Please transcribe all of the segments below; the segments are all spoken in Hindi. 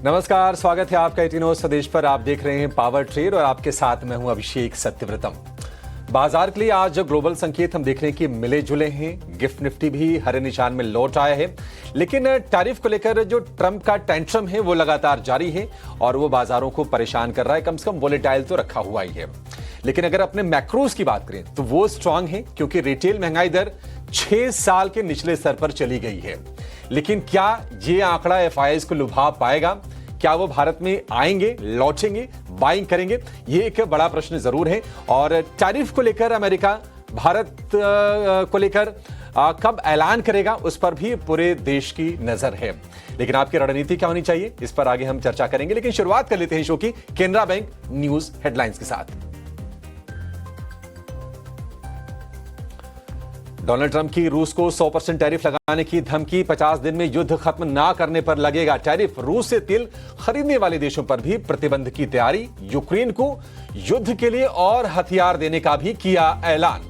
नमस्कार, स्वागत है आपका 18 स्वदेश पर। आप देख रहे हैं पावर ट्रेड और आपके साथ मैं हूं अभिषेक सत्यव्रतम। बाजार के लिए आज ग्लोबल संकेत हम देख रहे हैं कि मिले जुले हैं। गिफ्ट निफ्टी भी हरे निशान में लौट आया है, लेकिन टैरिफ को लेकर जो ट्रंप का टेंट्रम है वो लगातार जारी है और वो बाजारों को परेशान कर रहा है। कम से कम वोलेटाइल तो रखा हुआ ही है, लेकिन अगर अपने मैक्रोज की बात करें तो वो स्ट्रांग है, क्योंकि रिटेल महंगाई दर 6 साल के निचले स्तर पर चली गई है। लेकिन क्या ये आंकड़ा एफआईआईज को लुभा पाएगा? क्या वो भारत में आएंगे, लौटेंगे, बाइंग करेंगे? ये एक बड़ा प्रश्न जरूर है। और टैरिफ को लेकर अमेरिका भारत को लेकर कब ऐलान करेगा, उस पर भी पूरे देश की नजर है। लेकिन आपकी रणनीति क्या होनी चाहिए, इस पर आगे हम चर्चा करेंगे। लेकिन शुरुआत कर लेते हैं शो की केनरा बैंक न्यूज हेडलाइंस के साथ। डोनाल्ड ट्रंप की रूस को 100% टैरिफ लगाने की धमकी। 50 दिन में युद्ध खत्म ना करने पर लगेगा टैरिफ। रूस से तेल खरीदने वाले देशों पर भी प्रतिबंध की तैयारी। यूक्रेन को युद्ध के लिए और हथियार देने का भी किया ऐलान।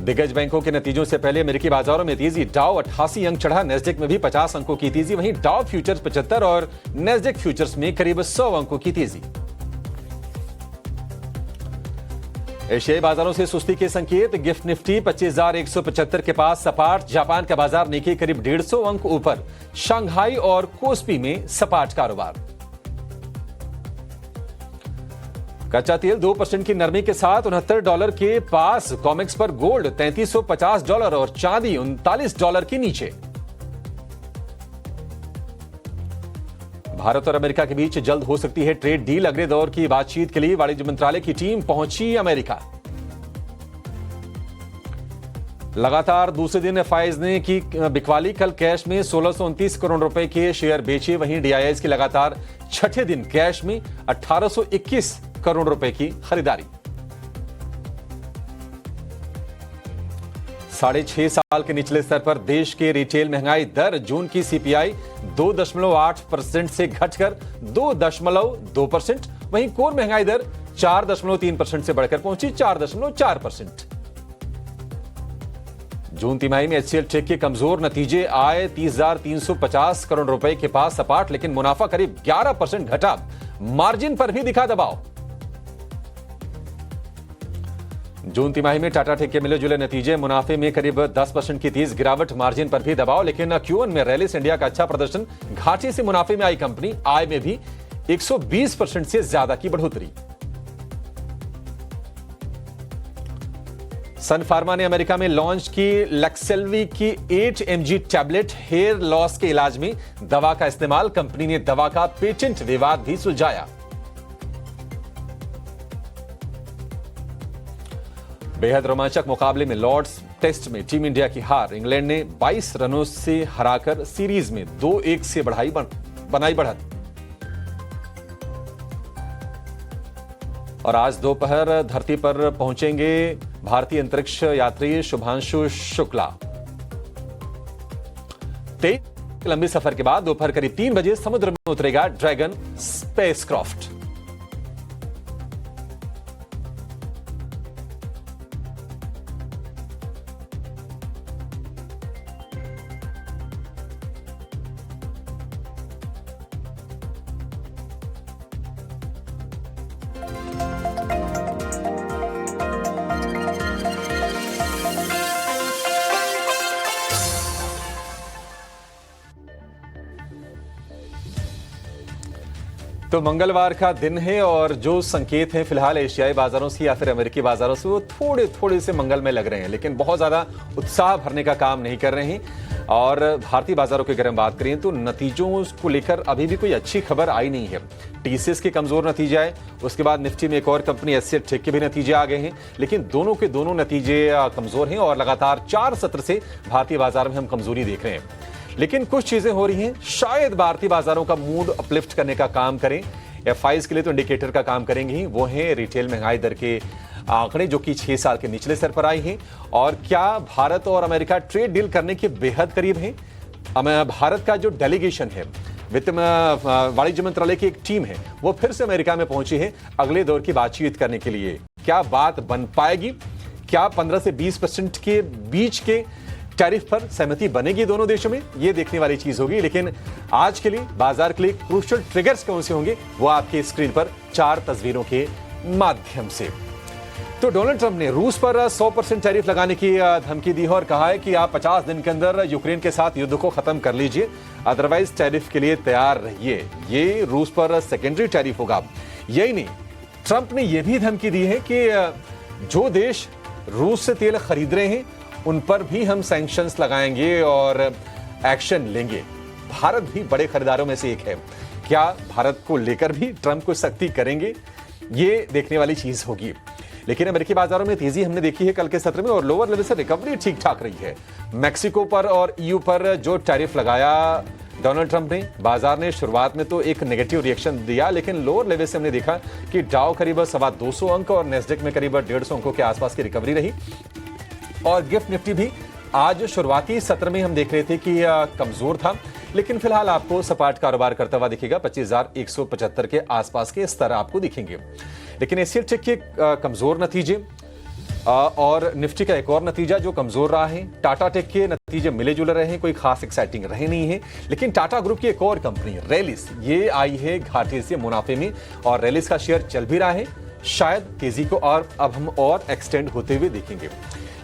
दिग्गज बैंकों के नतीजों से पहले अमेरिकी बाजारों में तेजी। डाउ 88 अंक चढ़ा, नेस्डेक में भी 50 अंकों की तेजी। वहीं डाउ फ्यूचर्स 75 और नेस्डेक फ्यूचर्स में करीब 100 अंकों की तेजी। एशियाई बाजारों से सुस्ती के संकेत। गिफ्ट निफ्टी 25,175 के पास सपाट। जापान का बाजार निक्केई करीब 150 अंक ऊपर। शंघाई और कोस्पी में सपाट कारोबार। कच्चा तेल 2% की नरमी के साथ $69 के पास। कॉमेक्स पर गोल्ड $3350 और चांदी $39 के नीचे। भारत और अमेरिका के बीच जल्द हो सकती है ट्रेड डील। अगले दौर की बातचीत के लिए वाणिज्य मंत्रालय की टीम पहुंची अमेरिका। लगातार दूसरे दिन एफआईआईज ने की बिकवाली। कल कैश में 1629 करोड़ रुपए के शेयर बेचे। वहीं डीआईआईज की लगातार छठे दिन कैश में 1821 करोड़ रुपए की खरीदारी। 6.5 साल के निचले स्तर पर देश के रिटेल महंगाई दर। जून की सीपीआई 2.8% से घटकर 2.2%। वहीं कोर महंगाई दर 4.3% से बढ़कर पहुंची 4.4%। जून तिमाही में एचसीएल टेक के कमजोर नतीजे आए। 30,350 करोड़ रुपए के पास सपाट, लेकिन मुनाफा करीब 11% घटा। मार्जिन पर भी दिखा दबाव। जून तिमाही में टाटा टेक के मिले जुले नतीजे। मुनाफे में करीब 10% की तेज गिरावट, मार्जिन पर भी दबाव। लेकिन Q1 में रैलिस इंडिया का अच्छा प्रदर्शन। घाटे से मुनाफे में आई कंपनी। आय में भी 120% से ज्यादा की बढ़ोतरी। सन फार्मा ने अमेरिका में लॉन्च की लेक्सेल्वी की 8 mg टैबलेट। हेयर लॉस के इलाज में दवा का इस्तेमाल। कंपनी ने दवा का पेटेंट विवाद भी सुलझाया। बेहद रोमांचक मुकाबले में लॉर्ड्स टेस्ट में टीम इंडिया की हार। इंग्लैंड ने 22 रनों से हराकर सीरीज में 2-1 से बनाई बढ़त। और आज दोपहर धरती पर पहुंचेंगे भारतीय अंतरिक्ष यात्री शुभांशु शुक्ला। 23 लंबे सफर के बाद दोपहर करीब 3 बजे समुद्र में उतरेगा ड्रैगन स्पेसक्राफ्ट। तो मंगलवार का दिन है और जो संकेत हैं फिलहाल एशियाई बाजारों से या फिर अमेरिकी बाजारों से, वो थोड़े थोड़े से मंगलमय लग रहे हैं, लेकिन बहुत ज्यादा उत्साह भरने का काम नहीं कर रहे हैं। और भारतीय बाजारों की अगर हम बात करें तो नतीजों को लेकर अभी भी कोई अच्छी खबर आई नहीं है। टीसीएस के कमजोर नतीजे आए, उसके बाद निफ्टी में एक और कंपनी एचसीएल टेक के भी नतीजे आ गए हैं, लेकिन दोनों के दोनों नतीजे कमजोर हैं और लगातार 4 सत्र से भारतीय बाजार में हम कमजोरी देख रहे हैं। लेकिन कुछ चीजें हो रही हैं, शायद भारतीय बाजारों का मूड अपलिफ्ट करने का काम करें। एफआईआईज के लिए तो इंडिकेटर का काम करेंगे ही, वो है रिटेल महंगाई दर के आंकड़े जो कि 6 साल के निचले स्तर पर आई हैं। और क्या भारत और अमेरिका ट्रेड डील करने के बेहद करीब हैं? भारत का जो डेलीगेशन है, वित्त वाणिज्य मंत्रालय की एक टीम है, वो फिर से अमेरिका में पहुंची है अगले दौर की बातचीत करने के लिए। क्या बात बन पाएगी? क्या 15 से 20% के बीच के टैरिफ पर सहमति बनेगी दोनों देशों में, ये देखने वाली चीज होगी। लेकिन आज के लिए बाजार के लिए क्रूशियल ट्रिगर्स कौन से होंगे वो आपकी स्क्रीन पर 4 तस्वीरों के माध्यम से। तो डोनाल्ड ट्रंप ने रूस पर 100% टैरिफ लगाने की धमकी दी है और कहा है कि आप 50 दिन के अंदर यूक्रेन के साथ युद्ध को खत्म कर लीजिए, अदरवाइज टैरिफ के लिए तैयार रहिए। ये रूस पर सेकेंडरी टैरिफ होगा। यही नहीं, ट्रंप ने यह भी धमकी दी है कि जो देश रूस से तेल खरीद रहे हैं उन पर भी हम सैंक्शंस लगाएंगे और एक्शन लेंगे। भारत भी बड़े खरीदारों में से एक है। क्या भारत को लेकर भी ट्रंप को सख्ती करेंगे, ये देखने वाली चीज होगी। लेकिन अमेरिकी बाजारों में तेजी हमने देखी है कल के सत्र में और लोअर लेवल से रिकवरी ठीक ठाक रही है। मैक्सिको पर और ईयू पर जो टैरिफ लगाया डोनाल्ड ट्रंप ने, बाजार ने शुरुआत में तो एक नेगेटिव रिएक्शन दिया, लेकिन लोअर लेवल से हमने देखा कि डाउ करीब 225 अंक और नेस्डेक में करीब 150 अंकों के आसपास की रिकवरी रही। और गिफ्ट निफ्टी भी आज शुरुआती सत्र में हम देख रहे थे कि कमजोर था, लेकिन फिलहाल आपको सपाट कारोबार करता हुआ दिखेगा। 25,175 के आसपास के स्तर आपको दिखेंगे। लेकिन एशिया टेक के कमजोर नतीजे और निफ्टी का एक और नतीजा जो कमजोर रहा है। टाटा टेक के नतीजे मिले जुले रहे हैं, कोई खास एक्साइटिंग रहे नहीं है। लेकिन टाटा ग्रुप की एक और कंपनी रेलिस, ये आई है घाटे से मुनाफे में और रेलिस का शेयर चल भी रहा है। शायद तेजी को और अब हम और एक्सटेंड होते हुए देखेंगे।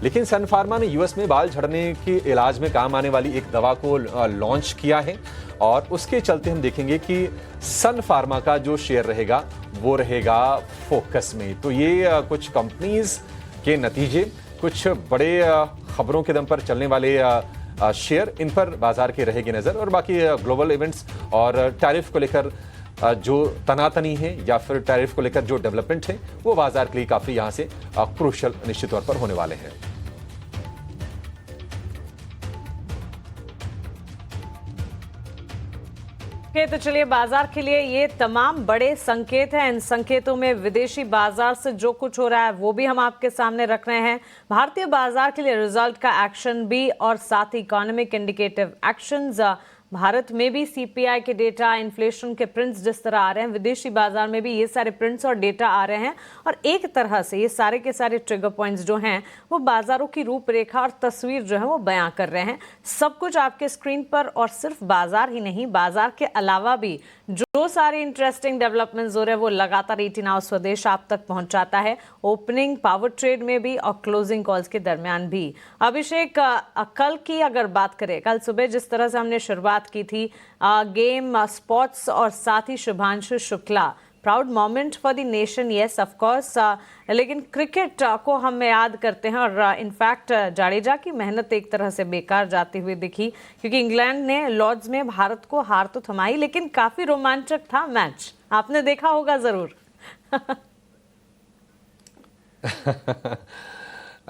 लेकिन सन फार्मा ने यूएस में बाल झड़ने के इलाज में काम आने वाली एक दवा को लॉन्च किया है और उसके चलते हम देखेंगे कि सन फार्मा का जो शेयर रहेगा वो रहेगा फोकस में। तो ये कुछ कंपनीज के नतीजे, कुछ बड़े खबरों के दम पर चलने वाले शेयर, इन पर बाजार की रहेगी नजर। और बाकी ग्लोबल इवेंट्स और टैरिफ को लेकर जो तनातनी है या फिर टैरिफ को लेकर जो डेवलपमेंट है वो बाजार के लिए काफी यहां से क्रूशियल निश्चित तौर पर होने वाले हैं। तो चलिए, बाजार के लिए ये तमाम बड़े संकेत हैं। इन संकेतों में विदेशी बाजार से जो कुछ हो रहा है वो भी हम आपके सामने रख रहे हैं। भारतीय बाजार के लिए रिजल्ट का एक्शन भी और साथ ही इकोनॉमिक इंडिकेटिव एक्शंस। भारत में भी सीपीआई के डेटा, इन्फ्लेशन के प्रिंट्स जिस तरह आ रहे हैं, विदेशी बाजार में भी ये सारे प्रिंट्स और डेटा आ रहे हैं और एक तरह से ये सारे के सारे ट्रिगर पॉइंट्स जो हैं वो बाजारों की रूपरेखा और तस्वीर जो है वो बयां कर रहे हैं। सब कुछ आपके स्क्रीन पर, और सिर्फ बाजार ही नहीं, बाजार के अलावा भी जो सारे इंटरेस्टिंग डेवलपमेंट्स हो रहे हैं वो लगातार 18 आवर्स स्वदेश आप तक पहुंचाता है। ओपनिंग, पावर ट्रेड में भी और क्लोजिंग कॉल्स के दरमियान भी। अभिषेक, कल की अगर बात करें, कल सुबह जिस तरह से हमने शुरुआत की थी गेम स्पोर्ट्स और साथ ही Shubhanshu Shukla, proud moment for the nation, yes of course. लेकिन क्रिकेट को हम याद करते हैं और इनफैक्ट जाडेजा की मेहनत एक तरह से बेकार जाती हुई दिखी, क्योंकि इंग्लैंड ने लॉर्ड्स में भारत को हार तो थमाई, लेकिन काफी रोमांचक था मैच, आपने देखा होगा जरूर।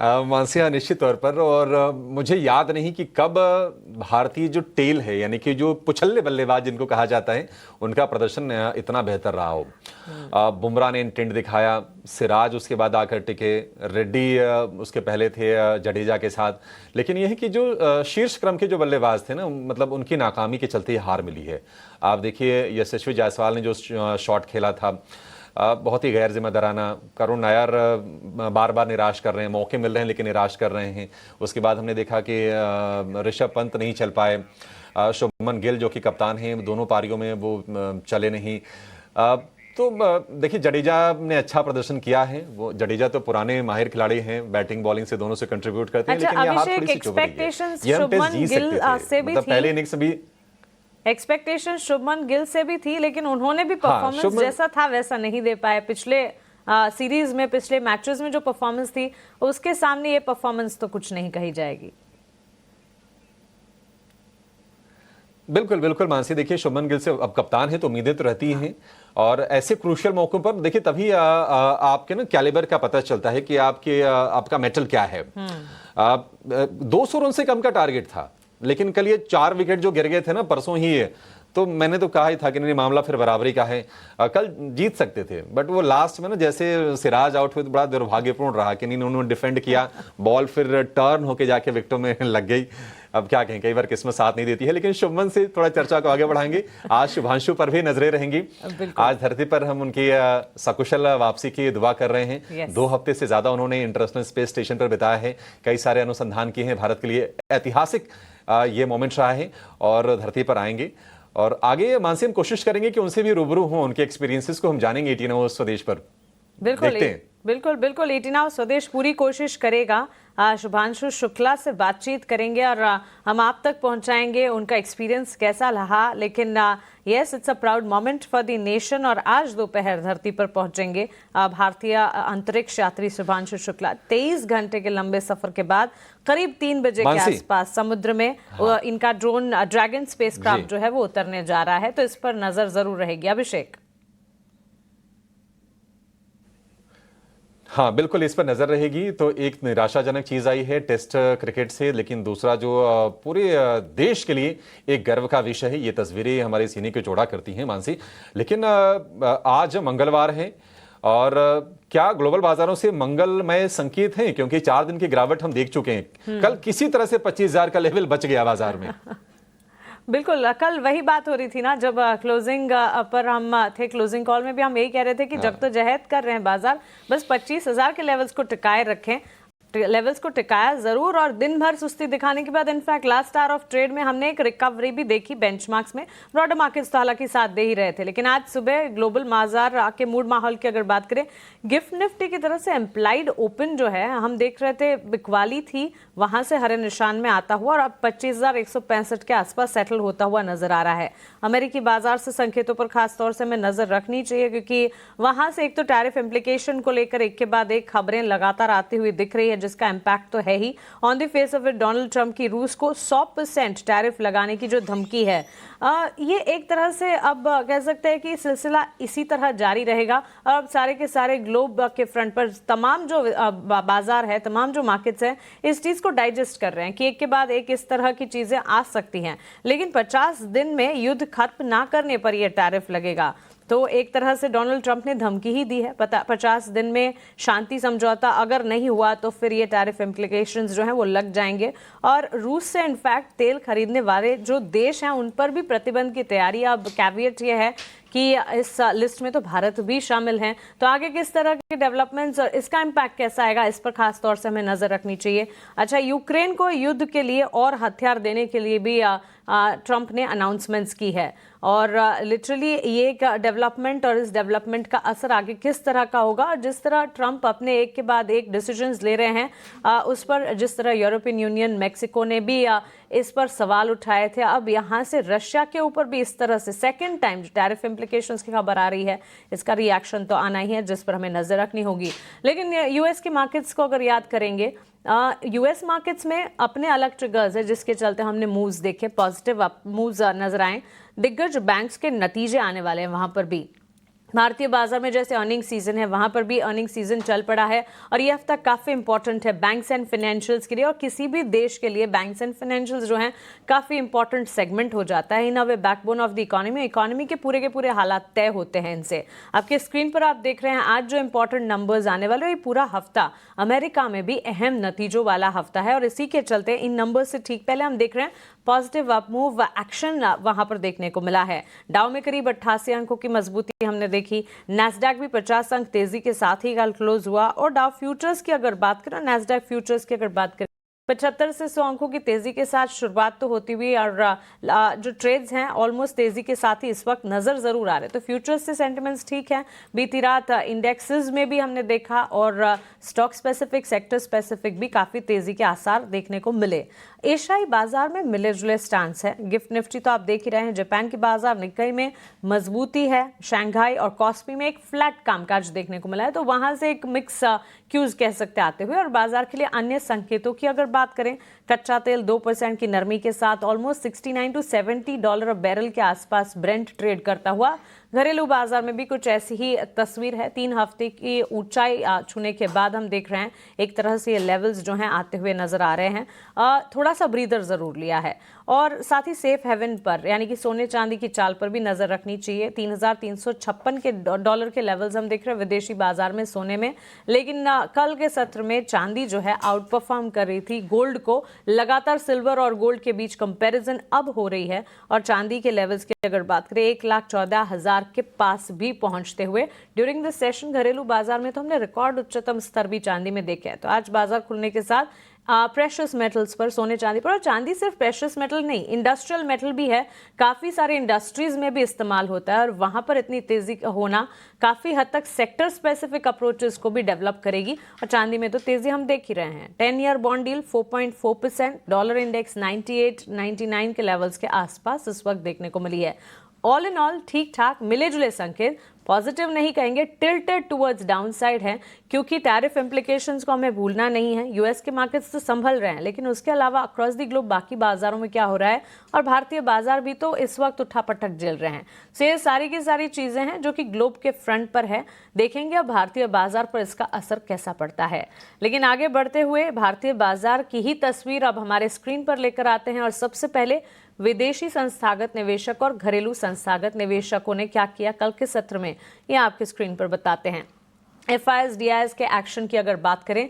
मानसिया, निश्चित तौर पर। और मुझे याद नहीं कि कब भारतीय जो टेल है, यानी कि जो पुछल्ले बल्लेबाज जिनको कहा जाता है, उनका प्रदर्शन इतना बेहतर रहा हो। बुमराह ने इंटेंट दिखाया, सिराज उसके बाद आकर टिके, रेड्डी उसके पहले थे जडेजा के साथ। लेकिन यह है कि जो शीर्ष क्रम के जो बल्लेबाज थे ना, मतलब उनकी नाकामी के चलते हार मिली है। आप देखिए यशस्वी जायसवाल ने जो शॉट खेला था बहुत ही गैर जिम्मेदाराना। करुण नायर बार बार निराश कर रहे हैं, मौके मिल रहे हैं लेकिन निराश कर रहे हैं। उसके बाद हमने देखा कि ऋषभ पंत नहीं चल पाए, शुभमन गिल जो कि कप्तान हैं दोनों पारियों में वो चले नहीं। तो देखिए जडेजा ने अच्छा प्रदर्शन किया है। वो जडेजा तो पुराने माहिर खिलाड़ी हैं, बैटिंग बॉलिंग से दोनों से कंट्रीब्यूट करते हैं। लेकिन ये हाथ थोड़ी सी चुभ रही है। ये हम टेस्ट जीत सकते थे, मतलब पहले इनिंग्स भी एक्सपेक्टेशन शुभमन गिल से भी थी, लेकिन उन्होंने भी परफॉर्मेंस जैसा था वैसा नहीं दे पाए। पिछले सीरीज में, पिछले मैचेस में जो परफॉर्मेंस थी उसके सामने ये परफॉर्मेंस तो कुछ नहीं कही जाएगी। बिल्कुल बिल्कुल मानसी, देखिए शुभमन गिल से अब कप्तान है तो उम्मीदें तो रहती हैं और ऐसे क्रूशियल मौकों पर देखिए तभी आपके ना कैलिबर का पता चलता है कि आपका मेटल क्या है। 200 रन से कम का टारगेट था, लेकिन कल ये 4 विकेट जो गिर गए थे ना परसों ही है, तो मैंने तो कहा ही था कि नहीं मामला फिर बराबरी का है, कल जीत सकते थे। बट वो लास्ट में ना जैसे सिराज आउट हुए तो बड़ा दुर्भाग्यपूर्ण रहा कि नहीं उन्होंने डिफेंड किया, बॉल फिर टर्न होके जाके विकेटों में लग गई। अब क्या कहें, कई बार किस्मत साथ नहीं देती है। लेकिन शुभमन से थोड़ा चर्चा को आगे बढ़ाएंगे। आज शुभांशु पर भी नजरें रहेंगी। आज धरती पर हम उनकी सकुशल वापसी की दुआ कर रहे हैं। 2 हफ्ते से ज्यादा उन्होंने इंटरनेशनल स्पेस स्टेशन पर बिताया है, कई सारे अनुसंधान किए हैं, भारत के लिए ऐतिहासिक ये मोमेंट रहा है और धरती पर आएंगे। और आगे मानसी हम कोशिश करेंगे कि उनसे भी रूबरू हों, उनके एक्सपीरियंसेस को हम जानेंगे 18 आवर्स स्वदेश पर। बिल्कुल 18 आवर्स स्वदेश पूरी कोशिश करेगा। शुभांशु शुक्ला से बातचीत करेंगे और हम आप तक पहुंचाएंगे उनका एक्सपीरियंस कैसा रहा। लेकिन yes, it's a proud moment for the nation. और आज दोपहर धरती पर पहुंचेंगे भारतीय अंतरिक्ष यात्री शुभांशु शुक्ला। 23 घंटे के लंबे सफर के बाद करीब 3 बजे के आसपास समुद्र में इनका ड्रोन ड्रैगन स्पेसक्राफ्ट जो है वो उतरने जा रहा है, तो इस पर नजर जरूर रहेगी। अभिषेक। हाँ बिल्कुल, इस पर नजर रहेगी। तो एक निराशाजनक चीज आई है टेस्ट क्रिकेट से, लेकिन दूसरा जो पूरे देश के लिए एक गर्व का विषय है। ये तस्वीरें हमारे सीने को चौड़ा करती हैं मानसी। लेकिन आज मंगलवार है और क्या ग्लोबल बाजारों से मंगलमय संकेत हैं? क्योंकि 4 दिन की गिरावट हम देख चुके हैं। कल किसी तरह से 25,000 का लेवल बच गया बाजार में। बिल्कुल, कल वही बात हो रही थी ना, जब क्लोजिंग पर हम थे, क्लोजिंग कॉल में भी हम यही कह रहे थे कि जब तो जहद कर रहे हैं बाजार, बस 25,000 के लेवल्स को टिकाए रखें। लेवल्स को टिकाया जरूर, और दिन भर सुस्ती दिखाने के बाद in fact last hour of trade में हमने एक रिकवरी भी देखी बेंचमार्क्स में। ब्रॉडर मार्केट्स तो हालांकि साथ दे ही रहे थे, लेकिन आज सुबह ग्लोबल बाजार के मूड माहौल की अगर बात करें, गिफ्ट निफ्टी की तरफ से एम्प्लाइड ओपन जो है हम देख रहे थे बिकवाली थी, वहां से हरे निशान में आता हुआ और अब 25,165 के आसपास सेटल होता हुआ नजर आ रहा है। अमेरिकी बाजार से संकेतों पर खासतौर से हमें नजर रखनी चाहिए, क्योंकि वहां से एक तो टैरिफ इम्प्लीकेशन को लेकर एक के बाद एक खबरें लगातार आती हुई दिख रही है, जिसका इंपैक्ट तो है ही। On the face of it Donald Trump की रूस को 100% टैरिफ लगाने की जो धमकी है, ये एक तरह से अब कह सकते हैं कि सिलसिला इसी तरह जारी रहेगा। और अब सारे के सारे ग्लोब के फ्रंट पर तमाम जो बाजार है, तमाम जो मार्केट्स हैं, इस चीज को डाइजेस्ट कर रहे हैं कि एक के बाद एक इस तरह की चीजें आ सकती हैं। लेकिन 50 दिन में युद्ध खत्म ना करने पर यह टैरिफ लगेगा, तो एक तरह से डोनाल्ड ट्रंप ने धमकी ही दी है। 50 दिन में शांति समझौता अगर नहीं हुआ तो फिर ये टैरिफ इम्प्लीकेशंस जो हैं वो लग जाएंगे। और रूस से इनफैक्ट तेल खरीदने वाले जो देश हैं उन पर भी प्रतिबंध की तैयारी। अब कैविएट ये है कि इस लिस्ट में तो भारत भी शामिल हैं। तो आगे किस तरह के डेवलपमेंट्स और इसका इम्पैक्ट कैसा आएगा, इस पर खास तौर से हमें नजर रखनी चाहिए। अच्छा, यूक्रेन को युद्ध के लिए और हथियार देने के लिए भी ट्रंप ने अनाउंसमेंट्स की है, और लिटरली ये एक डेवलपमेंट और इस डेवलपमेंट का असर आगे किस तरह का होगा। और जिस तरह ट्रंप अपने एक के बाद एक डिसीजंस ले रहे हैं, उस पर जिस तरह यूरोपियन यूनियन, मेक्सिको ने भी इस पर सवाल उठाए थे, अब यहाँ से रशिया के ऊपर भी इस तरह से सेकेंड टाइम टैरिफ इम्प्लीकेशंस की खबर आ रही है, इसका रिएक्शन तो आना ही है, जिस पर हमें नजर रखनी होगी। लेकिन यूएस के मार्केट्स को अगर याद करेंगे, यूएस मार्केट्स में अपने अलग ट्रिगर्स है जिसके चलते हमने मूव्स देखे, पॉजिटिव मूव्स नजर आए। दिग्गज बैंक्स के नतीजे आने वाले हैं वहां पर भी। भारतीय बाजार में जैसे अर्निंग सीजन है, वहां पर भी अर्निंग सीजन चल पड़ा है, और ये हफ्ता काफी इंपॉर्टेंट है बैंक्स एंड फाइनेंशियल्स के लिए, और किसी भी देश के लिए बैंक्स एंड फाइनेंशियल्स जो हैं काफी इंपॉर्टेंट सेगमेंट हो जाता है। इन अ वे बैकबोन ऑफ द इकोनॉमी के पूरे हालात तय होते हैं इनसे। आपके स्क्रीन पर आप देख रहे हैं आज जो इंपॉर्टेंट नंबर्स आने वाले, ये पूरा हफ्ता अमेरिका में भी अहम नतीजों वाला हफ्ता है, और इसी के चलते इन नंबर से ठीक पहले हम देख रहे हैं पॉजिटिव अपमूव एक्शन वहां पर देखने को मिला है। डाउ में करीब 88 अंकों की मजबूती हमने देखी। नैस्डैक भी 50 अंक तेजी के साथ ही कल क्लोज हुआ, और डाउ फ्यूचर्स की अगर बात करें, नैस्डैक फ्यूचर्स की अगर बात करें, 75 से 100 अंकों की तेजी के साथ शुरुआत तो होती हुई, और जो ट्रेड्स हैं ऑलमोस्ट तेजी के साथ ही इस वक्त नजर जरूर आ रहे। तो फ्यूचर्स से सेंटिमेंट्स ठीक है। बीती रात इंडेक्सेस में भी हमने देखा, और स्टॉक स्पेसिफिक, सेक्टर स्पेसिफिक भी काफी तेजी के आसार देखने को मिले। एशियाई बाजार में मिले जुले स्टांस है। गिफ्ट निफ्टी तो आप देख ही रहे हैं, जापान के बाजार निक्केई में मजबूती है, शंघाई और कॉस्पी में एक फ्लैट कामकाज देखने को मिला है, तो वहां से एक मिक्स क्यूज कह सकते आते हुए। और बाजार के लिए अन्य संकेतों की अगर बात करें, कच्चा तेल 2% की नरमी के साथ ऑलमोस्ट $69 to $70 बैरल के आसपास ब्रेंट ट्रेड करता हुआ। घरेलू बाजार में भी कुछ ऐसी ही तस्वीर है। 3 हफ्ते की ऊंचाई छूने के बाद हम देख रहे हैं एक तरह से ये लेवल्स जो हैं आते हुए नजर आ रहे हैं। थोड़ा सा ब्रीदर जरूर लिया है, और साथ ही सेफ हेवन पर यानी कि सोने चांदी की चाल पर भी नजर रखनी चाहिए। 3,356 के डॉलर के लेवल्स हम देख रहे हैं विदेशी बाजार में सोने में, लेकिन कल के सत्र में चांदी जो है आउट परफॉर्म कर रही थी गोल्ड को, लगातार सिल्वर और गोल्ड के बीच कंपैरिजन अब हो रही है और चांदी के लेवल्स की अगर बात करें 1,14,000 के पास भी पहुंचते हुए ड्यूरिंग दिस सेशन घरेलू बाजार में तो हमने रिकॉर्ड उच्चतम स्तर भी चांदी में देखे हैं। तो आज बाजार खुलने के साथ प्रेशियस मेटल्स पर, सोने चांदी पर, और चांदी सिर्फ प्रेशियस मेटल नहीं, इंडस्ट्रियल मेटल भी है, काफ़ी सारे इंडस्ट्रीज में भी इस्तेमाल होता है और वहाँ पर इतनी तेज़ी होना काफ़ी हद तक सेक्टर स्पेसिफिक अप्रोचेस को भी डेवलप करेगी और चांदी में तो तेज़ी हम देख ही रहे हैं। 10 year bond deal 4.4%, dollar index 98-99 के लेवल्स के आसपास इस वक्त देखने को मिली है। ऑल इन ऑल ठीक ठाक मिले जुले संकेत, पॉजिटिव नहीं कहेंगे, टिल्टेड टुवर्ड्स डाउनसाइड है क्योंकि टैरिफ इंप्लीकेशंस को हमें भूलना नहीं है। यूएस के मार्केट्स तो संभल रहे हैं लेकिन उसके अलावा अक्रॉस द ग्लोब बाकी बाजारों में क्या हो रहा है और भारतीय बाजार भी तो इस वक्त उठापटक झेल रहे हैं। सो ये सारी की सारी चीजें हैं जो कि ग्लोब के फ्रंट पर है। देखेंगे अब भारतीय बाजार पर इसका असर कैसा पड़ता है। लेकिन आगे बढ़ते हुए भारतीय बाजार की ही तस्वीर अब हमारे स्क्रीन पर लेकर आते हैं और सबसे पहले विदेशी संस्थागत निवेशक और घरेलू संस्थागत निवेशकों ने क्या किया कल के सत्र में, ये आपके स्क्रीन पर बताते हैं। एफआईएस डीआईएस के एक्शन की अगर बात करें,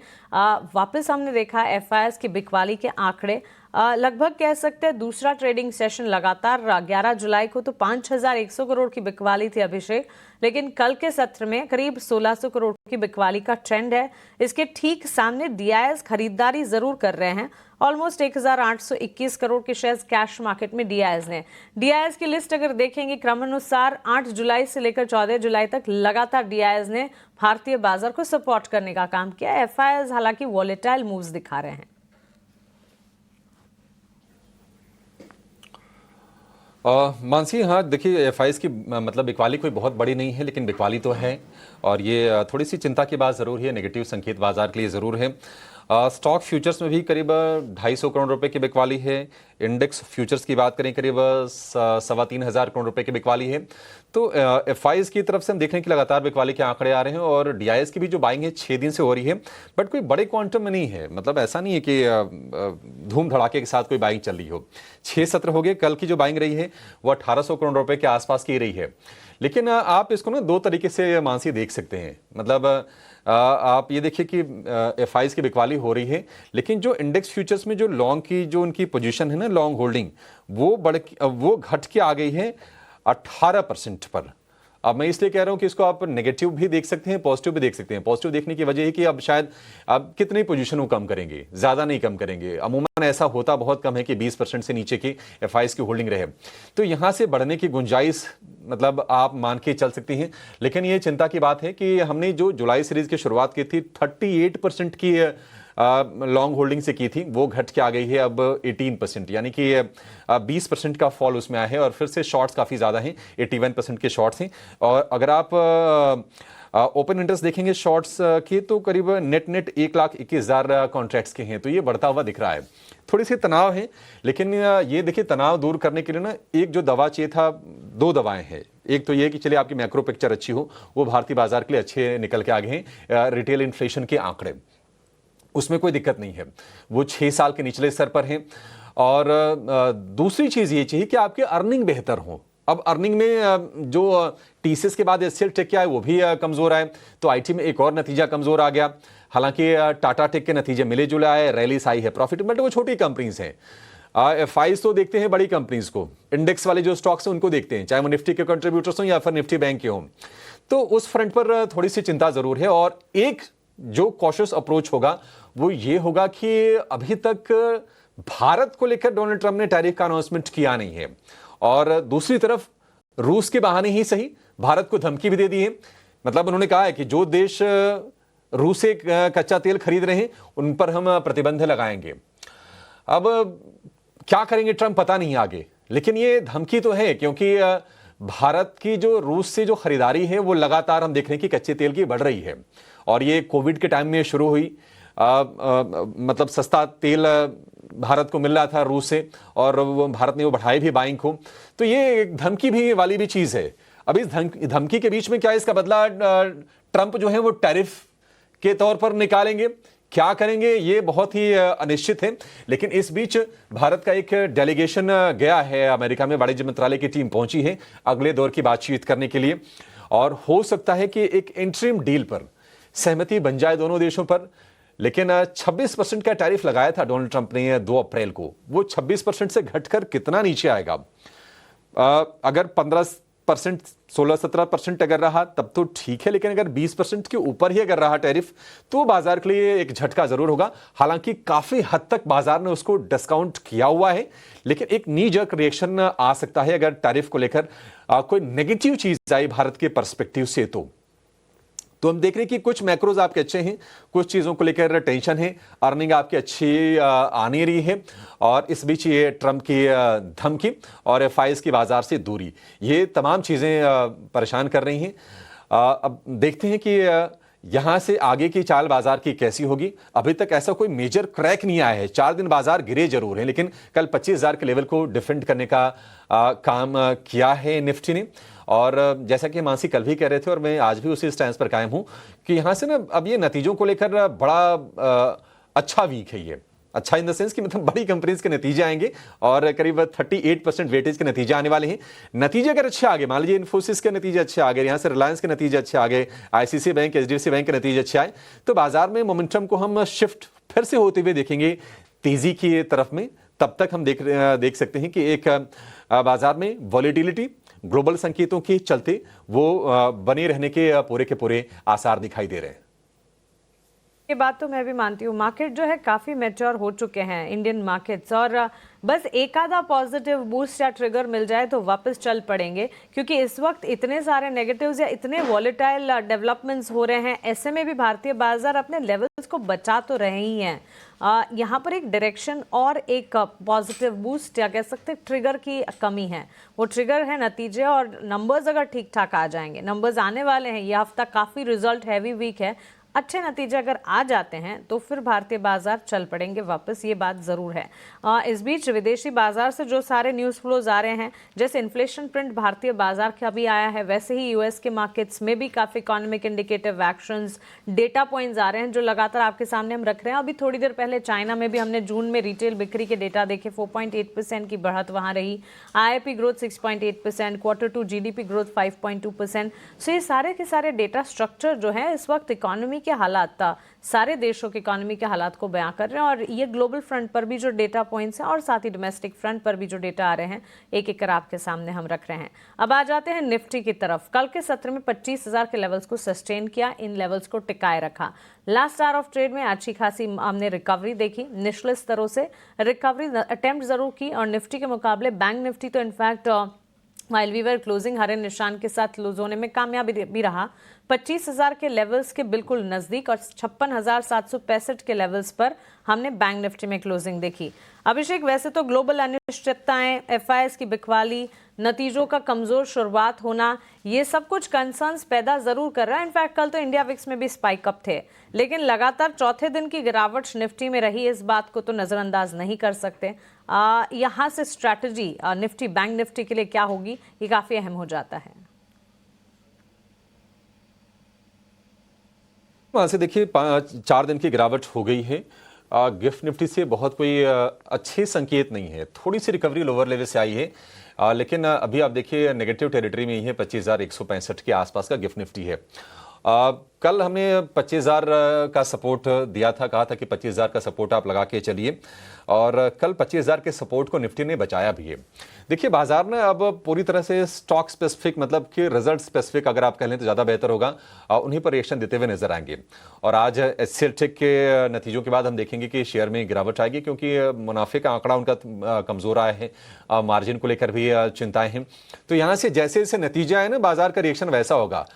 वापस हमने देखा एफआईएस की बिकवाली के आंकड़े लगभग कह सकते हैं दूसरा ट्रेडिंग सेशन लगातार 11 जुलाई को तो 5,100 करोड़ की बिकवाली थी अभिषेक, लेकिन कल के सत्र में करीब 1,600 करोड़ की बिकवाली का ट्रेंड है। इसके ठीक सामने डीआईएस खरीदारी जरूर कर रहे हैं, ऑलमोस्ट 1,821 करोड़ के शेयर्स कैश मार्केट में डीआईएस ने। डीआईएस की लिस्ट अगर देखेंगे क्रमानुसार 8 जुलाई से लेकर 14 जुलाई तक लगातार डीआईएस ने भारतीय बाजार को सपोर्ट करने का काम किया। एफआईएस हालांकि वॉलेटाइल मूव्स दिखा रहे हैं। मानसी, हाँ देखिए एफआईएस की मतलब बिकवाली कोई बहुत बड़ी नहीं है लेकिन बिकवाली तो है और ये थोड़ी सी चिंता की बात ज़रूर है, नेगेटिव संकेत बाजार के लिए ज़रूर है। स्टॉक फ्यूचर्स में भी करीब 250 करोड़ रुपए की बिकवाली है। इंडेक्स फ्यूचर्स की बात करें करीब 3,2500 करोड़ रुपए की बिकवाली है। तो एफआईएस की तरफ से हम देख रहे हैं कि लगातार बिकवाली के आंकड़े आ रहे हैं और डीआईएस की भी जो बाइंग है 6 दिन से हो रही है, बट कोई बड़े क्वांटम में नहीं है। मतलब ऐसा नहीं है कि धूम धड़ाके के साथ कोई बाइंग चल रही हो। 6 सत्र हो गए, कल की जो बाइंग रही है वो 1,800 करोड़ रुपए के आसपास की रही है। लेकिन आप इसको ना 2 तरीके से मानसी देख सकते हैं। मतलब आप ये देखिए कि एफआईएस की बिकवाली हो रही है लेकिन जो इंडेक्स फ्यूचर्स में जो लॉन्ग की जो उनकी पोजीशन है ना, लॉन्ग होल्डिंग, वो घट के आ गई है 18% पर। अब मैं इसलिए कह रहा हूं कि इसको आप नेगेटिव भी देख सकते हैं, पॉजिटिव भी देख सकते हैं। पॉजिटिव देखने की वजह है कि अब शायद अब कितनी पोजीशन वो कम करेंगे, ज्यादा नहीं कम करेंगे। अमूमन ऐसा होता बहुत कम है कि 20% से नीचे की एफआईएस की होल्डिंग रहे, तो यहां से बढ़ने की गुंजाइश मतलब आप मान के चल सकती हैं। लेकिन ये चिंता की बात है कि हमने जो जुलाई सीरीज की शुरुआत की थी 38% की लॉन्ग होल्डिंग से की थी, वो घट के आ गई है अब 18%, यानी कि 20% का फॉल उसमें आया है। और फिर से शॉर्ट्स काफ़ी ज़्यादा हैं, 81% के शॉर्ट्स हैं। और अगर आप ओपन इंटरेस्ट देखेंगे शॉर्ट्स के तो करीब नेट 1,21,000 कॉन्ट्रैक्ट्स के हैं, तो ये बढ़ता हुआ दिख रहा है। थोड़ी सी तनाव है लेकिन ये देखिए तनाव दूर करने के लिए ना एक जो दवा चाहिए था, 2 दवाएं हैं। एक तो ये कि चलिए आपकी मैक्रो पिक्चर अच्छी हो, वो भारतीय बाजार के लिए अच्छे निकल के आगे हैं। रिटेल इन्फ्लेशन के आंकड़े, उसमें कोई दिक्कत नहीं है, वो 6 साल के निचले स्तर पर हैं। और दूसरी चीज ये चाहिए कि आपके अर्निंग बेहतर हो। अब अर्निंग में जो टीसीएस के बाद एचसीएल टेक क्या है वो भी कमजोर आए, तो आईटी में एक और नतीजा कमजोर आ गया। हालांकि टाटा टेक के नतीजे मिले जुले आए, रैलीस आई है प्रॉफिट, बट वो छोटी कंपनीज हैं। एफआईएस तो देखते हैं बड़ी कंपनीज को, इंडेक्स वाले जो स्टॉक्स हैं उनको देखते हैं, चाहे वो निफ्टी के कंट्रीब्यूटर्स हों या फिर निफ्टी बैंक के हों। तो उस फ्रंट पर थोड़ी सी चिंता जरूर है। और एक जो कॉशियस अप्रोच होगा वो ये होगा कि अभी तक भारत को लेकर डोनाल्ड ट्रंप ने टैरिफ का अनाउंसमेंट किया नहीं है, और दूसरी तरफ रूस के बहाने ही सही भारत को धमकी भी दे दी है। मतलब उन्होंने कहा है कि जो देश रूस से कच्चा तेल खरीद रहे हैं उन पर हम प्रतिबंध लगाएंगे। अब क्या करेंगे ट्रंप पता नहीं आगे, लेकिन ये धमकी तो है क्योंकि भारत की जो रूस से जो खरीदारी है वो लगातार हम देख रहे हैं कि कच्चे तेल की बढ़ रही है। और ये कोविड के टाइम में शुरू हुई, मतलब सस्ता तेल भारत को मिल रहा था रूस से और भारत ने वो बढ़ाई भी बाइंग को, तो ये एक धमकी भी वाली भी चीज है। अब इस धमकी के बीच में क्या इसका बदला ट्रंप जो है वो टैरिफ के तौर पर निकालेंगे, क्या करेंगे ये बहुत ही अनिश्चित है। लेकिन इस बीच भारत का एक डेलीगेशन गया है अमेरिका में, वाणिज्य मंत्रालय की टीम पहुंची है अगले दौर की बातचीत करने के लिए, और हो सकता है कि एक इंटरिम डील पर सहमति बन जाए दोनों देशों पर। लेकिन 26% का टैरिफ लगाया था डोनाल्ड ट्रंप ने 2 अप्रैल को, वो 26% से घटकर कितना नीचे आएगा? अगर 15%, 16-17% अगर रहा तब तो ठीक है, लेकिन अगर 20% के ऊपर ही अगर रहा टैरिफ तो बाजार के लिए एक झटका जरूर होगा। हालांकि काफी हद तक बाजार ने उसको डिस्काउंट किया हुआ है, लेकिन एक नी जर्क रिएक्शन आ सकता है अगर टैरिफ को लेकर कोई नेगेटिव चीज आई भारत के पर्सपेक्टिव से। तो हम देख रहे हैं कि कुछ मैक्रोज आपके अच्छे हैं, कुछ चीजों को लेकर टेंशन है, अर्निंग आपकी अच्छी आने रही है, और इस बीच ये ट्रंप की धमकी और एफआईएस की बाजार से दूरी, ये तमाम चीजें परेशान कर रही हैं। अब देखते हैं कि यहां से आगे की चाल बाजार की कैसी होगी। अभी तक ऐसा कोई मेजर क्रैक नहीं आया है, 4 दिन बाजार गिरे जरूर हैं, लेकिन कल 25,000 के लेवल को डिफेंड करने का काम किया है निफ्टी ने। और जैसा कि मानसी कल भी कह रहे थे और मैं आज भी उसी स्टैंस पर कायम हूं कि यहां से ना अब ये नतीजों को लेकर बड़ा अच्छा वीक है ये। अच्छा इन द सेंस कि मतलब बड़ी कंपनीज के नतीजे आएंगे और करीब 38% वेटेज के नतीजे आने वाले हैं। नतीजे अगर अच्छे आ गए, मान लीजिए इन्फोसिस के नतीजे अच्छे आ गए, यहां से रिलायंस के नतीजे अच्छे आ गए, आईसीसी बैंक, एचडीएफसी बैंक के नतीजे अच्छे आए, तो बाजार में मोमेंटम को हम शिफ्ट फिर से होते हुए देखेंगे तेजी की तरफ में। तब तक हम देख सकते हैं कि एक बाजार में वॉलेटिलिटी ग्लोबल संकेतों के चलते वो बने रहने के पूरे आसार दिखाई दे रहे हैं। ये बात तो मैं भी मानती हूँ, मार्केट जो है काफ़ी मैच्योर हो चुके हैं इंडियन मार्केट्स, और बस एक आधा पॉजिटिव बूस्ट या ट्रिगर मिल जाए तो वापस चल पड़ेंगे, क्योंकि इस वक्त इतने सारे नेगेटिव्स या इतने वॉलेटाइल डेवलपमेंट्स हो रहे हैं। ऐसे में भी भारतीय बाजार अपने लेवल्स को बचा तो रहे ही हैं। यहाँ पर एक डायरेक्शन और एक पॉजिटिव बूस्ट या कह सकते हैं ट्रिगर की कमी है। वो ट्रिगर है नतीजे और नंबर्स अगर ठीक ठाक आ जाएंगे, नंबर्स आने वाले हैं, ये हफ्ता काफ़ी रिजल्ट हैवी वीक है, अच्छे नतीजे अगर आ जाते हैं तो फिर भारतीय बाजार चल पड़ेंगे वापस, ये बात ज़रूर है। इस बीच विदेशी बाजार से जो सारे न्यूज़ फ्लोज आ रहे हैं, जैसे इन्फ्लेशन प्रिंट भारतीय बाजार का भी आया है, वैसे ही यूएस के मार्केट्स में भी काफ़ी economic indicative actions, data points आ रहे हैं जो लगातार आपके सामने हम रख रहे हैं। अभी थोड़ी देर पहले चाइना में भी हमने जून में रिटेल बिक्री के डेटा देखे, 4.8% की बढ़त वहाँ रही, IIP growth 6.8%, Q2 GDP growth 5.2%। सो ये सारे के सारे डेटा स्ट्रक्चर जो है इस वक्त इकोनॉमी के हालात, सारे देशों की इकोनॉमी के हालात को बयां कर रहे हैं। और ये ग्लोबल फ्रंट पर भी जो डेटा पॉइंट्स हैं और साथ ही डोमेस्टिक फ्रंट पर भी जो डेटा आ रहे हैं, एक एक कर आपके सामने हम रख रहे हैं। अब आ जाते हैं निफ्टी की तरफ। कल के सत्र में 25,000 के लेवल्स को सस्टेन किया, इन लेवल्स को टिकाए रखा। लास्ट आवर ऑफ ट्रेड में अच्छी खासी हमने रिकवरी देखी, निचले स्तरों से रिकवरी अटेम्प्ट जरूर की, और निफ्टी के मुकाबले बैंक निफ्टी तो in fact while we were closing हरे निशान के साथ क्लोज होने में कामयाबी भी रहा। 25,000 के लेवल्स के बिल्कुल नज़दीक और 56,765 के लेवल्स पर हमने बैंक निफ्टी में क्लोजिंग देखी। अभिषेक, वैसे तो ग्लोबल अनिश्चितताएं, एफआईएस की बिकवाली, नतीजों का कमज़ोर शुरुआत होना, ये सब कुछ कंसर्न्स पैदा ज़रूर कर रहा है। इनफैक्ट कल तो इंडिया विक्स में भी स्पाइक अप थे, लेकिन लगातार चौथे दिन की गिरावट निफ्टी में रही, इस बात को तो नज़रअंदाज नहीं कर सकते। यहाँ से स्ट्रैटेजी निफ्टी बैंक निफ्टी के लिए क्या होगी, ये काफ़ी अहम हो जाता है। वहाँ से देखिए 4 दिन की गिरावट हो गई है। गिफ्ट निफ्टी से बहुत कोई अच्छे संकेत नहीं है, थोड़ी सी रिकवरी लोअर लेवल से आई है, लेकिन अभी आप देखिए नेगेटिव टेरिटरी में ही है। 25,165 के आसपास का गिफ्ट निफ्टी है। कल हमने 25,000 का सपोर्ट दिया था, कहा था कि 25,000 का सपोर्ट आप लगा के चलिए, और कल 25,000 के सपोर्ट को निफ्टी ने बचाया भी है। देखिए बाजार ने अब पूरी तरह से स्टॉक स्पेसिफिक, मतलब कि रिजल्ट स्पेसिफिक अगर आप कह लें तो ज़्यादा बेहतर होगा, उन्हीं पर रिएक्शन देते हुए नजर आएंगे। और आज एचसीएल टेक के नतीजों के बाद हम देखेंगे कि शेयर में गिरावट आएगी, क्योंकि मुनाफे का आंकड़ा उनका कमज़ोर आया है, मार्जिन को लेकर भी चिंताएं हैं। तो यहाँ से जैसे जैसे नतीजे आए ना, बाजार का रिएक्शन वैसा होगा।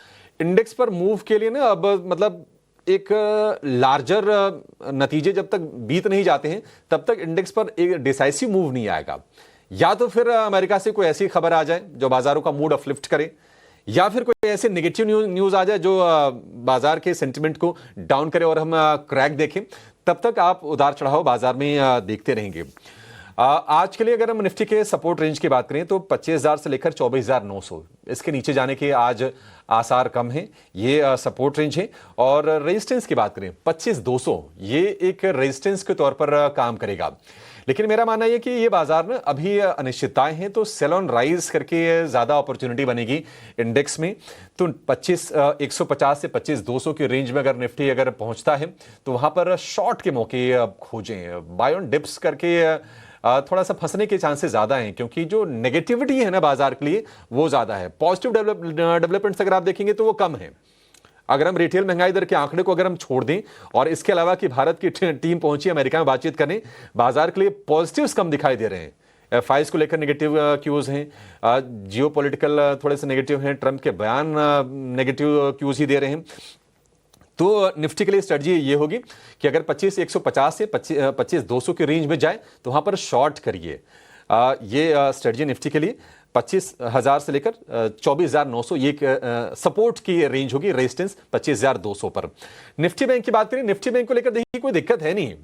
इंडेक्स पर मूव के लिए ना अब मतलब एक लार्जर नतीजे जब तक बीत नहीं जाते हैं तब तक इंडेक्स पर एक डिसाइसिव मूव नहीं आएगा। या तो फिर अमेरिका से कोई ऐसी खबर आ जाए जो बाजारों का मूड अपलिफ्ट करे, या फिर कोई ऐसे नेगेटिव न्यूज आ जाए जो बाजार के सेंटिमेंट को डाउन करे और हम क्रैक देखें। तब तक आप उतार चढ़ाव बाजार में देखते रहेंगे। आज के लिए अगर हम निफ्टी के सपोर्ट रेंज की बात करें तो 25,000 से लेकर 24,900, इसके नीचे जाने के आज आसार कम है, ये सपोर्ट रेंज है। और रेजिस्टेंस की बात करें 25,200, ये एक रेजिस्टेंस के तौर पर काम करेगा। लेकिन मेरा मानना है कि ये बाजार में अभी अनिश्चितताएं हैं, तो सेल ऑन राइज करके ज्यादा अपॉर्चुनिटी बनेगी इंडेक्स में। तो 150 से 25,200 की रेंज में अगर निफ्टी अगर पहुंचता है तो वहां पर शॉर्ट के मौके खोजें। बाय ऑन डिप्स करके थोड़ा सा फंसने के चांसेस ज्यादा हैं, क्योंकि जो नेगेटिविटी है ना बाजार के लिए वो ज्यादा है। पॉजिटिव डेवलपमेंट्स अगर आप देखेंगे तो वो कम है। अगर हम रिटेल महंगाई दर के आंकड़े को अगर हम छोड़ दें और इसके अलावा कि भारत की टीम पहुंची अमेरिका में बातचीत करने, बाजार के लिए पॉजिटिव्स कम दिखाई दे रहे हैं। एफआईज को लेकर नेगेटिव क्यूज हैं, जियो पॉलिटिकल थोड़े से नेगेटिव हैं, ट्रंप के बयान नेगेटिव क्यूज ही दे रहे हैं। तो निफ्टी के लिए स्ट्रेटजी ये होगी कि अगर 25,150 से 25,200 की रेंज में जाए तो वहां पर शॉर्ट करिए। ये स्ट्रेटजी निफ्टी के लिए 25,000 से लेकर 24,900 ये सपोर्ट की रेंज होगी, रेजिस्टेंस 25,200 पर। निफ्टी बैंक की बात करें, निफ्टी बैंक को लेकर देखिए कोई दिक्कत है नहीं,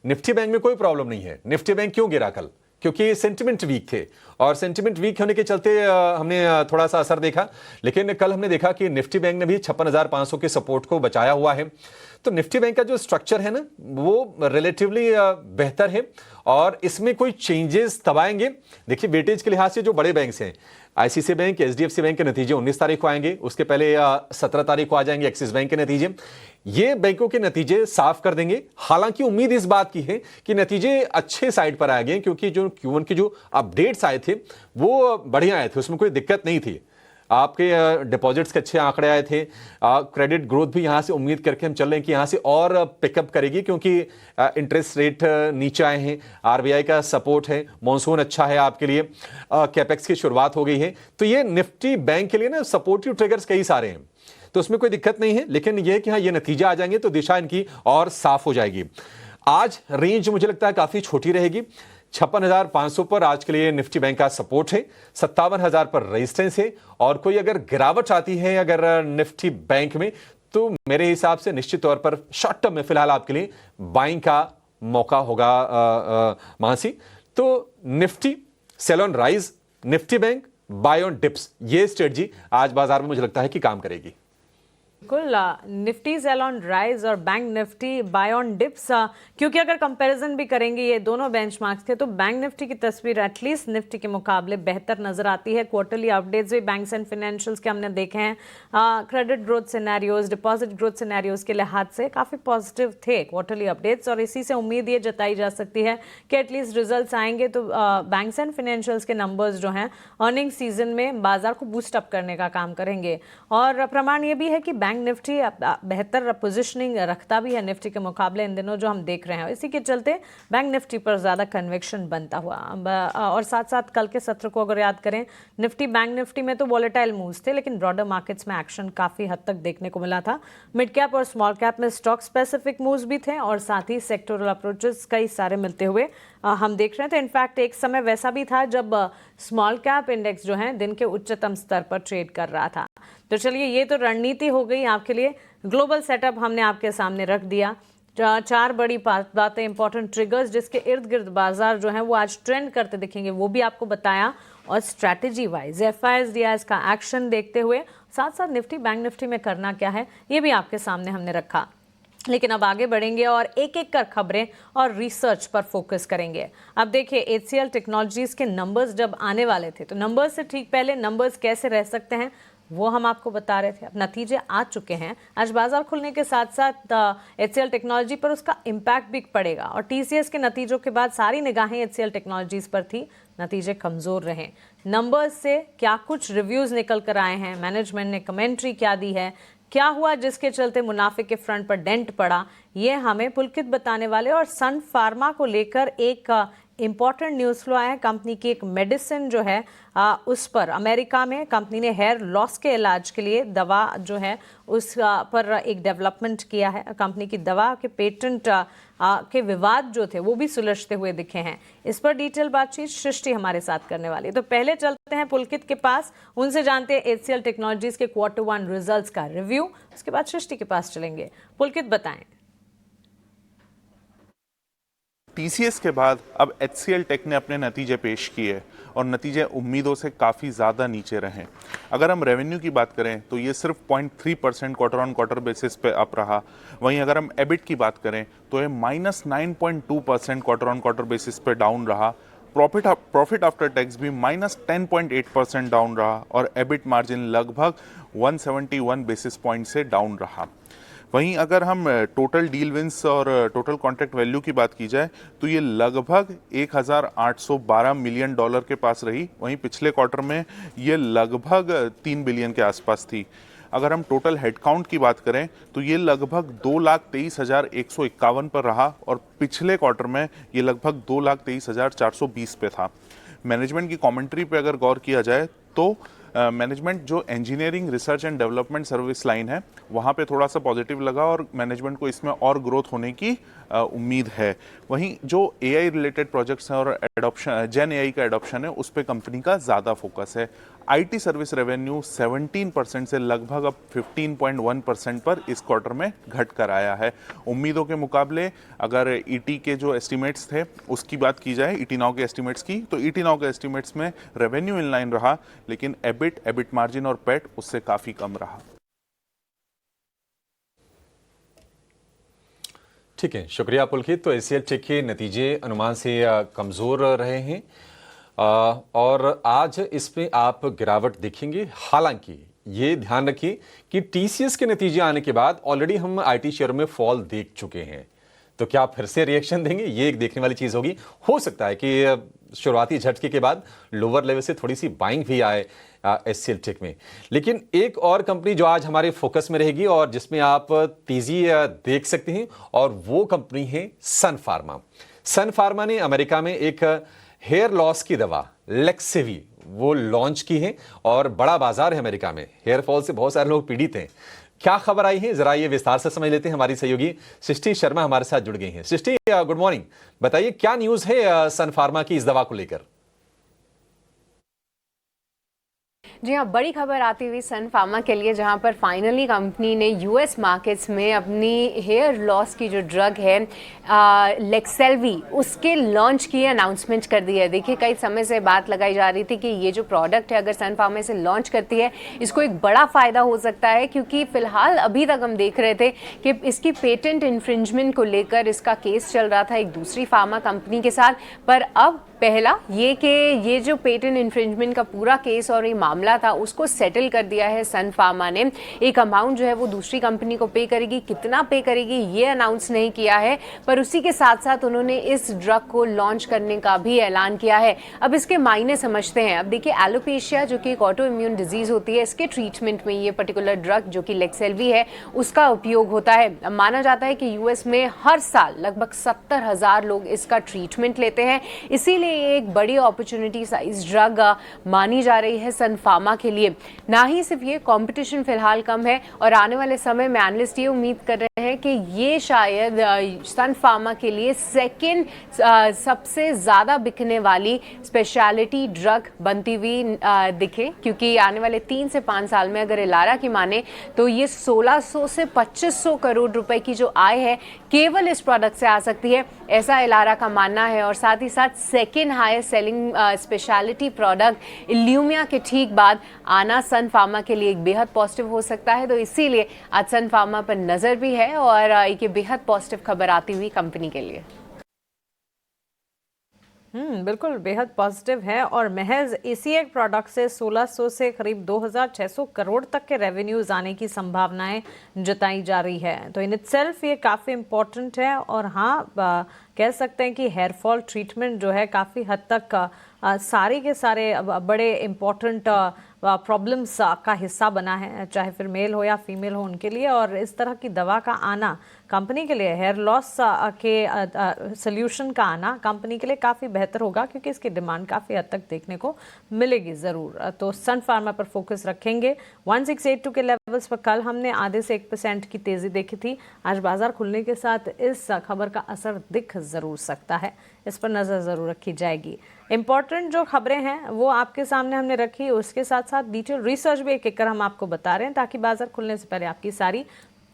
निफ्टी बैंक में कोई प्रॉब्लम नहीं है। निफ्टी बैंक क्यों गिरा कल? क्योंकि सेंटिमेंट वीक थे और सेंटिमेंट वीक होने के चलते हमने थोड़ा सा असर देखा। लेकिन कल हमने देखा कि निफ्टी बैंक ने भी 56,500 के सपोर्ट को बचाया हुआ है। तो निफ्टी बैंक का जो स्ट्रक्चर है ना वो रिलेटिवली बेहतर है और इसमें कोई चेंजेस तब आएंगे। देखिए वेटेज के लिहाज से जो बड़े बैंक्स हैं, आईसीआईसीआई बैंक, एचडीएफसी बैंक के नतीजे 19 तारीख को आएंगे, उसके पहले 17 तारीख को आ जाएंगे एक्सिस बैंक के नतीजे। ये बैंकों के नतीजे साफ कर देंगे। हालांकि उम्मीद इस बात की है कि नतीजे अच्छे साइड पर आएंगे, क्योंकि जो Q1 के जो अपडेट्स आए थे वो बढ़िया आए थे, उसमें कोई दिक्कत नहीं थी। आपके डिपॉजिट्स के अच्छे आंकड़े आए थे। क्रेडिट ग्रोथ भी यहां से उम्मीद करके हम चल रहे हैं कि यहां से और पिकअप करेगी, क्योंकि इंटरेस्ट रेट नीचे आए हैं, आरबीआई का सपोर्ट है, मॉनसून अच्छा है आपके लिए, कैपेक्स की शुरुआत हो गई है। तो ये निफ्टी बैंक के लिए ना सपोर्टिव ट्रिगर्स कई सारे हैं, तो उसमें कोई दिक्कत नहीं है। लेकिन यह कि हाँ ये नतीजे आ जाएंगे तो दिशा इनकी और साफ हो जाएगी। आज रेंज मुझे लगता है काफी छोटी रहेगी। 56,500 पर आज के लिए निफ्टी बैंक का सपोर्ट है, 57,000 पर रेजिस्टेंस है। और कोई अगर गिरावट आती है अगर निफ्टी बैंक में तो मेरे हिसाब से निश्चित तौर पर शॉर्ट टर्म में फिलहाल आपके लिए बाइंग का मौका होगा मानसी। तो Nifty sell on rise, Nifty bank buy on dips, ये स्ट्रेटजी आज बाजार में मुझे लगता है कि काम करेगी। बिल्कुल, निफ्टी सेल ऑन राइज और bank Nifty buy on dips, क्योंकि अगर कंपैरिजन भी करेंगे ये दोनों बेंचमार्क्स के तो बैंक निफ्टी की तस्वीर एटलीस्ट निफ्टी के मुकाबले बेहतर नजर आती है। क्वार्टरली अपडेट्स भी बैंक्स एंड फाइनेंशियल्स के हमने देखे हैं। Credit growth scenarios, deposit growth scenarios के लिहाज से काफी पॉजिटिव थे क्वार्टरली अपडेट्स, और इसी से उम्मीद ये जताई जा सकती है कि एटलीस्ट रिजल्ट्स आएंगे तो बैंक्स एंड फाइनेंशियल्स के नंबर्स जो हैं अर्निंग सीजन में बाजार को बूस्टअप करने का काम करेंगे। और प्रमाण ये भी है कि बैंक निफ्टी बेहतर पोजीशनिंग रखता भी है निफ्टी के मुकाबले इन दिनों जो हम देख रहे हैं। इसी के चलते बैंक निफ्टी पर ज्यादा कन्विक्शन बनता हुआ। और साथ साथ कल के सत्र को अगर याद करें, निफ्टी बैंक निफ्टी में तो वॉलेटाइल मूव्स थे, लेकिन ब्रॉडर मार्केट्स में एक्शन काफी हद तक देखने को मिला था। मिड कैप और स्मॉल कैप में स्टॉक स्पेसिफिक मूव्स भी थे और साथ ही सेक्टोरल अप्रोचेस कई सारे मिलते हुए हम देख रहे थे। इनफैक्ट एक समय वैसा भी था जब स्मॉल कैप इंडेक्स जो है दिन के उच्चतम स्तर पर ट्रेड कर रहा था। तो चलिए, ये तो रणनीति हो गई आपके लिए। ग्लोबल सेटअप हमने आपके सामने रख दिया। 4 बड़ी बातें, इंपॉर्टेंट ट्रिगर्स जिसके इर्द गिर्द बाजार जो है वो आज ट्रेंड करते दिखेंगे, वो भी आपको बताया। और स्ट्रैटेजी वाइज एफआईएस डीआईएस का एक्शन देखते हुए साथ साथ निफ्टी बैंक निफ्टी में करना क्या है ये भी आपके सामने हमने रखा। लेकिन अब आगे बढ़ेंगे और एक एक कर खबरें और रिसर्च पर फोकस करेंगे। अब देखिए, एचसीएल टेक्नोलॉजीज के नंबर्स जब आने वाले थे तो नंबर्स से ठीक पहले नंबर्स कैसे रह सकते हैं वो हम आपको बता रहे थे। अब नतीजे आ चुके हैं। आज बाजार खुलने के साथ साथ एचसीएल टेक्नोलॉजी पर उसका इम्पैक्ट भी पड़ेगा और टीसीएस के नतीजों के बाद सारी निगाहें एचसीएल टेक्नोलॉजीज पर थी। नतीजे कमजोर रहे। नंबर्स से क्या कुछ रिव्यूज निकल कर आए हैं, मैनेजमेंट ने कमेंट्री क्या दी है, क्या हुआ जिसके चलते मुनाफे के फ्रंट पर डेंट पड़ा, ये हमें पुलकित बताने वाले। और सन फार्मा को लेकर एक इंपॉर्टेंट न्यूज़ फ्लो आया है। कंपनी की एक मेडिसिन जो है उस पर अमेरिका में कंपनी ने हेयर लॉस के इलाज के लिए दवा जो है उस पर एक डेवलपमेंट किया है। कंपनी की दवा के पेटेंट के विवाद जो थे वो भी सुलझते हुए दिखे हैं। इस पर डिटेल बातचीत सृष्टि हमारे साथ करने वाली है। तो पहले चलते हैं पुलकित के पास, उनसे जानते हैं एचसीएल टेक्नोलॉजीज के Q1 रिजल्ट्स का रिव्यू। उसके बाद सृष्टि के पास चलेंगे। पुलकित बताएं। TCS के बाद अब HCL टेक ने अपने नतीजे पेश किए और नतीजे उम्मीदों से काफ़ी ज़्यादा नीचे रहे। अगर हम रेवेन्यू की बात करें तो ये सिर्फ 0.3% क्वार्टर ऑन क्वार्टर बेसिस पे अप रहा। वहीं अगर हम एबिट की बात करें तो ये -9.2% क्वार्टर ऑन क्वार्टर बेसिस पे डाउन रहा। प्रॉफिट आफ्टर टैक्स भी -10.8% डाउन रहा और एबिट मार्जिन लगभग 171 बेसिस पॉइंट से डाउन रहा। वहीं अगर हम टोटल डील विंस और टोटल कॉन्ट्रैक्ट वैल्यू की बात की जाए तो ये लगभग 1812 मिलियन डॉलर के पास रही। वहीं पिछले क्वार्टर में ये लगभग 3 बिलियन के आसपास थी। अगर हम टोटल हेडकाउंट की बात करें तो ये लगभग 2,23,151 पर रहा और पिछले क्वार्टर में ये लगभग 2,23,420 पे था। मैनेजमेंट की कमेंट्री पे अगर गौर किया जाए तो मैनेजमेंट जो engineering research and development service line है वहाँ पे थोड़ा सा पॉजिटिव लगा और मैनेजमेंट को इसमें और ग्रोथ होने की उम्मीद है। वहीं जो AI रिलेटेड प्रोजेक्ट्स हैं और एडॉप्शन जेन AI का एडॉप्शन है उस पर कंपनी का ज़्यादा फोकस है। IT सर्विस रेवेन्यू 17% से लगभग अब 15.1% पर इस क्वार्टर में घट कर आया है। उम्मीदों के मुकाबले अगर ET के जो एस्टिमेट्स थे उसकी बात की जाए, ET नाउ के एस्टिमेट्स की, तो ET नाउ के एस्टिमेट्स में रेवेन्यू इन लाइन रहा लेकिन एबिट मार्जिन और पैट उससे काफ़ी कम रहा। ठीक है, शुक्रिया पुलकित। तो HCL टेक के नतीजे अनुमान से कमज़ोर रहे हैं और आज इसमें आप गिरावट देखेंगे। हालांकि ये ध्यान रखिए कि TCS के नतीजे आने के बाद ऑलरेडी हम IT शेयर में फॉल देख चुके हैं, तो क्या फिर से रिएक्शन देंगे, ये एक देखने वाली चीज़ होगी। हो सकता है कि शुरुआती झटके के बाद लोअर लेवल से थोड़ी सी बाइंग भी आए HCL टेक में। लेकिन एक और कंपनी जो आज हमारे फोकस में रहेगी और जिसमें आप तेजी देख सकते हैं और वो कंपनी है सन फार्मा। सन फार्मा ने अमेरिका में एक हेयर लॉस की दवा लेक्सेवी वो लॉन्च की है और बड़ा बाजार है अमेरिका में। हेयर फॉल से बहुत सारे लोग पीड़ित हैं। क्या खबर आई है जरा ये विस्तार से समझ लेते हैं। हमारी सहयोगी सृष्टि शर्मा हमारे साथ जुड़ गई हैं। सृष्टि, गुड मॉर्निंग। बताइए क्या न्यूज है सन फार्मा की इस दवा को लेकर। जी हाँ, बड़ी खबर आती हुई सन फार्मा के लिए, जहां पर फाइनली कंपनी ने US मार्केट्स में अपनी हेयर लॉस की जो ड्रग है लेक्सेल्वी उसके लॉन्च की अनाउंसमेंट कर दी है। देखिए, कई समय से बात लगाई जा रही थी कि ये जो प्रोडक्ट है अगर सन फार्मा इसे लॉन्च करती है इसको एक बड़ा फ़ायदा हो सकता है, क्योंकि फ़िलहाल अभी तक हम देख रहे थे कि इसकी पेटेंट इन्फ्रिंजमेंट को लेकर इसका केस चल रहा था एक दूसरी फार्मा कंपनी के साथ। पर अब पहला ये कि ये जो पेटेंट इन्फ्रिंजमेंट का पूरा केस और ये मामला था उसको सेटल कर दिया है सन फार्मा ने। एक अमाउंट जो है वो दूसरी कंपनी को पे करेगी, कितना पे करेगी ये अनाउंस नहीं किया है, पर उसी के साथ साथ उन्होंने इस ड्रग को लॉन्च करने का भी ऐलान किया है। अब इसके मायने समझते हैं। अब देखिए, एलोपेशिया जो कि एक ऑटो इम्यून डिजीज होती है, इसके ट्रीटमेंट में ये पर्टिकुलर ड्रग जो कि लेक्सेल्वी है उसका उपयोग होता है। माना जाता है कि US में हर साल लगभग 70,000 लोग इसका ट्रीटमेंट लेते हैं, इसीलिए ये एक बड़ी अपॉर्चुनिटी साइज ड्रग मानी जा रही है सन फार्मा के लिए। ना ही सिर्फ ये, कंपटीशन फिलहाल कम है और आने वाले समय में एनालिस्ट ये उम्मीद कर रहे हैं कि ये शायद सन फार्मा के लिए सेकेंड सबसे ज़्यादा बिकने वाली स्पेशलिटी ड्रग बनती हुई दिखे, क्योंकि आने वाले 3 से 5 साल में अगर इलारा की माने तो ये 1600 से 2500 करोड़ रुपए की जो आय है केवल इस प्रोडक्ट से आ सकती है, ऐसा इलारा का मानना है। और साथ ही साथ second highest selling specialty product Ilumya के ठीक बाद आना सन फार्मा के लिए एक बेहद पॉजिटिव हो सकता है। तो इसीलिए आज सन फार्मा पर नज़र भी है और एक बेहद पॉजिटिव खबर आती हुई कंपनी के लिए। बिल्कुल बेहद पॉजिटिव है और महज इसी एक प्रोडक्ट से 1600 से करीब 2600 करोड़ तक के रेवेन्यूज आने की संभावनाएं जताई जा रही है। तो इन इटसेल्फ ये काफ़ी इम्पोर्टेंट है और हाँ, कह सकते हैं कि हेयर फॉल ट्रीटमेंट जो है काफ़ी हद तक सारे के सारे बड़े इम्पोर्टेंट प्रॉब्लम्स का हिस्सा बना है, चाहे फिर मेल हो या फीमेल हो उनके लिए। और इस तरह की दवा का आना कंपनी के लिए, हेयर लॉस के सोल्यूशन का आना कंपनी के लिए काफ़ी बेहतर होगा, क्योंकि इसकी डिमांड काफ़ी हद तक देखने को मिलेगी ज़रूर। तो सन फार्मा पर फोकस रखेंगे। 1682 के लेवल्स पर कल हमने आधे से 1% की तेज़ी देखी थी। आज बाजार खुलने के साथ इस खबर का असर दिख ज़रूर सकता है, इस पर नज़र ज़रूर रखी जाएगी। इम्पॉर्टेंट जो खबरें हैं वो आपके सामने हमने रखी, उसके साथ साथ डिटेल रिसर्च भी एक एक कर हम आपको बता रहे हैं, ताकि बाजार खुलने से पहले आपकी सारी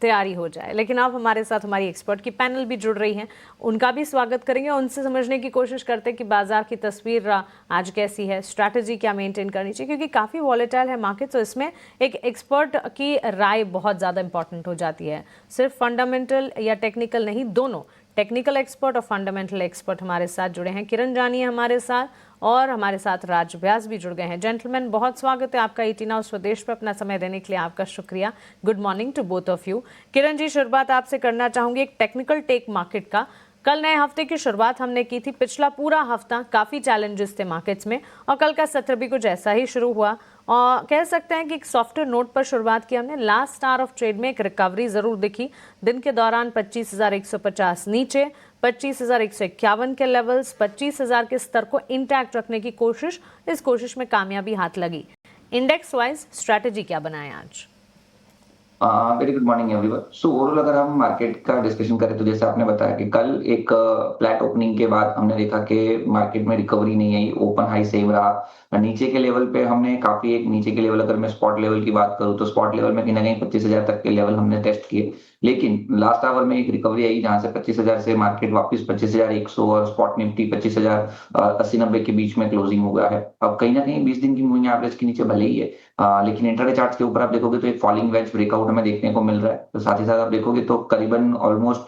तैयारी हो जाए। लेकिन अब हमारे साथ हमारी एक्सपर्ट की पैनल भी जुड़ रही हैं, उनका भी स्वागत करेंगे और उनसे समझने की कोशिश करते हैं कि बाजार की तस्वीर आज कैसी है, स्ट्रैटेजी क्या मेंटेन करनी चाहिए, क्योंकि काफ़ी वॉलेटाइल है मार्केट। तो इसमें एक एक्सपर्ट की राय बहुत ज़्यादा इंपॉर्टेंट हो जाती है, सिर्फ फंडामेंटल या टेक्निकल नहीं, दोनों टेक्निकल एक्सपर्ट और फंडामेंटल एक्सपर्ट हमारे साथ जुड़े हैं। किरण जानी है हमारे साथ और हमारे साथ राज व्यास भी जुड़ गए हैं। जेंटलमैन, बहुत स्वागत है आपका 18 हाउस स्वदेश पर अपना समय देने के लिए, आपका शुक्रिया। Good morning to both of you. Kiran ji, शुरुआत आपसे करना चाहूंगी एक टेक्निकल टेक मार्केट का। कल नए हफ्ते की शुरुआत हमने की थी, पिछला पूरा हफ्ता काफ़ी चैलेंजेस थे मार्केट्स में और कल का सत्र भी कुछ ऐसा ही शुरू हुआ और कह सकते हैं कि एक सॉफ्टवेयर नोट पर शुरुआत की हमने। लास्ट आवर ऑफ ट्रेड में एक रिकवरी ज़रूर दिखी। दिन के दौरान 25,150 नीचे, 25,151 के लेवल्स, 25,000 के स्तर को इंटैक्ट रखने की कोशिश, इस कोशिश में कामयाबी हाथ लगी। इंडेक्स वाइज स्ट्रैटेजी क्या बनाए आज? Very good morning everyone. So overall अगर हम मार्केट का डिस्कशन करें तो जैसे आपने बताया कि कल एक फ्लैट ओपनिंग के बाद हमने देखा कि मार्केट में रिकवरी नहीं आई, ओपन हाई सेम रहा। नीचे के लेवल पे हमने काफी एक नीचे के लेवल, अगर मैं स्पॉट लेवल की बात करूं तो स्पॉट लेवल में कहीं ना कहीं 25,000 तक के लेवल हमने टेस्ट किए, लेकिन लास्ट आवर में एक रिकवरी आई जहां से 25,000 से मार्केट वापस 25,100 और स्पॉट निफ्टी 25,080-90 के बीच में क्लोजिंग हो गया है। अब कहीं ना कहीं 20 दिन की मूविंग एवरेज के नीचे भले ही है, लेकिन इंट्राडे चार्ट्स के ऊपर आप देखोगे तो एक फॉलिंग वेज ब्रेकआउट हमें देखने को मिल रहा है। तो साथ ही साथ आप देखोगे तो करीबन ऑलमोस्ट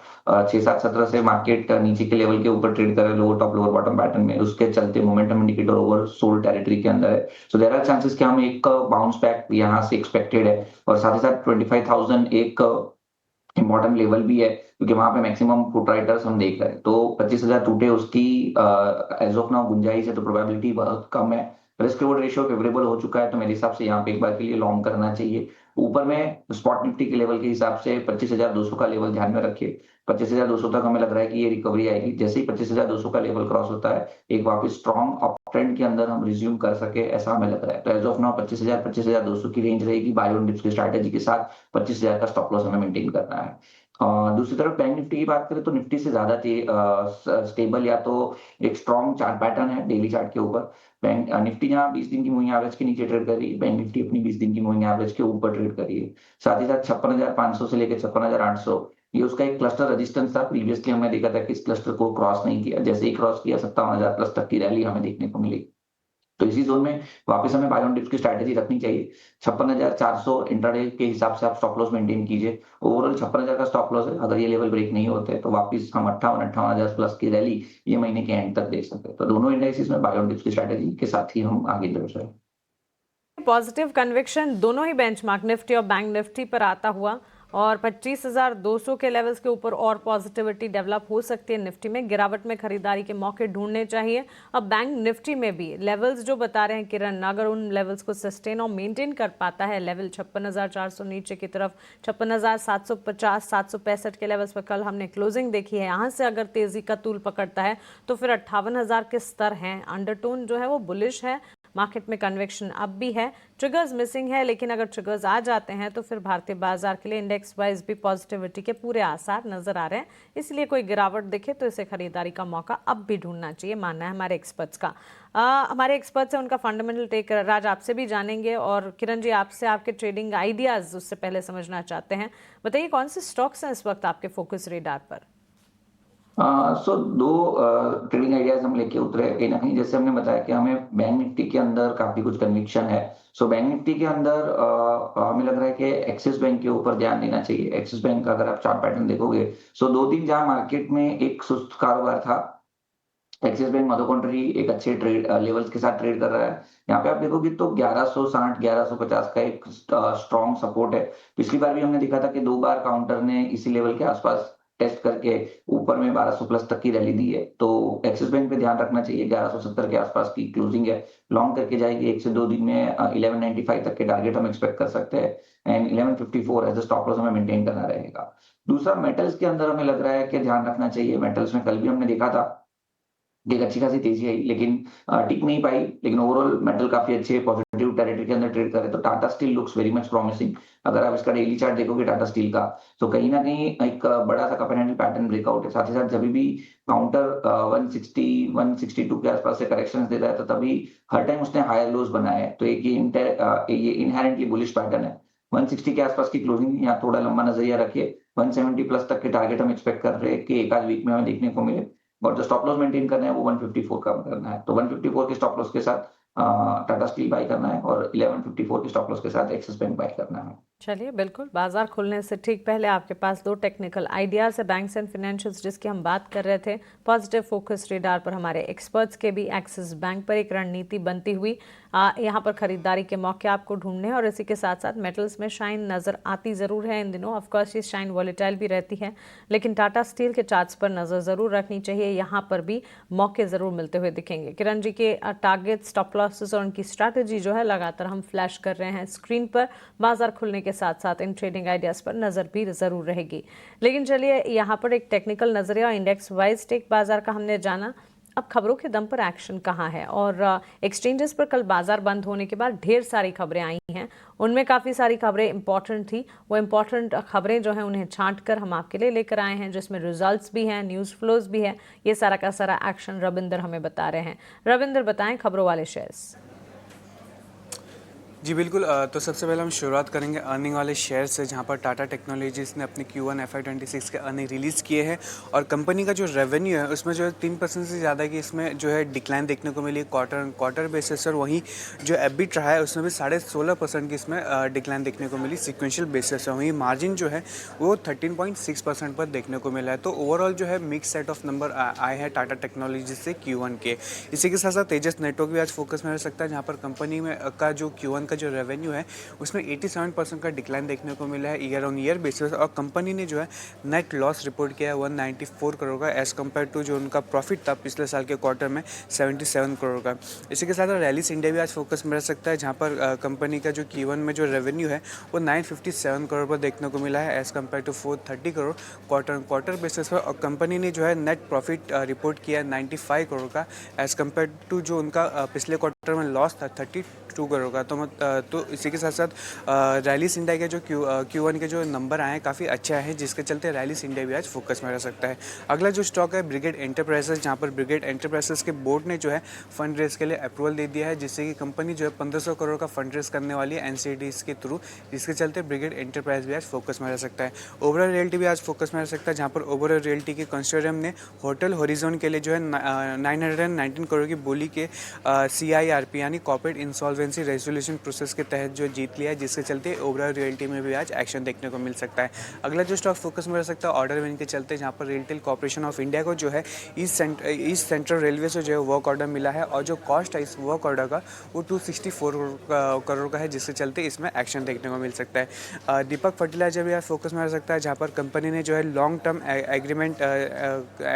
6-7-17 से मार्केट नीचे के लेवल के ऊपर ट्रेड कर रहा है, lower top lower bottom pattern में। उसके चलते momentum indicator over sold territory के अंदर है। सो देयर आर चांसेस कि हम एक बाउंस बैक यहाँ से एक्सपेक्टेड है और साथ ही साथ 25,000 एक इंपॉर्टेंट लेवल भी है क्योंकि वहां पे मैक्सिमम पुट राइटर्स हम देख रहे हैं। तो 25,000 टूटे उसकी एज ऑफ नाउ गुंजाइश है, तो प्रोबेबिलिटी बहुत कम है। रिस्क रिवॉर्ड रेशियो फेवरेबल हो चुका है, तो मेरे हिसाब से यहाँ पे एक बार के लिए लॉन्ग करना चाहिए। ऊपर में स्पॉट निफ्टी के लेवल के हिसाब से 25,200 का लेवल ध्यान में रखिए। 25,200 तक हमें लग रहा है कि ये रिकवरी आएगी। जैसे ही 25,200 का लेवल क्रॉस होता है, एक वापस स्ट्रॉन्ग अप ट्रेंड के अंदर हम रिज्यूम कर सके, ऐसा हमें लग रहा है। तो एज ऑफ नाउ 25,200 की रेंज रहेगी। बाय ऑन डिप्स की स्ट्रैटेजी के साथ 25,000 का स्टॉप लॉस हमें मेंटेन करना है। दूसरी तरफ बैंक निफ्टी की बात करें तो निफ्टी से ज्यादा स्टेबल या तो एक स्ट्रॉन्ग चार्ट पैटर्न है डेली चार्ट के ऊपर। बैंक निफ्टी यहाँ 20 दिन की मूविंग एवरेज के नीचे ट्रेड कर रही है, बैंक निफ्टी अपनी 20 दिन की मूविंग एवरेज के ऊपर ट्रेड कर रही है। साथ ही साथ 56,500 से लेकर 56,800 ये उसका एक क्लस्टर रेजिस्टेंस था। प्रीवियसली हमने देखा था कि इस क्लस्टर को क्रॉस नहीं किया, जैसे ही क्रॉस किया 57,000 प्लस तक की रैली हमें देखने को मिली। तो इसी जोन में वापस हमें बाय ऑन डिप्स की स्ट्रैटेजी रखनी चाहिए। 56,400 इंट्राडे के हिसाब से आप स्टॉप लॉस मेंटेन कीजिए। ओवरऑल 56,000 का स्टॉप लॉस है। अगर ये लेवल ब्रेक नहीं होते तो वापस हम 58,000 प्लस की रैली ये महीने के एंड तक देख सकते हैं। तो दोनों इंडेक्सेस में बाय ऑन डिप्स की स्ट्रैटेजी के साथ ही हम आगे बढ़ रहे हैं। पॉजिटिव कन्विक्शन दोनों ही बेंचमार्क निफ्टी और बैंक निफ्टी पर आता हुआ और 25,200 के लेवल्स के ऊपर और पॉजिटिविटी डेवलप हो सकती है। निफ्टी में गिरावट में खरीदारी के मौके ढूंढने चाहिए। अब बैंक निफ्टी में भी लेवल्स जो बता रहे हैं किरण, अगर उन लेवल्स को सस्टेन और मेंटेन कर पाता है, लेवल 56,400 नीचे की तरफ 56,750 765 के लेवल्स पर कल हमने क्लोजिंग देखी है, यहाँ से अगर तेजी का तूल पकड़ता है तो फिर 58,000 के स्तर हैं। अंडरटोन जो है वो बुलिश है, मार्केट में कन्विक्शन अब भी है, ट्रिगर्स मिसिंग है, लेकिन अगर ट्रिगर्स आ जाते हैं तो फिर भारतीय बाजार के लिए इंडेक्स वाइज भी पॉजिटिविटी के पूरे आसार नजर आ रहे हैं। इसलिए कोई गिरावट दिखे तो इसे खरीदारी का मौका अब भी ढूंढना चाहिए, मानना है हमारे एक्सपर्ट्स का। हमारे एक्सपर्ट्स हैं, उनका फंडामेंटल टेक राज आपसे भी जानेंगे और किरण जी आपसे आपके ट्रेडिंग आइडियाज उससे पहले समझना चाहते हैं। बताइए कौन से स्टॉक्स हैं इस वक्त आपके फोकस रेडार पर? सो दो ट्रेडिंग आइडियाज हम लेके उतरे कहीं ना कहीं। जैसे हमने बताया कि हमें बैंक निफ्टी के अंदर काफी कुछ कन्विक्शन है। सो बैंक निफ्टी के अंदर हमें लग रहा है कि एक्सिस बैंक के ऊपर ध्यान देना चाहिए। एक्सिस बैंक का अगर आप चार्ट पैटर्न देखोगे, सो 2 दिन जहां मार्केट में एक सुस्त कारोबार था, एक्सिस बैंक मदर कंट्री एक अच्छे ट्रेड लेवल्स के साथ ट्रेड कर रहा है। यहाँ पे आप देखोगे तो 1160 1150 का एक स्ट्रॉन्ग सपोर्ट है। पिछली बार भी हमने देखा था कि 2 बार काउंटर ने इसी लेवल के आसपास टेस्ट करके ऊपर में 1200 प्लस तक की रैली दी है। तो एक्सिस बैंक पे ध्यान रखना चाहिए। 1170 के आसपास की क्लोजिंग है, लॉन्ग करके जाएगी। 1 से 2 दिन में 1195 तक के टारगेट हम एक्सपेक्ट कर सकते हैं and 1154 as a stop loss हमें मेंटेन करना रहेगा। दूसरा मेटल्स के अंदर हमें लग रहा है कि ध्यान रखना चाहिए। मेटल्स में कल भी हमने देखा था एक अच्छी खासी तेजी आई, लेकिन टिक नहीं पाई। लेकिन ओवरऑल मेटल काफी अच्छे पॉजिटिव टेरिटरी के अंदर ट्रेड कर रहे हैं। तो Tata steel looks very much promising. अगर आप इसका डेली चार्ट देखोगे टाटा स्टील का, तो कहीं ना कहीं एक बड़ा सा cup and handle pattern breakout है। साथ ही साथ जब भी काउंटर 160 162 के आसपास से करेक्शन देता है तो तभी हर टाइम उसने हायर लोज बनाए हैं। तो एक ये इनहेरेंटली बुलिश पैटर्न है। 160 के आसपास की क्लोजिंग, यहाँ थोड़ा लंबा नजरिया रखिए। 170 प्लस तक के टारगेट हम एक्सपेक्ट कर रहे हैं कि एक आध वीक में हमें देखने को मिले, और जो स्टॉप लॉस मेंटेन करना है वो 154 कम करना है। तो 154 के स्टॉप लॉस के साथ टाटा स्टील बाय करना है और 1154 के स्टॉप लॉस के साथ एक्सिस बैंक बाय करना है। चलिए, बिल्कुल बाजार खुलने से ठीक पहले आपके पास दो टेक्निकल आइडियाज है बैंक्स एंड फाइनेंशियल्स जिसकी हम बात कर रहे थे। पॉजिटिव फोकस रेडार पर हमारे एक्सपर्ट्स के भी एक्सिस बैंक पर एक रणनीति बनती हुई यहाँ पर खरीदारी के मौके आपको ढूंढने हैं, और इसी के साथ साथ मेटल्स में शाइन नज़र आती ज़रूर है इन दिनों। ऑफकोर्स ये शाइन वॉलेटाइल भी रहती है, लेकिन टाटा स्टील के चार्ट्स पर नज़र ज़रूर रखनी चाहिए। यहाँ पर भी मौके ज़रूर मिलते हुए दिखेंगे। किरण जी के टारगेट, स्टॉप लॉसेस और उनकी स्ट्रैटेजी जो है लगातार हम फ्लैश कर रहे हैं स्क्रीन पर। बाजार खुलने के साथ साथ इन ट्रेडिंग आइडियाज़ पर नज़र भी ज़रूर रहेगी। लेकिन चलिए, यहाँ पर एक टेक्निकल नज़रिया इंडेक्स वाइज टेक बाजार का हमने जाना। अब खबरों के दम पर एक्शन कहाँ है, और एक्सचेंजेस पर कल बाजार बंद होने के बाद ढेर सारी खबरें आई हैं। उनमें काफ़ी सारी खबरें इंपॉर्टेंट थी। वो इंपॉर्टेंट खबरें जो हैं उन्हें छांट कर हम आपके लिए लेकर आए हैं, जिसमें रिजल्ट्स भी हैं, न्यूज़ फ्लोज भी है। ये सारा का सारा एक्शन रविंदर हमें बता रहे हैं। रविंदर, बताएं खबरों वाले शेयर्स। जी बिल्कुल, तो सबसे पहले हम शुरुआत करेंगे अर्निंग वाले शेयर से, जहां पर टाटा टेक्नोलॉजीज़ ने अपने Q1 FY26 के अर्निंग रिलीज़ किए हैं, और कंपनी का जो रेवेन्यू है उसमें जो है 3% से ज़्यादा की इसमें जो है डिक्लाइन देखने को मिली क्वार्टर बेसिस, और वहीं जो एबिट रहा है उसमें भी 16.5% की इसमें डिक्लाइन देखने को मिली सिक्वेंशियल बेसिस है। वहीं मार्जिन जो है वो 13.6% पर देखने को मिला है। तो ओवरऑल जो है मिक्स सेट ऑफ नंबर आए हैं टाटा टेक्नोलॉजी से Q1 के। इसी के साथ साथ तेजस नेटवर्क भी आज फोकस में रह सकता है, जहाँ पर कंपनी में का जो Q1 का जो रेवेन्यू है उसमें 87% का डिक्लाइन देखने को मिला है ईयर ऑन ईयर बेसिस, और कंपनी ने जो है नेट लॉस रिपोर्ट किया है 194 करोड़ का, एज कम्पेयर टू जो उनका प्रॉफिट था पिछले साल के क्वार्टर में 77 करोड़ का। इसी के साथ रैलिस इंडिया भी आज फोकस में रह सकता है, जहाँ पर कंपनी का जो Q1 में जो रेवेन्यू है वो 957 करोड़ पर देखने को मिला है, as compare to 430 crore quarter basis पर, और कंपनी ने जो है नेट प्रॉफिट रिपोर्ट किया 95 करोड़ का, एज कम्पेयर टू जो उनका पिछले क्वार्टर में लॉस था 32 करोड़ का। तो इसी के साथ साथ रैलिस इंडिया के जो Q1 के जो नंबर आए हैं काफ़ी अच्छा है, जिसके चलते रैलिस इंडिया भी आज फोकस में रह सकता है। अगला जो स्टॉक है ब्रिगेड एंटरप्राइजेस, जहां पर ब्रिगेड एंटरप्राइजेस के बोर्ड ने जो है फंड रेज के लिए अप्रूवल दे दिया है, जिससे कि कंपनी जो है 1500 करोड़ का फंड रेज करने वाली है NCDs के थ्रू, जिसके चलते ब्रिगेड एंटरप्राइज भी आज फोकस में रह सकता है। ओबेरॉय रियल्टी भी आज फोकस में रह सकता है, जहाँ पर ओबेरॉय रियल्टी के कंसोर्टियम ने होटल हॉरिजॉन के लिए जो है 919 करोड़ की बोली के CIRP यानी कॉर्पोरेट इंसॉल्वेंसी रेजोल्यूशन प्रोसेस के तहत जो जीत लिया है, जिसके चलते ओबेरॉय रियल्टी में भी आज एक्शन देखने को मिल सकता है। अगला जो स्टॉक फोकस में रह सकता है ऑर्डर विन के चलते, जहां पर रेलटेल कॉर्पोरेशन ऑफ इंडिया को जो है ईस्ट सेंट्रल रेलवे से जो है वर्क ऑर्डर मिला है, और जो कॉस्ट है इस वर्क ऑर्डर का वो 264 करोड़ का है, जिसके चलते इसमें एक्शन देखने को मिल सकता है। दीपक फर्टिलाइजर भी आज फोकस में रह सकता है, जहाँ पर कंपनी ने जो है लॉन्ग टर्म एग्रीमेंट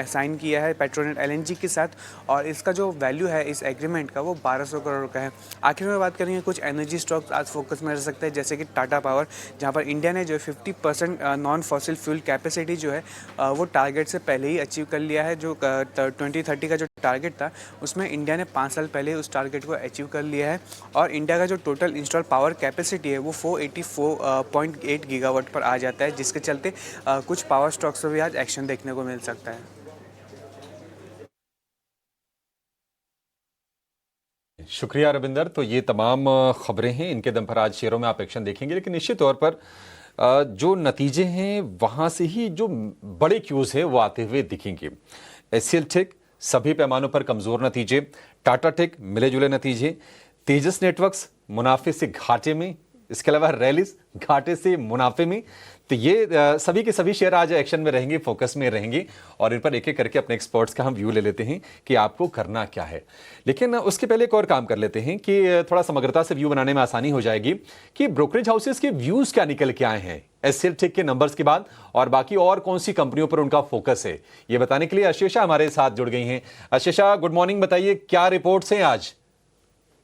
साइन किया है पेट्रोनेट LNG के साथ, और इसका जो वैल्यू है इस एग्रीमेंट का वो 1200 करोड़ का है। आखिर में बात करेंगे कुछ एनर्जी स्टॉक्स आज फोकस में रह सकते हैं, जैसे कि टाटा पावर, जहाँ पर इंडिया ने जो 50% नॉन फॉसिल फ्यूल कैपेसिटी जो है वो टारगेट से पहले ही अचीव कर लिया है। जो 2030 का जो टारगेट था उसमें इंडिया ने 5 साल पहले उस टारगेट को अचीव कर लिया है, और इंडिया का जो टोटल इंस्टॉल पावर कैपेसिटी है वो 484.8 गीगावाट पर आ जाता है, जिसके चलते कुछ पावर स्टॉक्स पर भी आज एक्शन देखने को मिल सकता है। शुक्रिया रविंदर। तो ये तमाम खबरें हैं, इनके दम पर आज शेयरों में आप एक्शन देखेंगे, लेकिन निश्चित तौर पर जो नतीजे हैं वहां से ही जो बड़े क्यूज है वो आते हुए दिखेंगे। HCL टेक सभी पैमानों पर कमजोर नतीजे, टाटा टेक मिले जुले नतीजे, तेजस नेटवर्क्स मुनाफे से घाटे में, इसके अलावा रैलिस घाटे से मुनाफे में। तो ये सभी के सभी शेयर आज एक्शन में रहेंगे, फोकस में रहेंगे, और इन पर एक एक करके अपने एक्सपर्ट्स का हम व्यू ले लेते हैं कि आपको करना क्या है। लेकिन उसके पहले एक और काम कर लेते हैं कि थोड़ा समग्रता से व्यू बनाने में आसानी हो जाएगी कि ब्रोकरेज हाउसेस के व्यूज क्या निकल के आए हैं HCL टेक के नंबर्स के बाद, और बाकी और कौन सी कंपनियों पर उनका फोकस है, ये बताने के लिए आशीषा हमारे साथ जुड़ गई हैं। आशीषा, गुड मॉर्निंग, बताइए क्या रिपोर्ट्स हैं आज?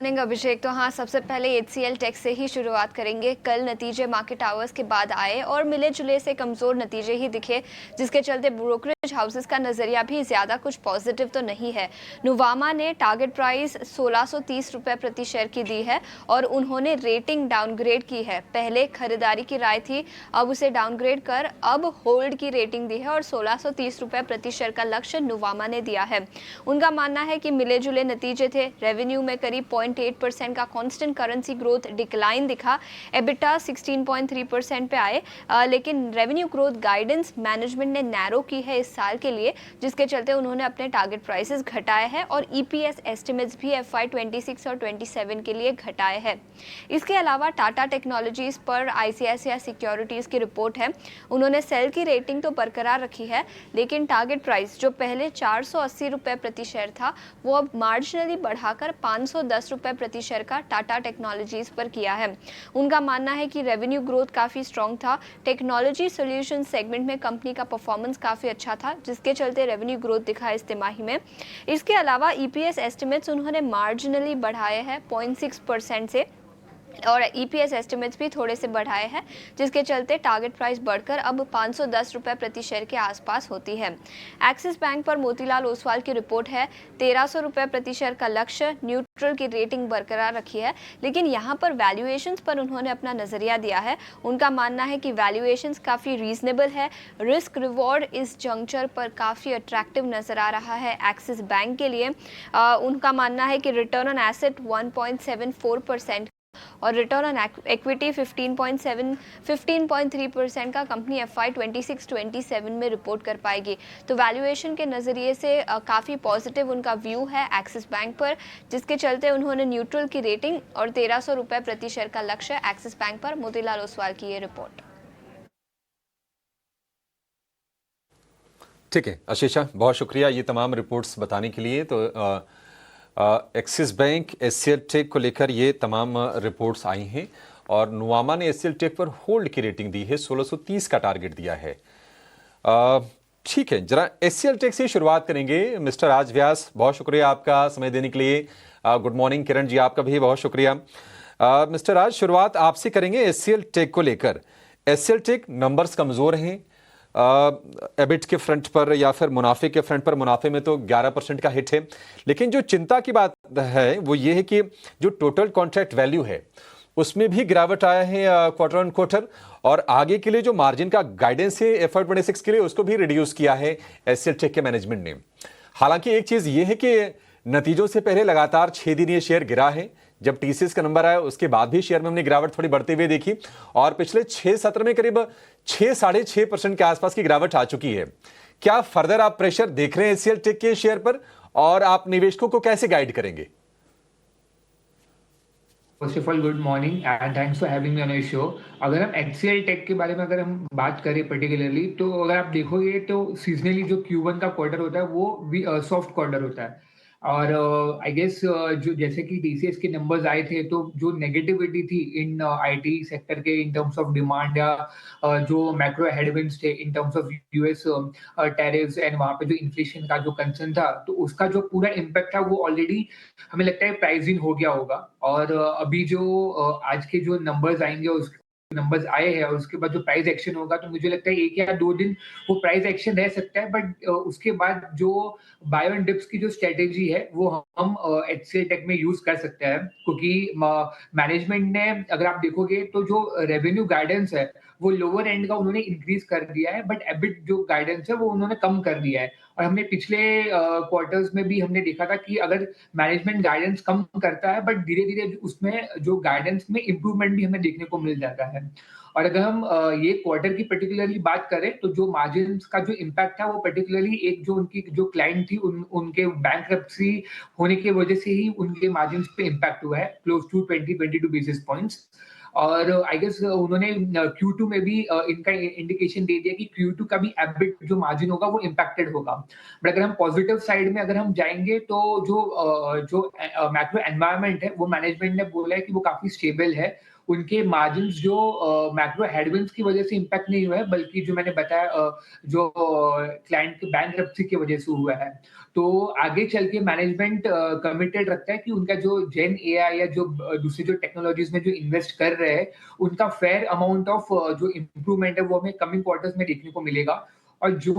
अभिषेक, तो हाँ, सबसे पहले HCL टेक से ही शुरुआत करेंगे। कल नतीजे मार्केट आवर्स के बाद आए और मिले जुले से कमज़ोर नतीजे ही दिखे, जिसके चलते ब्रोकरेज हाउसेस का नज़रिया भी ज़्यादा कुछ पॉजिटिव तो नहीं है। नुवामा ने टारगेट प्राइस 1630 रुपये प्रति शेयर की दी है, और उन्होंने रेटिंग डाउनग्रेड की है। पहले खरीदारी की राय थी, अब उसे डाउनग्रेड कर अब होल्ड की रेटिंग दी है, और 1630 रुपये प्रति शेयर का लक्ष्य नुवामा ने दिया है। उनका मानना है कि मिले जुले नतीजे थे, रेवेन्यू में करीब 6.8% का कांस्टेंट करेंसी ग्रोथ डिक्लाइन दिखा। एबिटा 16.3% पे आए, लेकिन रेवेन्यू ग्रोथ गाइडेंस मैनेजमेंट ने नैरो की है इस साल के लिए, जिसके चलते उन्होंने अपने टारगेट प्राइसेस घटाए हैं और ईपीएस एस्टिमेट्स भी FY26 और 27 के लिए घटाए हैं। इसके अलावा टाटा टेक्नोलॉजीज पर आईसीआईसीआई सिक्योरिटीज की रिपोर्ट है। उन्होंने सेल की रेटिंग तो बरकरार रखी है, लेकिन टारगेट प्राइस जो पहले 480 रुपए प्रति शेयर था, वो अब मार्जिनली बढ़ाकर 510 रुपए प्रति शेयर का टाटा टेक्नोलॉजीज पर किया है। उनका मानना है कि रेवेन्यू ग्रोथ काफ़ी स्ट्रॉन्ग था। टेक्नोलॉजी सॉल्यूशन सेगमेंट में कंपनी का परफॉर्मेंस काफ़ी अच्छा था, जिसके चलते रेवेन्यू ग्रोथ दिखा इस तिमाही में। इसके अलावा ईपीएस एस्टिमेट्स उन्होंने मार्जिनली बढ़ाए हैं 0.6% से, और ईपीएस एस्टिमेट्स भी थोड़े से बढ़ाए हैं, जिसके चलते टारगेट प्राइस बढ़कर अब 510 रुपए प्रति शेयर के आसपास होती है। एक्सिस बैंक पर मोतीलाल ओसवाल की रिपोर्ट है। 1300 रुपए प्रति शेयर का लक्ष्य, न्यूट्रल की रेटिंग बरकरार रखी है, लेकिन यहाँ पर वैल्यूएशंस पर उन्होंने अपना नजरिया दिया है। उनका मानना है कि वैल्यूएशंस काफ़ी रीजनेबल है, रिस्क रिवॉर्ड इस जंक्चर पर काफ़ी अट्रैक्टिव नजर आ रहा है एक्सिस बैंक के लिए। उनका मानना है कि रिटर्न ऑन एसेट 1.74% और रिटर्न ऑन इक्विटी 15.3% का कंपनी FY26-27 में रिपोर्ट कर पाएगी। तो वैल्यूएशन के नज़रिए से काफ़ी पॉजिटिव उनका व्यू है एक्सिस बैंक पर, जिसके चलते उन्होंने न्यूट्रल की रेटिंग और 1300 रुपए प्रति शेयर का लक्ष्य एक्सिस बैंक पर। मोतीलाल ओसवाल की ये रिपोर्ट। ठीक है आशीषा, बहुत शुक्रिया ये तमाम रिपोर्ट्स बताने के लिए। तो एक्सिस बैंक, एचसीएल टेक को लेकर ये तमाम रिपोर्ट्स आई हैं और नुवामा ने एचसीएल टेक पर होल्ड की रेटिंग दी है, 1630 का टारगेट दिया है। ठीक है, जरा एचसीएल टेक से शुरुआत करेंगे। मिस्टर राज व्यास, बहुत शुक्रिया आपका समय देने के लिए। Good morning. किरण जी, आपका भी बहुत शुक्रिया। मिस्टर राज, शुरुआत आपसे करेंगे एचसीएल टेक को लेकर। एचसीएल टेक नंबर्स कमज़ोर हैं एबिट के फ्रंट पर या फिर मुनाफे के फ्रंट पर। मुनाफे में तो 11% का हिट है, लेकिन जो चिंता की बात है वो ये है कि जो टोटल कॉन्ट्रैक्ट वैल्यू है उसमें भी गिरावट आया है क्वार्टर ऑन क्वार्टर, और आगे के लिए जो मार्जिन का गाइडेंस है FY26 के लिए उसको भी रिड्यूस किया है एचसीएल टेक के मैनेजमेंट ने। हालांकि एक चीज़ ये है कि नतीजों से पहले लगातार 6 दिन ये शेयर गिरा है। जब टीसीएस का नंबर आया उसके बाद भी शेयर में हमने गिरावट थोड़ी बढ़ते हुए देखी, और पिछले 6 सत्र में करीब 6-6.5% के आसपास की गिरावट आ चुकी है। क्या फर्दर आप प्रेशर देख रहे हैं एचसीएल टेक के शेयर पर, और आप निवेशकों को कैसे गाइड करेंगे? First of all good morning and thanks for having me on your show. अगर हम एक्सीएल टेक के बारे में अगर हम बात करें पर्टिकुलरली, तो अगर आप देखोगे तो सीजनली जो Q1 का क्वार्टर होता है वो भी सॉफ्ट क्वार्टर होता है। और आई गेस जो जैसे कि टीसीएस के नंबर्स आए थे, तो जो नेगेटिविटी थी इन आईटी सेक्टर के इन टर्म्स ऑफ डिमांड, या जो मैक्रो हेडविंड्स थे in terms of US tariffs and वहाँ पे जो इन्फ्लेशन का जो कंसर्न था, तो उसका जो पूरा इम्पैक्ट था वो ऑलरेडी हमें लगता है प्राइस इन हो गया होगा। और अभी जो आज के जो नंबर्स आएंगे, उस नंबर्स आए हैं और उसके बाद जो प्राइस एक्शन होगा, तो मुझे लगता है 1 या 2 दिन वो प्राइस एक्शन रह सकता है। बट उसके बाद जो बाय ऑन डिप्स की जो स्ट्रेटेजी है वो हम एचसीएल टेक में यूज कर सकते हैं, क्योंकि मैनेजमेंट ने अगर आप देखोगे तो जो रेवेन्यू गाइडेंस है वो लोअर एंड का उन्होंने इंक्रीज कर दिया है, बट एबिट जो गाइडेंस है वो उन्होंने कम कर दिया है। और हमने पिछले क्वार्टर्स में भी हमने देखा था कि अगर मैनेजमेंट गाइडेंस कम करता है, बट धीरे धीरे उसमें जो गाइडेंस में इम्प्रूवमेंट भी हमें देखने को मिल जाता है। और अगर हम ये क्वार्टर की पर्टिकुलरली बात करें, तो जो मार्जिन का जो इम्पैक्ट था वो पर्टिकुलरली एक जो उनकी जो क्लाइंट थी उनके बैंकरप्सी होने की वजह से ही उनके मार्जिन पे इम्पैक्ट हुआ है, क्लोज टू 20-22 बेसिस पॉइंट्स। और आई गेस उन्होंने Q2 में भी इनका इंडिकेशन दे दिया कि Q2 का भी एबिट जो मार्जिन होगा वो इम्पैक्टेड होगा। बट अगर हम पॉजिटिव साइड में अगर हम जाएंगे, तो जो मैक्रो एनवायरनमेंट है वो मैनेजमेंट ने बोला है कि वो काफी स्टेबल है। उनके मार्जिन्स जो मैक्रो हेडविंड्स की वजह से इम्पैक्ट नहीं हुआ है, बल्कि जो मैंने बताया जो क्लाइंट के बैंकरप्सी की वजह से हुआ है। तो आगे चल के मैनेजमेंट कमिटेड रखता है कि उनका जो जेन एआई या जो दूसरी जो टेक्नोलॉजीज में जो इन्वेस्ट कर रहे हैं, उनका फेयर अमाउंट ऑफ जो इम्प्रूवमेंट है वो हमें कमिंग क्वार्टर्स में देखने को मिलेगा। और जो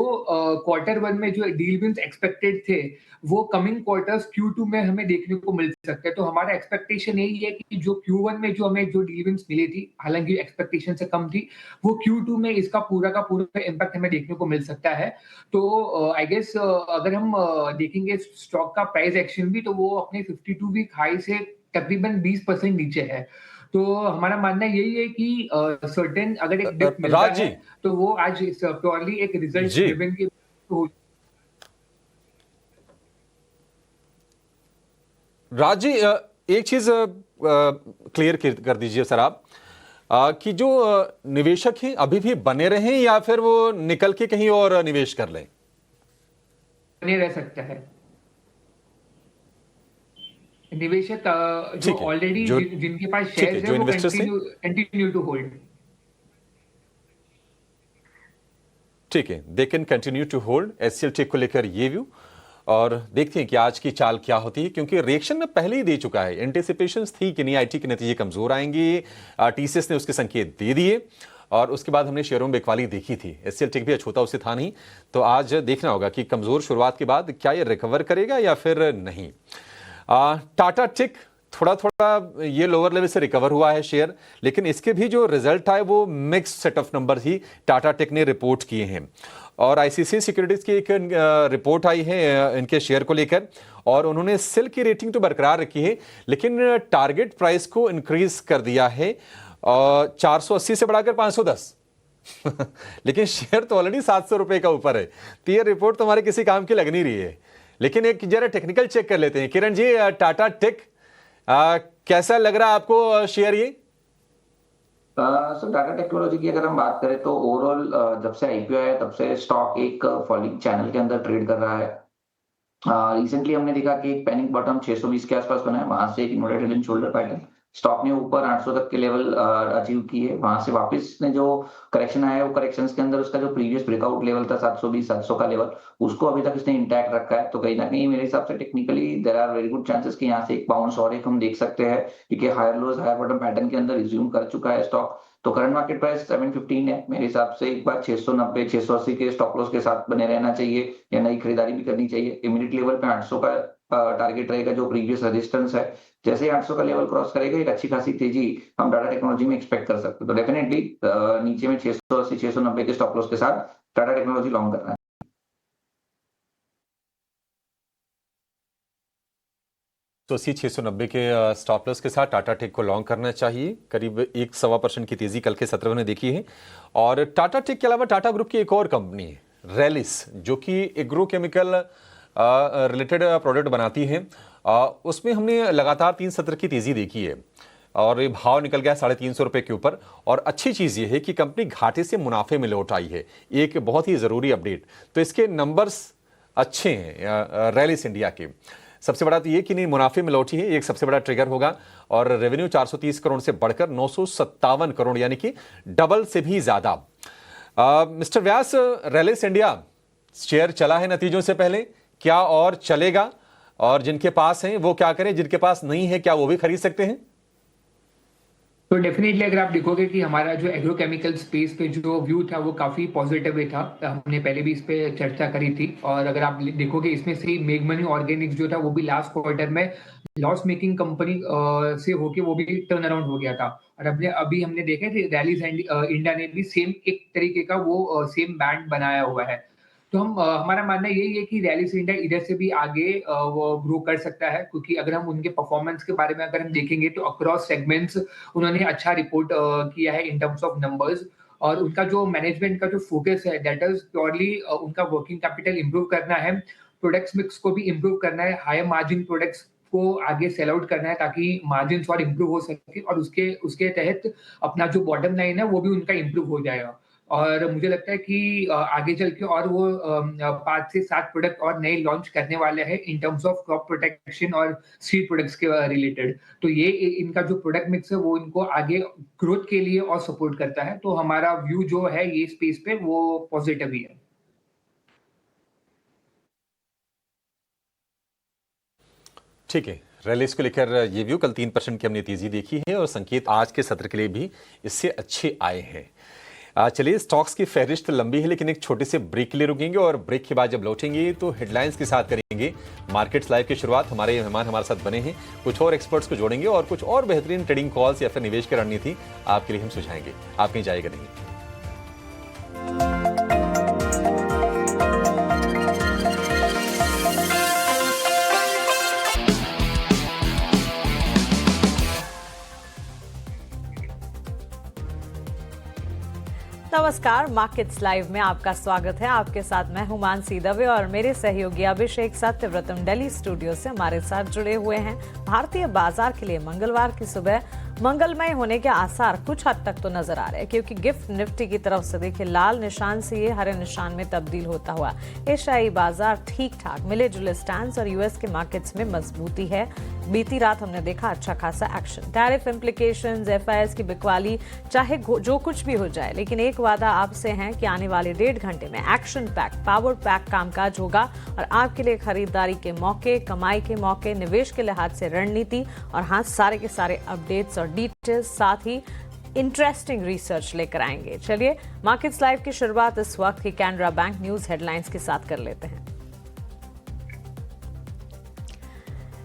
क्वार्टर 1 में जो डील विंस एक्सपेक्टेड थे, वो कमिंग क्वार्टर्स Q2 में हमें देखने को मिल सकते हैं। तो हमारा एक्सपेक्टेशन यही है कि जो Q1 में जो हमें जो डील विंस मिली थी, हालांकि एक्सपेक्टेशन से कम थी, वो Q2 में इसका पूरा का पूरा इम्पैक्ट हमें देखने को मिल सकता है। तो आई गेस अगर हम देखेंगे स्टॉक का प्राइस एक्शन भी, तो वो अपने 52 वीक हाई से तकरीबन 20% नीचे है। तो हमारा मानना यही है कि सर्टेन अगर एक डिप मिलता राज जी। है तो वो आज प्योरली एक रिजल्ट जी। ड्रिवन की हो। राज जी, एक चीज क्लियर कर दीजिए सर आप, कि जो निवेशक हैं अभी भी बने रहें या फिर वो निकल के कहीं और निवेश कर लें? बने रह सकता है निवेशक जो ठीक है, ऑलरेडी जो जिनके पास ठीक है, शेयर्स जो है वो इन्वेस्टर्स हैं, कंटिन्यू टू होल्ड। ठीक है, they can continue to hold HCL tech को लेकर ये व्यू। और देखते हैं कि आज की चाल क्या होती है, क्योंकि रिएक्शन में पहले ही दे चुका है। एंटिसिपेशंस थी कि नहीं आईटी के नतीजे कमजोर आएंगे, टीसीएस ने उसके संकेत दे दिए और उसके बाद हमने शेयरों में बिकवाली देखी थी। एचसीएल टेक भी अछूता उससे था नहीं, तो आज देखना होगा कि कमजोर शुरुआत के बाद क्या ये रिकवर करेगा या फिर नहीं। टाटा टेक थोड़ा थोड़ा ये लोअर लेवल से रिकवर हुआ है शेयर, लेकिन इसके भी जो रिजल्ट आए वो मिक्स सेट ऑफ नंबर ही टाटा टेक ने रिपोर्ट किए हैं। और आईसीआईसीआई सिक्योरिटीज की एक रिपोर्ट आई है इनके शेयर को लेकर, और उन्होंने सेल की रेटिंग तो बरकरार रखी है, लेकिन टारगेट प्राइस को इंक्रीज कर दिया है 480 से बढ़ाकर 510 लेकिन शेयर तो ऑलरेडी 700 रुपए का ऊपर है। तो ये रिपोर्ट तो हमारे किसी काम की लग नहीं रही है। लेकिन एक जरा टेक्निकल चेक कर लेते हैं। किरण जी, टाटा टेक कैसा लग रहा है आपको शेयर ये? सर, टाटा टेक्नोलॉजी की अगर हम बात करें तो ओवरऑल जब से आईपीओ आया तब से स्टॉक एक फॉलिंग चैनल के अंदर ट्रेड कर रहा है। रिसेंटली हमने देखा कि एक पैनिक बॉटम 620 के आसपास बना है, वहां से एक inverted head and shoulder pattern, stock ने ऊपर 800 तक के लेवल अचीव किए। वहां से वापस ने जो करेक्शन आया वो करेक्शंस के अंदर उसका जो प्रीवियस ब्रेकआउट लेवल था 720 700 का लेवल, उसको अभी तक इसने इंटैक्ट रखा है। तो कहीं ना कहीं मेरे हिसाब से technically there are very good chances कि यहाँ से एक बाउंस और एक हम देख सकते हैं, क्योंकि higher lows higher bottom pattern के अंदर रिज्यूम कर चुका है स्टॉक। तो करंट मार्केट प्राइस 715 है, मेरे हिसाब से एक बार 690 680 के स्टॉप लॉस के साथ बने रहना चाहिए या नई खरीदारी भी करनी चाहिए। इमीडिएट लेवल पे 800 का टारगेट रहेगा जो प्रीवियस रेजिस्टेंस है। जैसे ही 800 का लेवल क्रॉस करेगा एक अच्छी खासी तेजी हम टाटा टेक्नोलॉजी में एक्सपेक्ट कर सकते हैं। तो डेफिनेटली नीचे में 680 690 के स्टॉप लॉस के साथ टाटा टेक्नोलॉजी लॉन्ग करना है। तो 690 के स्टॉप लॉस के साथ टाटा टेक को लॉन्ग करना चाहिए। करीब 1-1.25% की तेजी कल के सत्र में देखी है। और टाटा टेक के अलावा टाटा ग्रुप की एक और कंपनी है रैलिस, जो कि एग्रो केमिकल रिलेटेड प्रोडक्ट बनाती है। उसमें हमने लगातार 3 सत्र की तेजी देखी है और ये भाव निकल गया 350 रुपए के ऊपर। और अच्छी चीज ये है कि कंपनी घाटे से मुनाफे में लौट आई है, एक बहुत ही जरूरी अपडेट। तो इसके नंबर्स अच्छे हैं रैलिस इंडिया के। सबसे बड़ा तो ये कि नहीं मुनाफे में लौटी है, एक सबसे बड़ा ट्रिगर होगा। और रेवेन्यू 430 करोड़ से बढ़कर 957 करोड़, यानी कि डबल से भी ज्यादा। मिस्टर व्यास, रैलिस इंडिया शेयर चला है नतीजों से पहले, क्या और चलेगा? और जिनके पास हैं वो क्या करें, जिनके पास नहीं है क्या वो भी खरीद सकते हैं? तो डेफिनेटली अगर आप देखोगे कि हमारा जो एग्रोकेमिकल स्पेस पे जो व्यू था वो काफी पॉजिटिव ही था, हमने पहले भी इस पे चर्चा करी थी। और अगर आप देखोगे इसमें से मेघमनी ऑर्गेनिक्स जो था वो भी लास्ट क्वार्टर में लॉस मेकिंग कंपनी से होके वो भी टर्न अराउंड हो गया था। और अभी हमने देखा कि रैलिस इंडिया ने भी सेम एक तरीके का वो सेम बैंड बनाया हुआ है। तो हमारा मानना यही है कि रैलिस इंडिया इधर से भी आगे वो ग्रो कर सकता है, क्योंकि अगर हम उनके परफॉर्मेंस के बारे में अगर हम देखेंगे तो अक्रॉस सेगमेंट्स उन्होंने अच्छा रिपोर्ट किया है इन टर्म्स ऑफ नंबर्स। और उनका जो मैनेजमेंट का जो फोकस है दैट इज प्योरली उनका वर्किंग कैपिटल इंप्रूव करना है, प्रोडक्ट्स मिक्स को भी इंप्रूव करना है, हायर मार्जिन प्रोडक्ट्स को आगे सेल आउट करना है ताकि मार्जिन और इंप्रूव हो सके, और उसके तहत अपना जो बॉटम लाइन है वो भी उनका इंप्रूव हो जाएगा। और मुझे लगता है कि आगे चल के और वो 5 से 7 प्रोडक्ट और नए लॉन्च करने वाले हैं in terms of crop protection और सीड प्रोडक्ट्स के रिलेटेड। तो ये इनका जो प्रोडक्ट मिक्स है वो इनको आगे ग्रोथ के लिए और सपोर्ट करता है। तो हमारा व्यू जो है ये स्पेस पे वो पॉजिटिव ही है। ठीक है, रैलिस को लेकर ये व्यू। कल 3% की हमने तेजी देखी है और संकेत आज के सत्र के लिए भी इससे अच्छे आए हैं। चलिए, स्टॉक्स की फहरिस्त लंबी है, लेकिन एक छोटे से ब्रेक के लिए रुकेंगे और ब्रेक के बाद जब लौटेंगे तो हेडलाइंस के साथ करेंगे मार्केट्स लाइव की शुरुआत। हमारे मेहमान हमारे साथ बने हैं, कुछ और एक्सपर्ट्स को जोड़ेंगे और कुछ और बेहतरीन ट्रेडिंग कॉल्स या फिर निवेश की रणनीति आपके लिए हम सुझाएंगे। आप कहीं जाएगा नहीं। नमस्कार, मार्केट्स लाइव में आपका स्वागत है। आपके साथ मैं हूं मानसी दवे और मेरे सहयोगी अभिषेक सत्यव्रतम दिल्ली स्टूडियो से हमारे साथ जुड़े हुए हैं। भारतीय बाजार के लिए मंगलवार की सुबह मंगलमय होने के आसार कुछ हद तक तो नजर आ रहे हैं, क्योंकि गिफ्ट निफ्टी की तरफ से देखिए लाल निशान से ये हरे निशान में तब्दील होता हुआ एशियाई बाजार ठीक ठाक मिले जुले स्टैंड्स और यूएस के मार्केट्स में मजबूती है। बीती रात हमने देखा अच्छा खासा एक्शन, टैरिफ इम्प्लीकेशंस, एफआईएस की बिकवाली, चाहे जो कुछ भी हो जाए, लेकिन एक वादा आपसे है कि आने वाले 1.5 घंटे में एक्शन पैक, पावर पैक कामकाज होगा और आपके लिए खरीदारी के मौके, कमाई के मौके, निवेश के लिहाज से रणनीति और हाँ सारे के सारे अपडेट्स और डिटेल्स, साथ ही इंटरेस्टिंग रिसर्च लेकर आएंगे। चलिए मार्केट्स लाइव की शुरुआत इस वक्त की कैनरा बैंक न्यूज हेडलाइंस के साथ कर लेते हैं।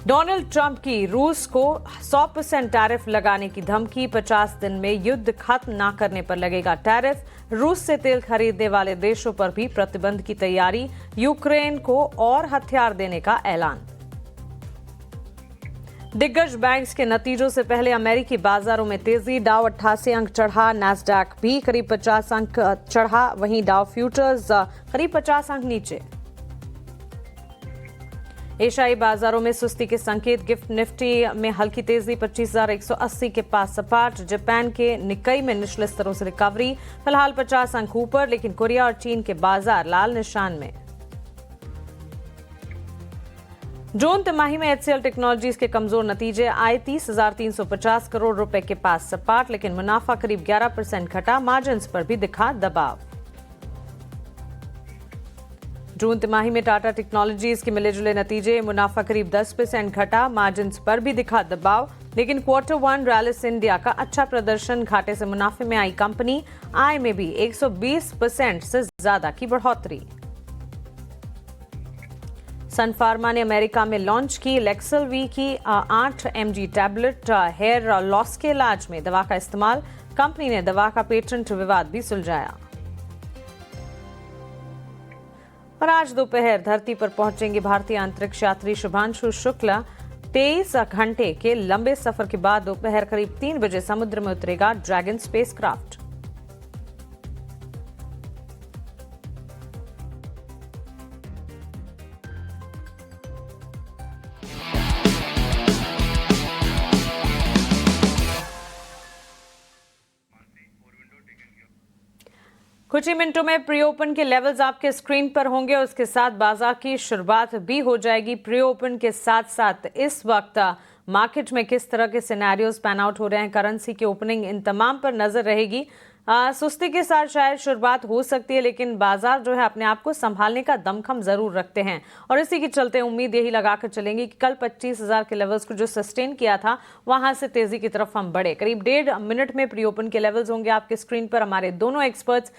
डोनाल्ड ट्रंप की रूस को 100% टैरिफ लगाने की धमकी, 50 दिन में युद्ध खत्म न करने पर लगेगा टैरिफ, रूस से तेल खरीदने वाले देशों पर भी प्रतिबंध की तैयारी, यूक्रेन को और हथियार देने का ऐलान। दिग्गज बैंक्स के नतीजों से पहले अमेरिकी बाजारों में तेजी, डाउ 88 अंक चढ़ा, नैस्डैक भी करीब 50 अंक चढ़ा, वहीं डाउ फ्यूचर्स करीब 50 अंक नीचे। एशियाई बाजारों में सुस्ती के संकेत, गिफ्ट निफ्टी में हल्की तेजी, 25,180 के पास सपाट, जापान के निक्केई में निचले स्तरों से रिकवरी, फिलहाल 50 अंक ऊपर, लेकिन कोरिया और चीन के बाजार लाल निशान में। जून तिमाही में एचसीएल टेक्नोलॉजीज के कमजोर नतीजे आए, 30,350 करोड़ रुपए के पास सपाट, लेकिन मुनाफा करीब 11% घटा, मार्जिन्स पर भी दिखा दबाव। जून तिमाही में टाटा टेक्नोलॉजीज के मिले जुले नतीजे, मुनाफा करीब 10% घटा, मार्जिन्स पर भी दिखा दबाव, लेकिन Q1 रैलिस इंडिया का अच्छा प्रदर्शन, घाटे से मुनाफे में आई कंपनी, आय में भी 120% से ज्यादा की बढ़ोतरी। सन फार्मा ने अमेरिका में लॉन्च की लेक्सेलवी की 8 mg टैबलेट, हेयर लॉस के इलाज में दवा का इस्तेमाल, कंपनी ने दवा का पेटेंट विवाद भी सुलझाया। और आज दोपहर धरती पर पहुंचेंगे भारतीय अंतरिक्ष यात्री शुभांशु शुक्ला। 23 घंटे के लंबे सफर के बाद दोपहर करीब 3 बजे समुद्र में उतरेगा ड्रैगन स्पेसक्राफ्ट। कुछ ही मिनटों में प्री ओपन के लेवल्स आपके स्क्रीन पर होंगे, उसके साथ बाजार की शुरुआत भी हो जाएगी। प्री ओपन के साथ साथ इस वक्त मार्केट में किस तरह के सिनेरियोज पैन आउट हो रहे हैं, करेंसी की ओपनिंग, इन तमाम पर नजर रहेगी। सुस्ती के साथ शायद शुरुआत हो सकती है, लेकिन बाजार जो है अपने आप को संभालने का दमखम जरूर रखते हैं और इसी के चलते उम्मीद यही लगाकर चलेंगे कि कल 25,000 के लेवल्स को जो सस्टेन किया था वहां से तेजी की तरफ हम बढ़े। करीब 1.5 मिनट में प्री ओपन के लेवल्स होंगे आपके स्क्रीन पर। हमारे दोनों एक्सपर्ट्स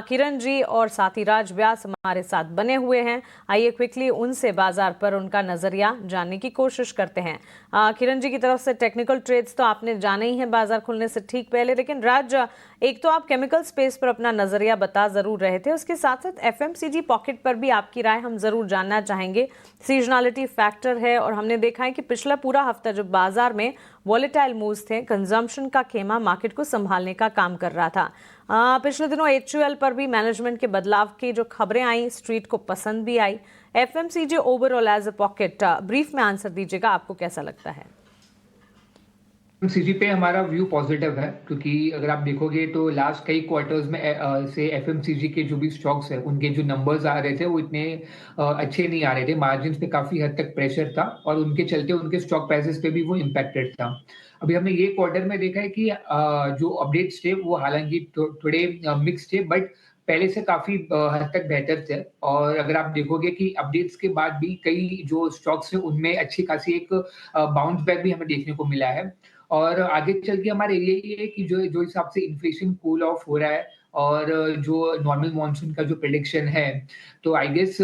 किरण जी और साथी राज व्यास हमारे साथ बने हुए हैं। आइए क्विकली उनसे बाजार पर उनका नजरिया जानने की कोशिश करते हैं। किरण जी की तरफ से टेक्निकल ट्रेड्स तो आपने जाने ही है बाजार खुलने से ठीक पहले, लेकिन राज, एक तो आप केमिकल स्पेस पर अपना नजरिया बता जरूर रहे थे, उसके साथ साथ एफएमसीजी पॉकेट पर भी आपकी राय हम जरूर जानना चाहेंगे। सीजनलिटी फैक्टर है और हमने देखा है कि पिछला पूरा हफ्ता जो बाजार में वॉलेटाइल मूव्स थे, कंजम्पशन का खेमा मार्केट को संभालने का काम कर रहा था। पिछले दिनों HUL पर भी मैनेजमेंट के बदलाव की जो खबरें आई, स्ट्रीट को पसंद भी आई। FMCG overall as a pocket, brief में आंसर दीजिएगा, आपको कैसा लगता है? एफएमसीजी पे हमारा व्यू पॉजिटिव है, क्योंकि अगर आप देखोगे तो लास्ट कई क्वार्टर्स में से एफएमसीजी के जो भी स्टॉक्स है उनके जो नंबर्स आ रहे थे वो इतने अच्छे नहीं आ रहे थे, मार्जिन्स पे काफी हद तक प्रेशर था और उनके चलते उनके स्टॉक प्राइसेस पे भी वो इम्पैक्टेड था। अभी हमने ये क्वार्टर में देखा है कि जो अपडेट्स थे वो हालांकि थोड़े मिक्स थे, बट पहले से काफी हद तक बेहतर थे। और अगर आप देखोगे कि अपडेट्स के बाद भी कई जो स्टॉक्स हैं उनमें अच्छी खासी एक बाउंस बैक भी हमें देखने को मिला है। और आगे चल के हमारे यही है कि जो हिसाब से इन्फ्लेशन कूल ऑफ हो रहा है और जो नॉर्मल मॉनसून का जो प्रेडिक्शन है, तो आई गेस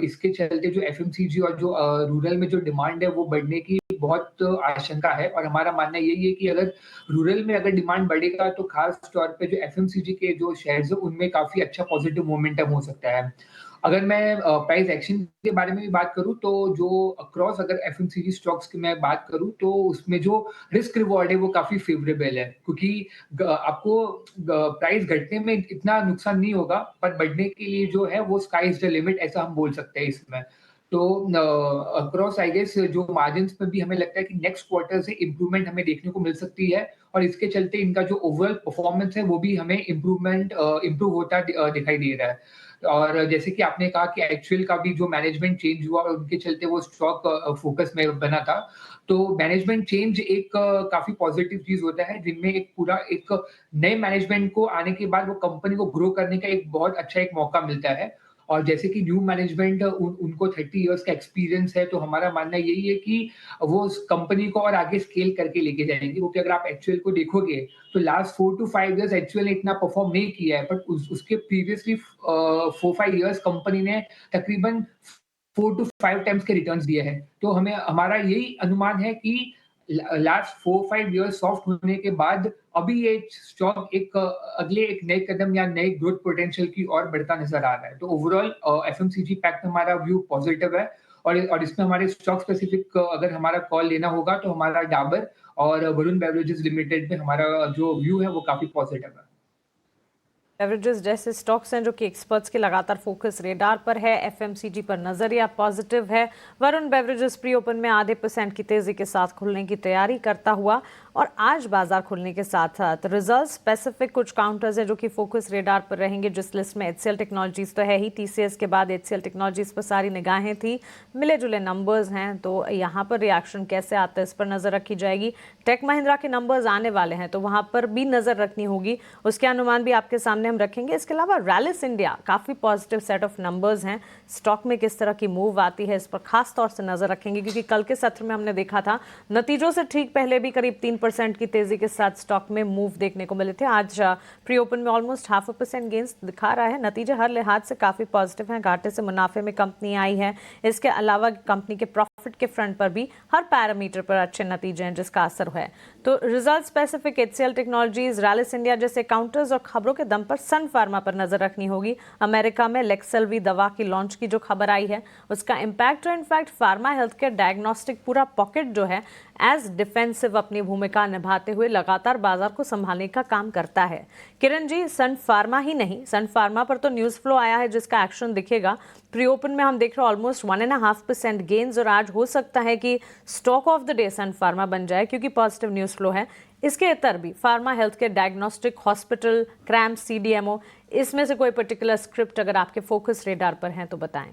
इसके चलते जो एफएमसीजी और जो रूरल में जो डिमांड है वो बढ़ने की बहुत आशंका है। और हमारा मानना यही है कि अगर रूरल में अगर डिमांड बढ़ेगा तो खास तौर पे जो एफएमसीजी के जो शेयर्स है उनमें काफी अच्छा पॉजिटिव मोमेंटम हो सकता है। अगर मैं प्राइस एक्शन के बारे में भी बात करूं तो जो अक्रॉस अगर एफएमसीजी स्टॉक्स की मैं बात करूं तो उसमें जो रिस्क रिवॉर्ड है वो काफी फेवरेबल है, क्योंकि आपको प्राइस घटने में इतना नुकसान नहीं होगा, पर बढ़ने के लिए जो है वो स्काई इज द लिमिट, ऐसा हम बोल सकते हैं इसमें। तो अक्रॉस आई गेस जो मार्जिन में भी हमें लगता है कि नेक्स्ट क्वार्टर से इंप्रूवमेंट हमें देखने को मिल सकती है, और इसके चलते इनका जो ओवरऑल परफॉर्मेंस है वो भी हमें इम्प्रूव होता दिखाई दे रहा है। और जैसे कि आपने कहा कि एक्चुअल का भी जो मैनेजमेंट चेंज हुआ और उनके चलते वो स्टॉक फोकस में बना था, तो मैनेजमेंट चेंज एक काफी पॉजिटिव चीज होता है, जिनमें एक पूरा एक नए मैनेजमेंट को आने के बाद वो कंपनी को ग्रो करने का एक बहुत अच्छा एक मौका मिलता है। और जैसे कि न्यू मैनेजमेंट उनको 30 इयर्स का एक्सपीरियंस है, तो हमारा मानना यही है कि वो उस कंपनी को और आगे स्केल करके लेके जाएंगे, क्योंकि अगर आप एक्चुअल को देखोगे तो लास्ट 4 to 5 इयर्स एक्चुअल ने इतना परफॉर्म नहीं किया है, बट उसके प्रीवियसली 4-5 इयर्स कंपनी ने तकरीबन 4 to 5 टाइम्स के रिटर्न्स दिए हैं। तो हमारा यही अनुमान है कि लास्ट 4-5 इयर्स सॉफ्ट होने के बाद अभी ये स्टॉक एक अगले एक नए कदम या नए ग्रोथ पोटेंशियल की ओर बढ़ता नजर आ रहा है। तो ओवरऑल एफएमसीजी पैक्ट हमारा व्यू पॉजिटिव है, और इसमें हमारे स्टॉक स्पेसिफिक अगर हमारा कॉल लेना होगा तो हमारा डाबर और वरुण बेवरेजेस लिमिटेड में हमारा जो व्यू है वो काफी पॉजिटिव है। बेवरेजेस जैसे स्टॉक्स हैं जो कि एक्सपर्ट्स के लगातार फोकस रेडार पर है, एफएमसीजी पर नजरिया पॉजिटिव है। वरुण बेवरेजेस प्री ओपन में आधे % की तेजी के साथ खुलने की तैयारी करता हुआ, और आज बाजार खुलने के साथ साथ रिजल्ट स्पेसिफिक कुछ काउंटर्स हैं जो कि फोकस रेडार पर रहेंगे, जिस लिस्ट में एचसीएल टेक्नोलॉजीज तो है ही, टीसीएस के बाद एचसीएल टेक्नोलॉजीज पर सारी निगाहें थी। मिले जुले नंबर्स हैं, तो यहाँ पर रिएक्शन कैसे आता है इस पर नजर रखी जाएगी। टेक महिंद्रा के नंबर्स आने वाले हैं तो वहाँ पर भी नजर रखनी होगी, उसके अनुमान भी आपके सामने हम रखेंगे। इसके अलावा रैलिस इंडिया काफी पॉजिटिव सेट ऑफ नंबर्स हैं, स्टॉक में किस तरह की मूव आती है इस पर खास तौर से नजर रखेंगे, क्योंकि कल के सत्र में हमने देखा था नतीजों से ठीक पहले भी करीब 3% की तेजी के साथ स्टॉक में मूव देखने को मिले थे। आज प्री ओपन में ऑलमोस्ट 0.5% गेन्स दिखा रहा है। नतीजे हर लिहाज से काफी पॉजिटिव हैं, घाटे से मुनाफे में कंपनी आई है। इसके अलावा कंपनी के प्रॉफिट के फ्रंट पर भी हर पैरामीटर पर अच्छे नतीजे हैं जिसका असर है। तो result specific HCL technologies, Rallis India जैसे काउंटर्स और खबरों के दम पर सन फार्मा पर नजर रखनी होगी। अमेरिका में लेक्सेल्वी दवा की लॉन्च की जो खबर आई है उसका इम्पैक्ट, और in fact pharma health care diagnostic पूरा पॉकेट जो है एज डिफेंसिव अपनी भूमिका निभाते हुए लगातार बाजार को संभालने का काम करता है। किरण जी, सन फार्मा ही नहीं, सन फार्मा पर तो न्यूज फ्लो आया है जिसका एक्शन दिखेगा। प्री ओपन में हम देख रहे हैं ऑलमोस्ट 1.5% गेन्स, और आज हो सकता है कि stock of the day Sun Pharma बन जाए क्योंकि पॉजिटिव न्यूज फ्लो है। इसके इतर भी pharma health care diagnostic, hospital, cramp, CDMO, इसमें से कोई पर्टिकुलर स्क्रिप्ट अगर आपके फोकस रेडार पर है तो बताएं।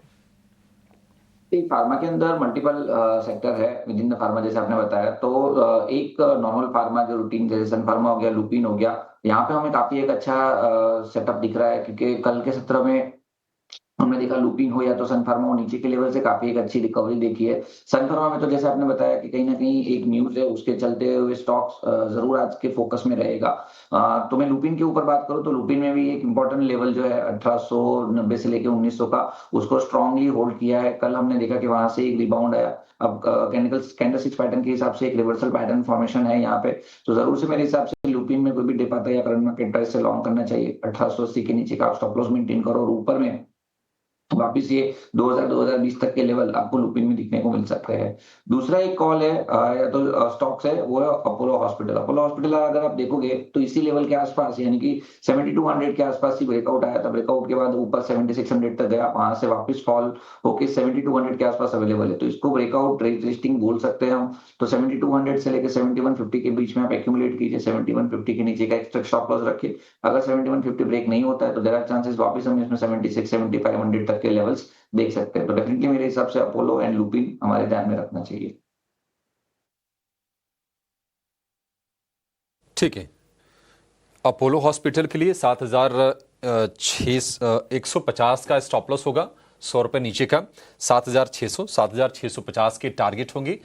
फार्मा के अंदर मल्टीपल सेक्टर है विद इन द फार्मा, जैसे आपने बताया। तो एक नॉर्मल फार्मा जो रूटीन जैसे सन फार्मा हो गया, लुपिन हो गया, यहाँ पे हमें काफी एक अच्छा सेटअप दिख रहा है, क्योंकि कल के सत्र में हमने देखा लुपिन हो या तो सन फार्मा हो, नीचे के लेवल से काफी एक अच्छी रिकवरी देखी है। सन फार्मा में तो जैसे आपने बताया कि कहीं ना कहीं एक न्यूज है, उसके चलते हुए स्टॉक्स जरूर आज के फोकस में रहेगा। तो मैं लुपिन के ऊपर बात करूं तो लुपिन में भी एक इंपॉर्टेंट लेवल जो है 1890 से लेके 1900 का, उसको स्ट्रांगली होल्ड किया है। कल हमने देखा कि वहां से एक रिबाउंड आया। अब कैंडलस्टिक पैटर्न के हिसाब से एक रिवर्सल पैटर्न फॉर्मेशन है यहाँ पे, तो जरूर से मेरे हिसाब से लुपिन में कोई भी डिप आता है या करंट मार्केट प्राइस से लॉन्ग करना चाहिए। 1880 के नीचे का स्टॉप लॉस मेंटेन करो, और ऊपर में वापिस ये 2020 तक के लेवल आपको लुपिन में दिखने को मिल सकते हैं। दूसरा एक कॉल है या तो स्टॉक्स है, वो है अपोलो हॉस्पिटल। अपोलो हॉस्पिटल अगर आप देखोगे तो इसी लेवल के आसपास, यानी कि 7200 के आसपास ही ब्रेकआउट आया था। ब्रेकआउट के बाद ऊपर 7600 तक गया, वहां से वापस फॉल होके 7200 के आसपास अवेलेबल है, तो इसको ब्रेकआउट रेजिस्टिंग बोल सकते हैं हम। तो 7200 से लेकर 7150 के बीच में आप एक्यूमुलेट कीजिए, 7150 के नीचे का एक्स्ट्रा स्टॉप लॉस रखिए। अगर 7150 ब्रेक नहीं होता है तो देयर आर चांसेस वापस हम इसमें 76-7500 तक के लेवल्स देख सकते हैं। तो डेफिनेटली मेरे हिसाब से अपोलो एंड लुपिन हमारे ध्यान में रखना चाहिए। ठीक है, अपोलो हॉस्पिटल के लिए 7,150 का स्टॉप लॉस होगा, 100 रुपए नीचे का 7,600, 7,650 के टारगेट होंगे।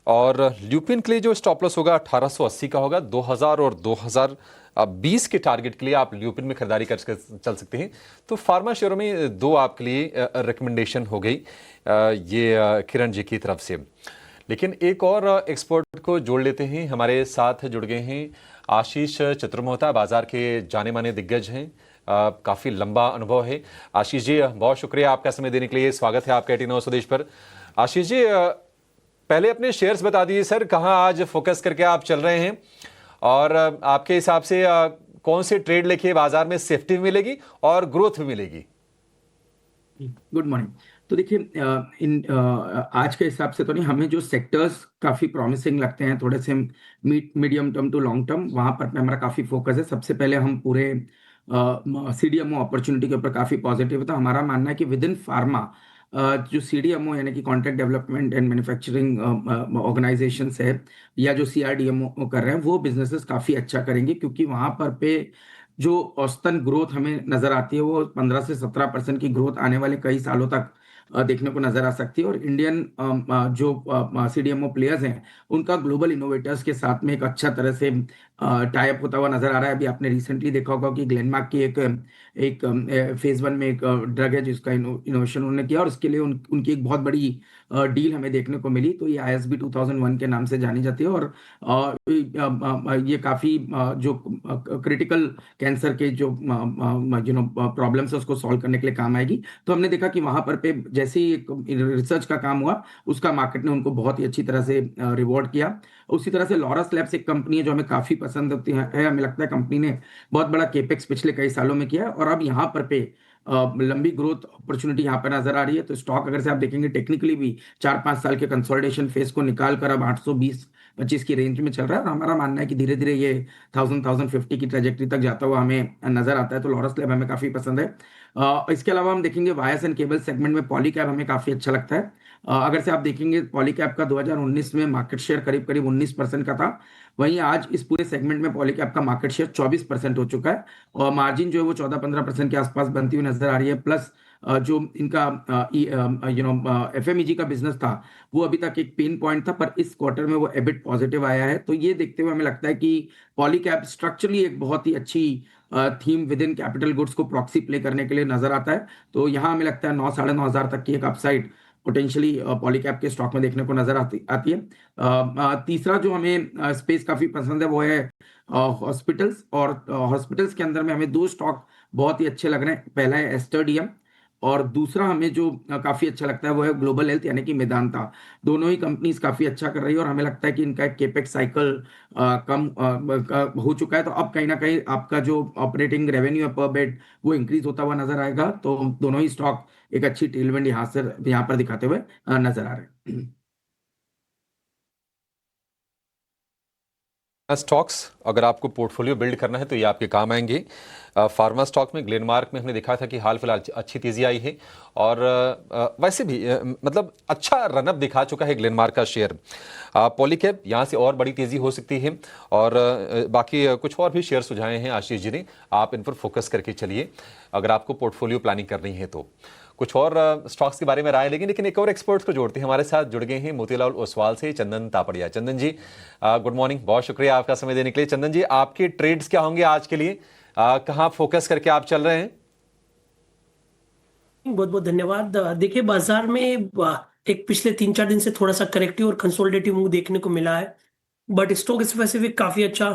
और ल्यूपिन के लिए जो स्टॉप लॉस होगा 1880 का होगा। 2000 और 2020 के टारगेट के लिए आप ल्यूपिन में खरीदारी कर चल सकते हैं। तो फार्मा शेयरों में दो आपके लिए रिकमेंडेशन हो गई ये किरण जी की तरफ से। लेकिन एक और एक्सपर्ट को जोड़ लेते हैं, हमारे साथ जुड़ गए हैं आशीष चतुर्मोहता, बाजार के जाने माने दिग्गज हैं, काफ़ी लंबा अनुभव है। आशीष जी, बहुत शुक्रिया आपका समय देने के लिए। स्वागत है आपका 18 स्वदेश पर। आशीष जी, पहले अपने शेयर्स बता दीजिए सर, कहाँ आज फोकस करके आप चल रहे हैं और आपके हिसाब से कौन से ट्रेड लेके बाजार में सेफ्टी भी मिलेगी और ग्रोथ भी मिलेगी? Good morning. तो देखिए, आज के हिसाब से तो नहीं, हमें जो सेक्टर्स काफ़ी प्रॉमिसिंग लगते हैं, थोड़े से medium term to long term, वहाँ पर हमारा काफ़ी फोकस है। सबसे पहले हम पूरे CDMO अपॉर्चुनिटी के ऊपर काफ़ी पॉजिटिव है। तो हमारा मानना है कि विद इन फार्मा जो CDMO यानी कि contract development and manufacturing organisations है, या जो CRDMO कर रहे हैं, वो बिजनेसेस काफ़ी अच्छा करेंगे, क्योंकि वहाँ पर पे जो औसतन ग्रोथ हमें नजर आती है वो 15 से 17% की ग्रोथ आने वाले कई सालों तक देखने को नजर आ सकती है। और इंडियन जो CDMO प्लेयर्स हैं, उनका ग्लोबल इनोवेटर्स के साथ में एक अच्छा तरह से टाई अप होता हुआ नजर आ रहा है। अभी आपने रिसेंटली देखा होगा कि ग्लेनमार्क की एक फेज 1 में एक ड्रग है जिसका इनोवेशन उन्होंने किया, और उसके लिए उनकी एक बहुत बड़ी डील हमें देखने को मिली। तो ये ISB 2001 के नाम से जानी जाती है, और ये काफ़ी जो क्रिटिकल कैंसर के जो प्रॉब्लम्स है उसको सॉल्व करने के लिए काम आएगी। तो हमने देखा कि वहाँ पर पे जैसे ही एक रिसर्च का काम हुआ, उसका मार्केट ने उनको बहुत ही अच्छी तरह से रिवॉर्ड किया। उसी तरह से लॉरस लैब्स एक कंपनी है जो हमें काफ़ी पसंद होती है। हमें लगता है कंपनी ने बहुत बड़ा केपेक्स पिछले कई सालों में किया है, और अब यहाँ पर पे लंबी ग्रोथ अपॉर्चुनिटी यहाँ पर नजर आ रही है। तो स्टॉक अगर से आप देखेंगे टेक्निकली भी 4-5 साल के कंसोलिडेशन फेज को निकाल कर अब 820-25 की रेंज में चल रहा है, और हमारा मानना है कि धीरे धीरे ये 1050 की ट्रेजेक्टरी तक जाता हुआ हमें नजर आता है। तो लॉरस लैब हमें काफ़ी पसंद है। इसके अलावा हम देखेंगे वायर्स एंड केबल सेगमेंट में पॉलीकैब हमें काफ़ी अच्छा लगता है। अगर से आप देखेंगे पॉलीकैब का 2019 में मार्केट शेयर करीब 19% का था, वहीं आज इस पूरे सेगमेंट में पॉलीकैब का मार्केट शेयर 24% हो चुका है, और मार्जिन जो है वो 14-15% के आसपास बनती हुई नजर आ रही है। प्लस जो इनका FMEG का बिजनेस था वो अभी तक एक पेन पॉइंट था, पर इस क्वार्टर में वो एबिट पॉजिटिव आया है। तो ये देखते हुए हमें लगता है कि पॉलीकैब स्ट्रक्चरली एक बहुत ही अच्छी theme with in capital goods को प्रॉक्सी प्ले करने के लिए नजर आता है। तो यहाँ हमें लगता है 9-9.5 हज़ार तक की एक अपसाइड पोटेंशियली पॉलीकैब के स्टॉक में देखने को नजर आती है। तीसरा जो हमें स्पेस काफी पसंद है वो है हॉस्पिटल्स, और हॉस्पिटल्स के अंदर में हमें 2 स्टॉक बहुत ही अच्छे लग रहे हैं। पहला है एस्टर DM, और दूसरा हमें जो काफी अच्छा लगता है वो है ग्लोबल हेल्थ यानी कि मेदांता। दोनों ही कंपनीज काफी अच्छा कर रही है, और हमें लगता है कि इनका एक केपेक्स साइकिल कम हो चुका है। तो अब कहीं ना कहीं आपका जो ऑपरेटिंग रेवेन्यू है पर बेड वो इंक्रीज होता हुआ नजर आएगा। तो दोनों ही स्टॉक एक अच्छी टेलविंड यहाँ पर दिखाते हुए नजर आ रहे हैं। स्टॉक्स अगर आपको पोर्टफोलियो बिल्ड करना है तो ये आपके काम आएंगे। फार्मा स्टॉक में ग्लेनमार्क में हमने देखा था कि हाल फिलहाल अच्छी तेजी आई है, और वैसे भी मतलब अच्छा रनअप दिखा चुका है ग्लेनमार्क का शेयर। पॉलीकैब यहाँ से और बड़ी तेजी हो सकती है, और बाकी कुछ और भी शेयर सुझाए हैं आशीष जी ने, आप इन पर फोकस करके चलिए अगर आपको पोर्टफोलियो प्लानिंग करनी है तो। कुछ और स्टॉक्स के बारे में राय लेंगे, लेकिन एक और एक्सपर्ट को जोड़ते हैं। हमारे साथ जुड़ गए हैं मोतीलाल ओसवाल से चंदन तापड़िया। चंदन जी, गुड मॉर्निंग, बहुत शुक्रिया आपका समय देने के लिए। चंदन जी, आपके ट्रेड्स क्या होंगे आज के लिए, कहां फोकस करके आप चल रहे हैं? बहुत बहुत धन्यवाद। देखिए, बाजार में एक पिछले 3-4 दिन से थोड़ा सा करेक्टिव और कंसोलिडेटिव मूव देखने को मिला है, बट स्टॉक स्पेसिफिक काफी अच्छा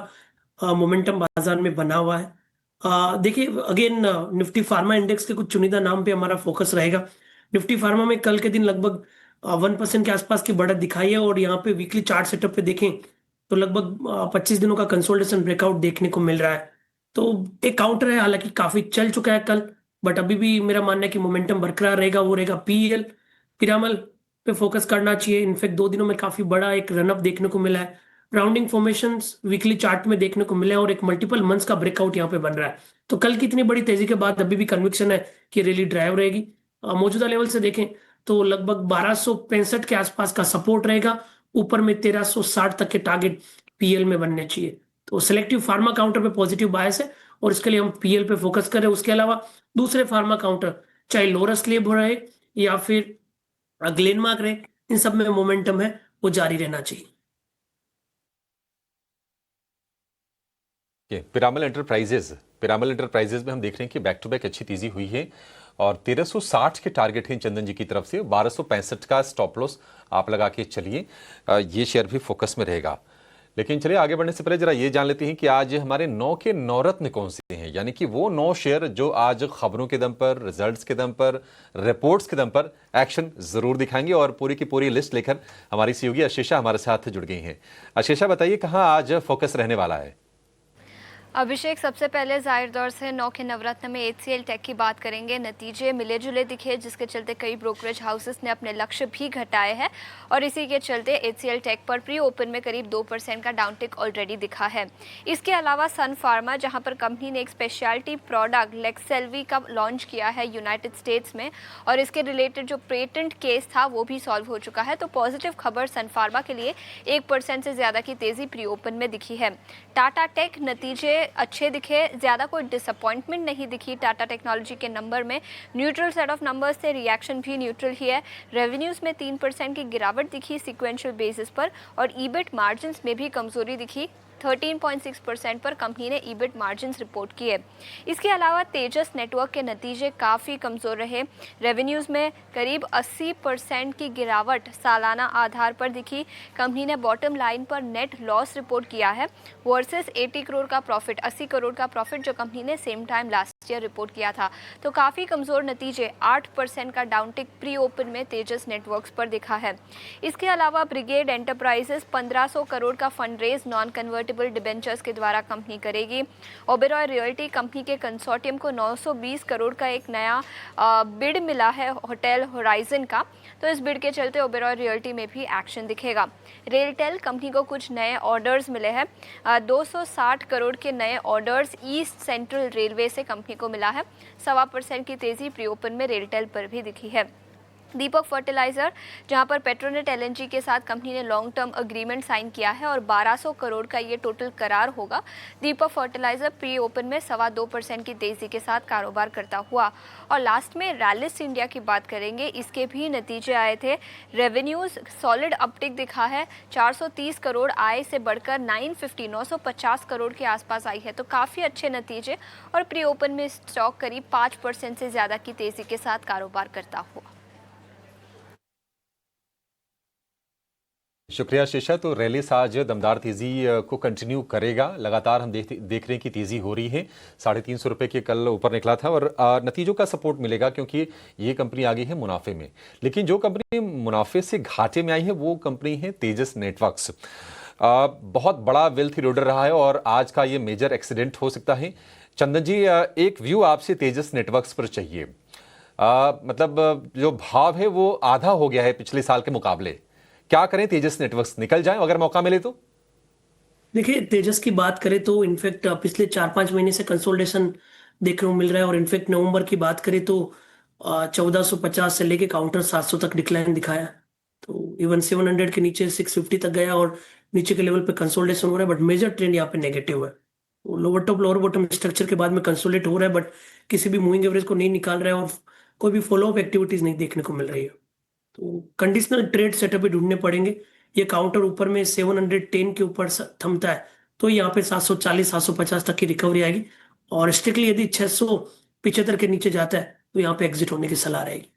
मोमेंटम बाजार में बना हुआ है। देखिए, अगेन निफ्टी फार्मा इंडेक्स के कुछ चुनिंदा नाम पे हमारा फोकस रहेगा। निफ्टी फार्मा में कल के दिन लगभग 1% के आसपास की बढ़त दिखाई है, और यहाँ पे वीकली चार्ट सेटअप पे देखें तो लगभग 25 दिनों का कंसोलिडेशन ब्रेकआउट देखने को मिल रहा है। तो एक काउंटर है, हालांकि काफी चल चुका है कल, बट अभी भी मेरा मानना है कि मोमेंटम बरकरार रहेगा। वो रहेगा PEL पिरामल पे फोकस करना चाहिए। इनफैक्ट 2 दिनों में काफी बड़ा एक रनअप देखने को मिला है, राउंडिंग फॉर्मेशंस वीकली चार्ट में देखने को मिले हैं, और एक मल्टीपल मंथ्स का ब्रेकआउट यहाँ पे बन रहा है। तो कल की इतनी बड़ी तेजी के बाद अभी भी कन्विक्शन है कि रैली ड्राइव रहेगी। मौजूदा लेवल से देखें तो लगभग 1265 के आसपास का सपोर्ट रहेगा, ऊपर में 1360 तक के टारगेट PL में बनने चाहिए। तो सिलेक्टिव फार्मा काउंटर पे पॉजिटिव बायस है, और इसके लिए हम PL पे फोकस करें। उसके अलावा दूसरे फार्मा काउंटर चाहे लोरस लैब रहे या फिर ग्लेनमार्क रहे, इन सब में मोमेंटम है वो जारी रहना चाहिए। पिरामल एंटरप्राइजेज में हम देख रहे हैं कि बैक टू बैक अच्छी तेजी हुई है, और 1360 के टारगेट हैं चंदन जी की तरफ से। 1265 का स्टॉप लॉस आप लगा के चलिए, ये शेयर भी फोकस में रहेगा। लेकिन चलिए आगे बढ़ने से पहले जरा ये जान लेते हैं कि आज हमारे 9 के नवरत्न कौन से हैं, यानी कि वो 9 शेयर जो आज खबरों के दम पर, रिजल्ट्स के दम पर, रिपोर्ट्स के दम पर एक्शन जरूर दिखाएंगे। और पूरी की पूरी लिस्ट लेकर हमारी सहयोगी अशेषा हमारे साथ जुड़ गई हैं। अशेषा बताइए कहाँ आज फोकस रहने वाला है? अभिषेक, सबसे पहले जाहिर तौर से 9 के नवरत्न में HCL टेक की बात करेंगे। नतीजे मिले जुले दिखे, जिसके चलते कई ब्रोकरेज हाउसेस ने अपने लक्ष्य भी घटाए हैं और इसी के चलते HCL टेक पर प्री ओपन में करीब 2% का डाउनटिक ऑलरेडी दिखा है। इसके अलावा सन फार्मा, जहां पर कंपनी ने एक स्पेशलिटी प्रोडक्ट लेक्सेल्वी का लॉन्च किया है यूनाइटेड स्टेट्स में और इसके रिलेटेड जो पेटेंट केस था वो भी सॉल्व हो चुका है, तो पॉजिटिव खबर सन फार्मा के लिए 1% से ज़्यादा की तेज़ी प्री ओपन में दिखी है। टाटा टेक नतीजे अच्छे दिखे, ज़्यादा कोई डिसअपॉइंटमेंट नहीं दिखी। टाटा टेक्नोलॉजी के नंबर में न्यूट्रल सेट ऑफ नंबर्स से, रिएक्शन भी न्यूट्रल ही है। रेवेन्यूज़ में 3% की गिरावट दिखी सिक्वेंशियल बेसिस पर और ईबिट मार्जिन्स में भी कमजोरी दिखी। 13.6% पर कंपनी ने ईबिट मार्जिन्स रिपोर्ट किए। इसके अलावा तेजस नेटवर्क के नतीजे काफ़ी कमज़ोर रहे। रेवेन्यूज़ में करीब 80% की गिरावट सालाना आधार पर दिखी। कंपनी ने बॉटम लाइन पर नेट लॉस रिपोर्ट किया है वर्सेस 80 करोड़ का प्रॉफिट, 80 करोड़ का प्रॉफिट जो कंपनी ने same time last year report किया था। तो काफ़ी कमज़ोर नतीजे, 8% का डाउनटिक प्री ओपन में तेजस नेटवर्क्स पर दिखा है। इसके अलावा ब्रिगेड एंटरप्राइजेस 1500 करोड़ का fund raise non convertible debentures के द्वारा कंपनी करेगी। ओबेरॉय रियल्टी कंपनी के कंसोर्टियम को 920 करोड़ का एक नया बिड मिला है होटल होराइजन का, तो इस बिड के चलते ओबेरॉय रियल्टी में भी एक्शन दिखेगा। रेलटेल कंपनी को कुछ नए ऑर्डर्स मिले हैं, 260 करोड़ के नए ऑर्डर्स ईस्ट सेंट्रल रेलवे से कंपनी को मिला है। 1.25% की तेजी प्री ओपन में रेलटेल पर भी दिखी है। दीपक फर्टिलाइजर, जहां पर पेट्रोनेट LNG के साथ कंपनी ने लॉन्ग टर्म अग्रीमेंट साइन किया है और 1200 करोड़ का ये टोटल करार होगा। दीपक फर्टिलाइजर प्री ओपन में 2.25% की तेजी के साथ कारोबार करता हुआ। और लास्ट में रैलिस इंडिया की बात करेंगे, इसके भी नतीजे आए थे। रेवेन्यूज सॉलिड अपटिक दिखा है, 430 करोड़ आय से बढ़कर 950 करोड़ के आसपास आई है, तो काफ़ी अच्छे नतीजे। और प्री ओपन में स्टॉक करीब 5% से ज़्यादा की तेजी के साथ कारोबार करता हुआ। शुक्रिया शीशा। तो रैलिस आज दमदार तेजी को कंटिन्यू करेगा। लगातार हम देख रहे हैं कि तेजी हो रही है। 350 रुपए के कल ऊपर निकला था और नतीजों का सपोर्ट मिलेगा क्योंकि ये कंपनी आ गई है मुनाफे में। लेकिन जो कंपनी मुनाफे से घाटे में आई है वो कंपनी है तेजस नेटवर्क्स। बहुत बड़ा वेल्थ इरोडर रहा है और आज का ये मेजर एक्सीडेंट हो सकता है। चंदन जी, एक व्यू आपसे तेजस नेटवर्क्स पर चाहिए। मतलब जो भाव है वो आधा हो गया है पिछले साल के मुकाबले। क्या करें, तेजस नेटवर्क्स निकल जाएं अगर मौका मिले तो? देखिए, तेजस की बात करें तो इनफैक्ट पिछले 4-5 महीने से कंसोलिडेशन देखने को मिल रहा है और इनफैक्ट नवंबर की बात करें तो 1450 से लेके काउंटर 700 तक डिक्लाइन दिखाया। तो इवन 700 के नीचे 650 तक गया और नीचे के लेवल पे कंसोलिडेशन हो रहा है, बट मेजर ट्रेंड यहाँ पे नेगेटिव है। तो lower top lower bottom structure के बाद में कंसोलिडेट हो रहा है, बट किसी भी मूविंग एवरेज को नहीं निकाल रहा है और कोई भी फॉलो अप एक्टिविटीज नहीं देखने को मिल रही है। तो कंडीशनल ट्रेड सेटअप भी ढूंढने पड़ेंगे। ये काउंटर ऊपर में 710 के ऊपर थमता है तो यहाँ पे 740-750 तक की रिकवरी आएगी और स्ट्रिक्टली यदि 675 के नीचे जाता है तो यहाँ पे एग्जिट होने की सलाह रहेगी।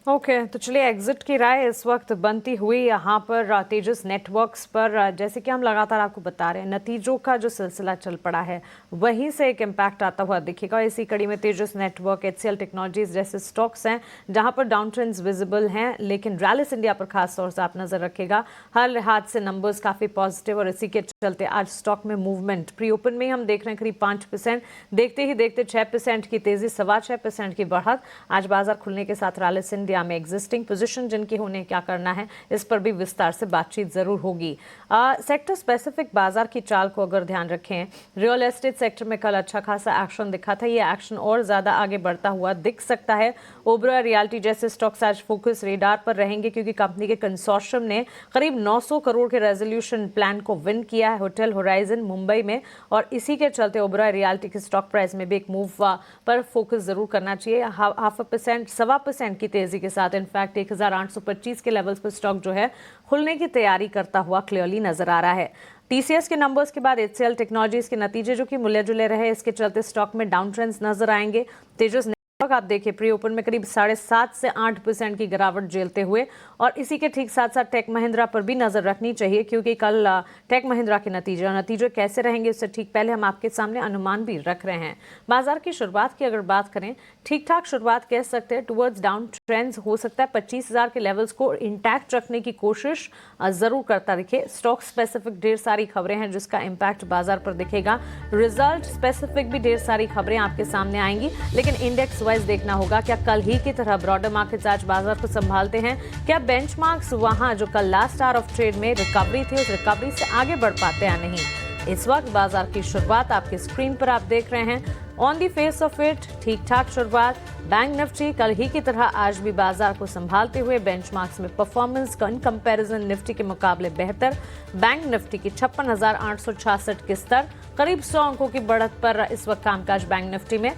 ओके, तो चलिए एग्जिट की राय इस वक्त बनती हुई यहाँ पर तेजस नेटवर्क्स पर। जैसे कि हम लगातार आपको बता रहे हैं, नतीजों का जो सिलसिला चल पड़ा है वहीं से एक इम्पैक्ट आता हुआ दिखेगा। इसी कड़ी में तेजस नेटवर्क, HCL टेक्नोलॉजीज जैसे स्टॉक्स हैं जहाँ पर डाउन ट्रेंड्स विजिबल हैं, लेकिन रैलिस इंडिया पर खास तौर से आप नजर रखेगा। हर लिहाज से नंबर्स काफ़ी पॉजिटिव और इसी के चलते आज स्टॉक में मूवमेंट प्री ओपन में हम देख रहे हैं करीब 5%, देखते ही देखते 6% की तेजी, 6.25% की बढ़त। आज बाजार खुलने के साथ रैलिस इंडिया में एग्जिस्टिंग पोजीशन जिनकी होने क्या करना है इस पर भी विस्तार से बातचीत जरूर होगी। सेक्टर स्पेसिफिक बाजार की चाल को अगर ध्यान रखें, रियल एस्टेट सेक्टर में कल अच्छा खासा एक्शन दिखा था। ये एक्शन और ज्यादा आगे बढ़ता हुआ दिख सकता है। ओबेरॉय रियल्टी जैसे स्टॉक्स आज फोकस रेडार पर रहेंगे क्योंकि कंपनी के कंसोर्शियम ने करीब 900 करोड़ के रेजोल्यूशन प्लान को विन किया है होटल होराइजन मुंबई में और इसी के चलते ओबेरॉय रियल्टी की स्टॉक प्राइस में भी एक मूव पर फोकस जरूर करना चाहिए। 0.5%, 1.25% की तेजी के साथ इनफैक्ट 1825 के लेवल्स पर स्टॉक जो है खुलने की तैयारी करता हुआ क्लियरली नजर आ रहा है। TCS के नंबर्स के बाद HCL टेक्नोलॉजीज के नतीजे जो कि मिले जुले रहे, इसके चलते स्टॉक में डाउन ट्रेंड्स नजर आएंगे। तेजस नेटवर्क आप देखिए प्री ओपन में करीब 7.5 से 8% की गिरावट झेलते हुए, और इसी के ठीक साथ साथ टेक महिंद्रा पर भी नजर रखनी चाहिए, क्योंकि कल टेक महिंद्रा के नतीजे कैसे रहेंगे उससे ठीक पहले हम आपके सामने अनुमान भी रख रहे हैं। बाजार की शुरुआत की अगर बात करें, ठीक ठाक शुरुआत कह सकते हैं, टुवर्ड्स डाउन ट्रेंड्स हो सकता है। 25,000 के लेवल्स को इंटैक्ट रखने की कोशिश जरूर करता दिखे। स्टॉक स्पेसिफिक ढेर सारी खबरें हैं जिसका इंपैक्ट बाजार पर दिखेगा। रिजल्ट स्पेसिफिक भी ढेर सारी खबरें आपके सामने आएंगी, लेकिन इंडेक्स वाइज देखना होगा क्या कल ही की तरह ब्रॉडर मार्केट्स आज बाजार को संभालते हैं, क्या बेंचमार्क्स वहां जो कल लास्ट आवर ऑफ ट्रेड में रिकवरी थी उस रिकवरी से आगे बढ़ पाते या नहीं। इस वक्त बाजार की शुरुआत आपकी स्क्रीन पर आप देख रहे हैं। On the face of it ठीक ठाक शुरुआत। बैंक निफ्टी कल ही की तरह आज भी बाजार को संभालते हुए बेंचमार्क्स में परफॉर्मेंस इन कंपैरिजन निफ्टी के मुकाबले बेहतर। बैंक निफ्टी की 56,866 के स्तर, करीब 100 अंकों की बढ़त पर इस वक्त कामकाज बैंक निफ्टी में।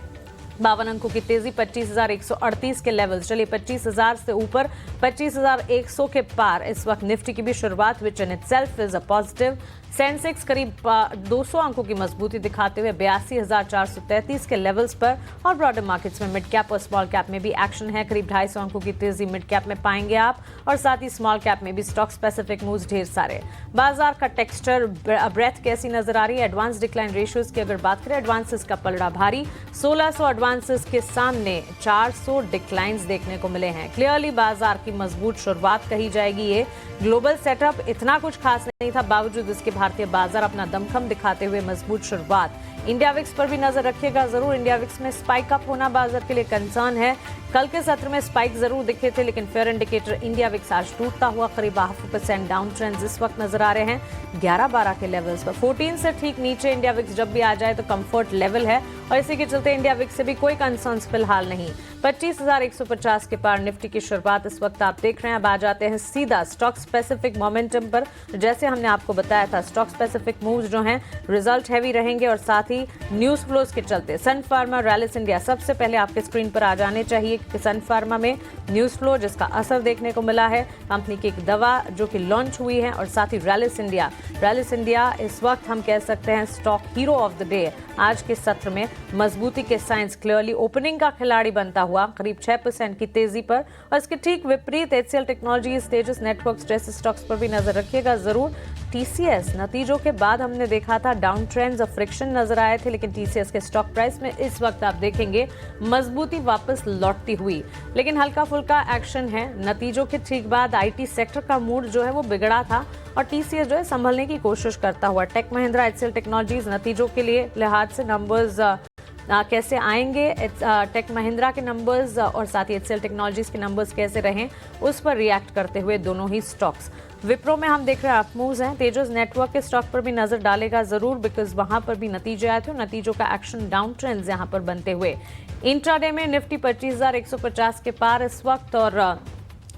52 अंकों की तेजी, 25,138 के लेवल। चलिए 25,000 से ऊपर 25,100 के पार इस वक्त निफ्टी की भी शुरुआत, which in itself is a positive. Sensex करीब 200 अंकों की मजबूती दिखाते हुए 82,433 के लेवल्स पर, और ब्रॉडर मार्केट्स में मिड कैप और स्मॉल कैप में भी एक्शन है। करीब 250 अंकों की तेजी मिड कैप में पाएंगे आप, और साथ ही स्मॉल कैप में भी स्टॉक स्पेसिफिक मूव्स ढेर सारे। बाजार का टेक्सचर ब्रेथ कैसी नजर आ रही है? एडवांस डिक्लाइन रेशियोज की अगर बात करें, एडवांसेस का पलड़ा भारी। 1600 एडवांसेस के सामने 400 डिक्लाइंस देखने को मिले हैं। क्लियरली बाजार की मजबूत शुरुआत कही जाएगी ये। ग्लोबल सेटअप इतना कुछ खास नहीं था, बावजूद इसके भारतीय बाजार अपना दमखम दिखाते हुए मजबूत शुरुआत। इंडिया विक्स पर भी नजर रखिएगा जरूर। इंडिया विक्स में स्पाइक अप होना बाजार के लिए कंसर्न है। कल के सत्र में स्पाइक जरूर दिखे थे, लेकिन फेयर इंडिकेटर इंडिया विक्स आज टूटता हुआ करीब 0.5% डाउन ट्रेंड्स इस वक्त नजर आ रहे हैं 11-12 के लेवल्स पर। 14 से ठीक नीचे इंडिया विक्स जब भी आ जाए तो कंफर्ट लेवल है, और इसी के चलते इंडिया विक्स से भी कोई कंसर्न फिलहाल नहीं। 25,150 के पार निफ्टी की शुरुआत इस वक्त आप देख रहे हैं। अब आ जाते हैं सीधा स्टॉक स्पेसिफिक मोमेंटम पर। जैसे हमने आपको बताया था, स्टॉक स्पेसिफिक मूव्स जो हैं रिजल्ट हैवी रहेंगे, और साथ ही न्यूज फ्लोज के चलते सन फार्मा, रैलिस इंडिया सबसे पहले आपके स्क्रीन पर आ जाने चाहिए, क्योंकि सन फार्मा में न्यूज फ्लो जिसका असर देखने को मिला है। कंपनी की एक दवा जो कि लॉन्च हुई है, और साथ ही रैलिस इंडिया इस वक्त हम कह सकते हैं stock hero of the day. आज के सत्र में मजबूती के साइंस क्लियरली ओपनिंग का खिलाड़ी बनता हुआ करीब 6% की तेजी पर, और इसके ठीक विपरीत एचसीएल टेक्नोलॉजीज, तेजस नेटवर्क्स जैसे स्टॉक्स पर भी नजर रखिएगा जरूर। टीसीएस नतीजों के बाद हमने देखा था डाउन ट्रेंड्स और फ्रिक्शन नजर आए थे, लेकिन टीसीएस के स्टॉक प्राइस में इस वक्त आप देखेंगे मजबूती वापस लौटती हुई, लेकिन हल्का फुल्का एक्शन है। नतीजों के ठीक बाद आईटी सेक्टर का मूड जो है वो बिगड़ा था, और टीसीएस जो है संभलने की कोशिश करता हुआ। टेक महिंद्रा, एचसीएल टेक्नोलॉजीज नतीजों के लिए लिहाज से नंबर्स कैसे आएंगे, टेक महिंद्रा के नंबर्स और साथ ही एचसीएल टेक्नोलॉजीज के नंबर्स कैसे रहें, उस पर रिएक्ट करते हुए दोनों ही स्टॉक्स। विप्रो में हम देख रहे हैं अप मूव्स हैं। तेजस नेटवर्क के स्टॉक पर भी नजर डालेगा जरूर, बिकॉज वहां पर भी नतीजे आए थे, नतीजों का एक्शन डाउन ट्रेंड्स यहां पर बनते हुए। इंट्राडे में निफ्टी 25,150 के पार इस वक्त, और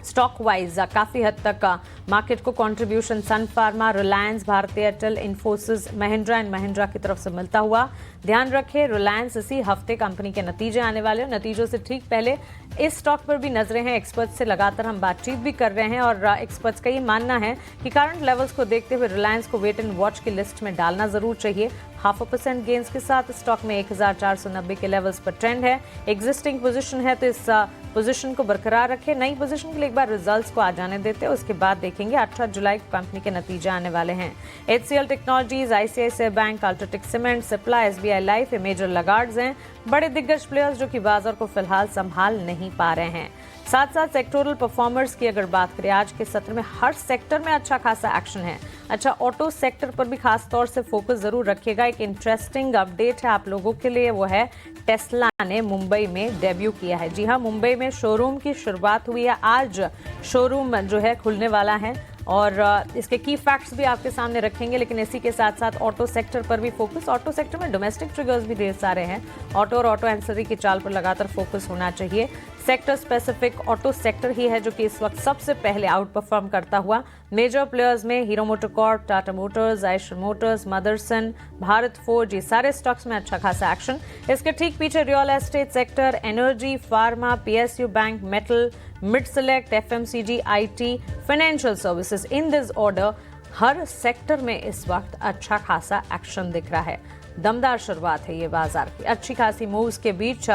स्टॉक वाइज काफी हद तक मार्केट को कंट्रीब्यूशन सन फार्मा, रिलायंस, भारती एयरटेल, इन्फोसिस, महिंद्रा एंड महिंद्रा की तरफ से मिलता हुआ। ध्यान रखें रिलायंस इसी हफ्ते कंपनी के नतीजे आने वाले, नतीजों से ठीक पहले इस स्टॉक पर भी नजरें हैं। एक्सपर्ट्स से लगातार हम बातचीत भी कर रहे हैं, और एक्सपर्ट्स का ये मानना है कि करंट लेवल्स को देखते हुए रिलायंस को वेट एंड वॉच की लिस्ट में डालना जरूर चाहिए। 0.5% गेंस के साथ स्टॉक में 1,490 के लेवल्स पर ट्रेंड है। एग्जिस्टिंग पोजीशन है तो इस पोजीशन को बरकरार रखें। नई पोजीशन के लिए एक बार रिजल्ट्स को आ जाने देते हैं, उसके बाद देखेंगे। 18 जुलाई को कंपनी के नतीजे आने वाले हैं। HCL technologies, ICICI bank, UltraTech cement, Cipla, SBI life, ये मेजर लगार्ड्स हैं, बड़े दिग्गज प्लेयर्स जो कि बाजार को फिलहाल संभाल नहीं पा रहे हैं। साथ साथ सेक्टोरल परफॉर्मर्स की अगर बात करें, आज के सत्र में हर सेक्टर में अच्छा खासा एक्शन है। अच्छा, ऑटो सेक्टर पर भी खास तौर से फोकस जरूर रखिएगा। एक इंटरेस्टिंग अपडेट है आप लोगों के लिए, वो है टेस्ला ने मुंबई में डेब्यू किया है। जी हाँ, मुंबई में शोरूम की शुरुआत हुई है। आज शोरूम जो है खुलने वाला है, और इसके की फैक्ट्स भी आपके सामने रखेंगे, लेकिन इसी के साथ साथ ऑटो सेक्टर पर भी फोकस। ऑटो सेक्टर में डोमेस्टिक ट्रिगर्स भी ढेर सारे हैं। ऑटो और ऑटो एंसरी की चाल पर लगातार फोकस होना चाहिए। सेक्टर स्पेसिफिक ऑटो सेक्टर ही है जो कि इस वक्त सबसे पहले आउट परफॉर्म करता हुआ। मेजर प्लेयर्स में hero MotoCorp, Tata Motors, Eicher Motors, Motherson, Bharat forge, ये सारे स्टॉक्स में अच्छा खासा एक्शन। इसके ठीक पीछे real estate sector, energy, pharma, PSU bank, metal, mid select, FMCG, IT, financial services, in this order her sector में इस वक्त अच्छा खासा एक्शन दिख रहा है। दमदार शुरुआत है ये बाजार की। अच्छी खासी मूव्स के बीच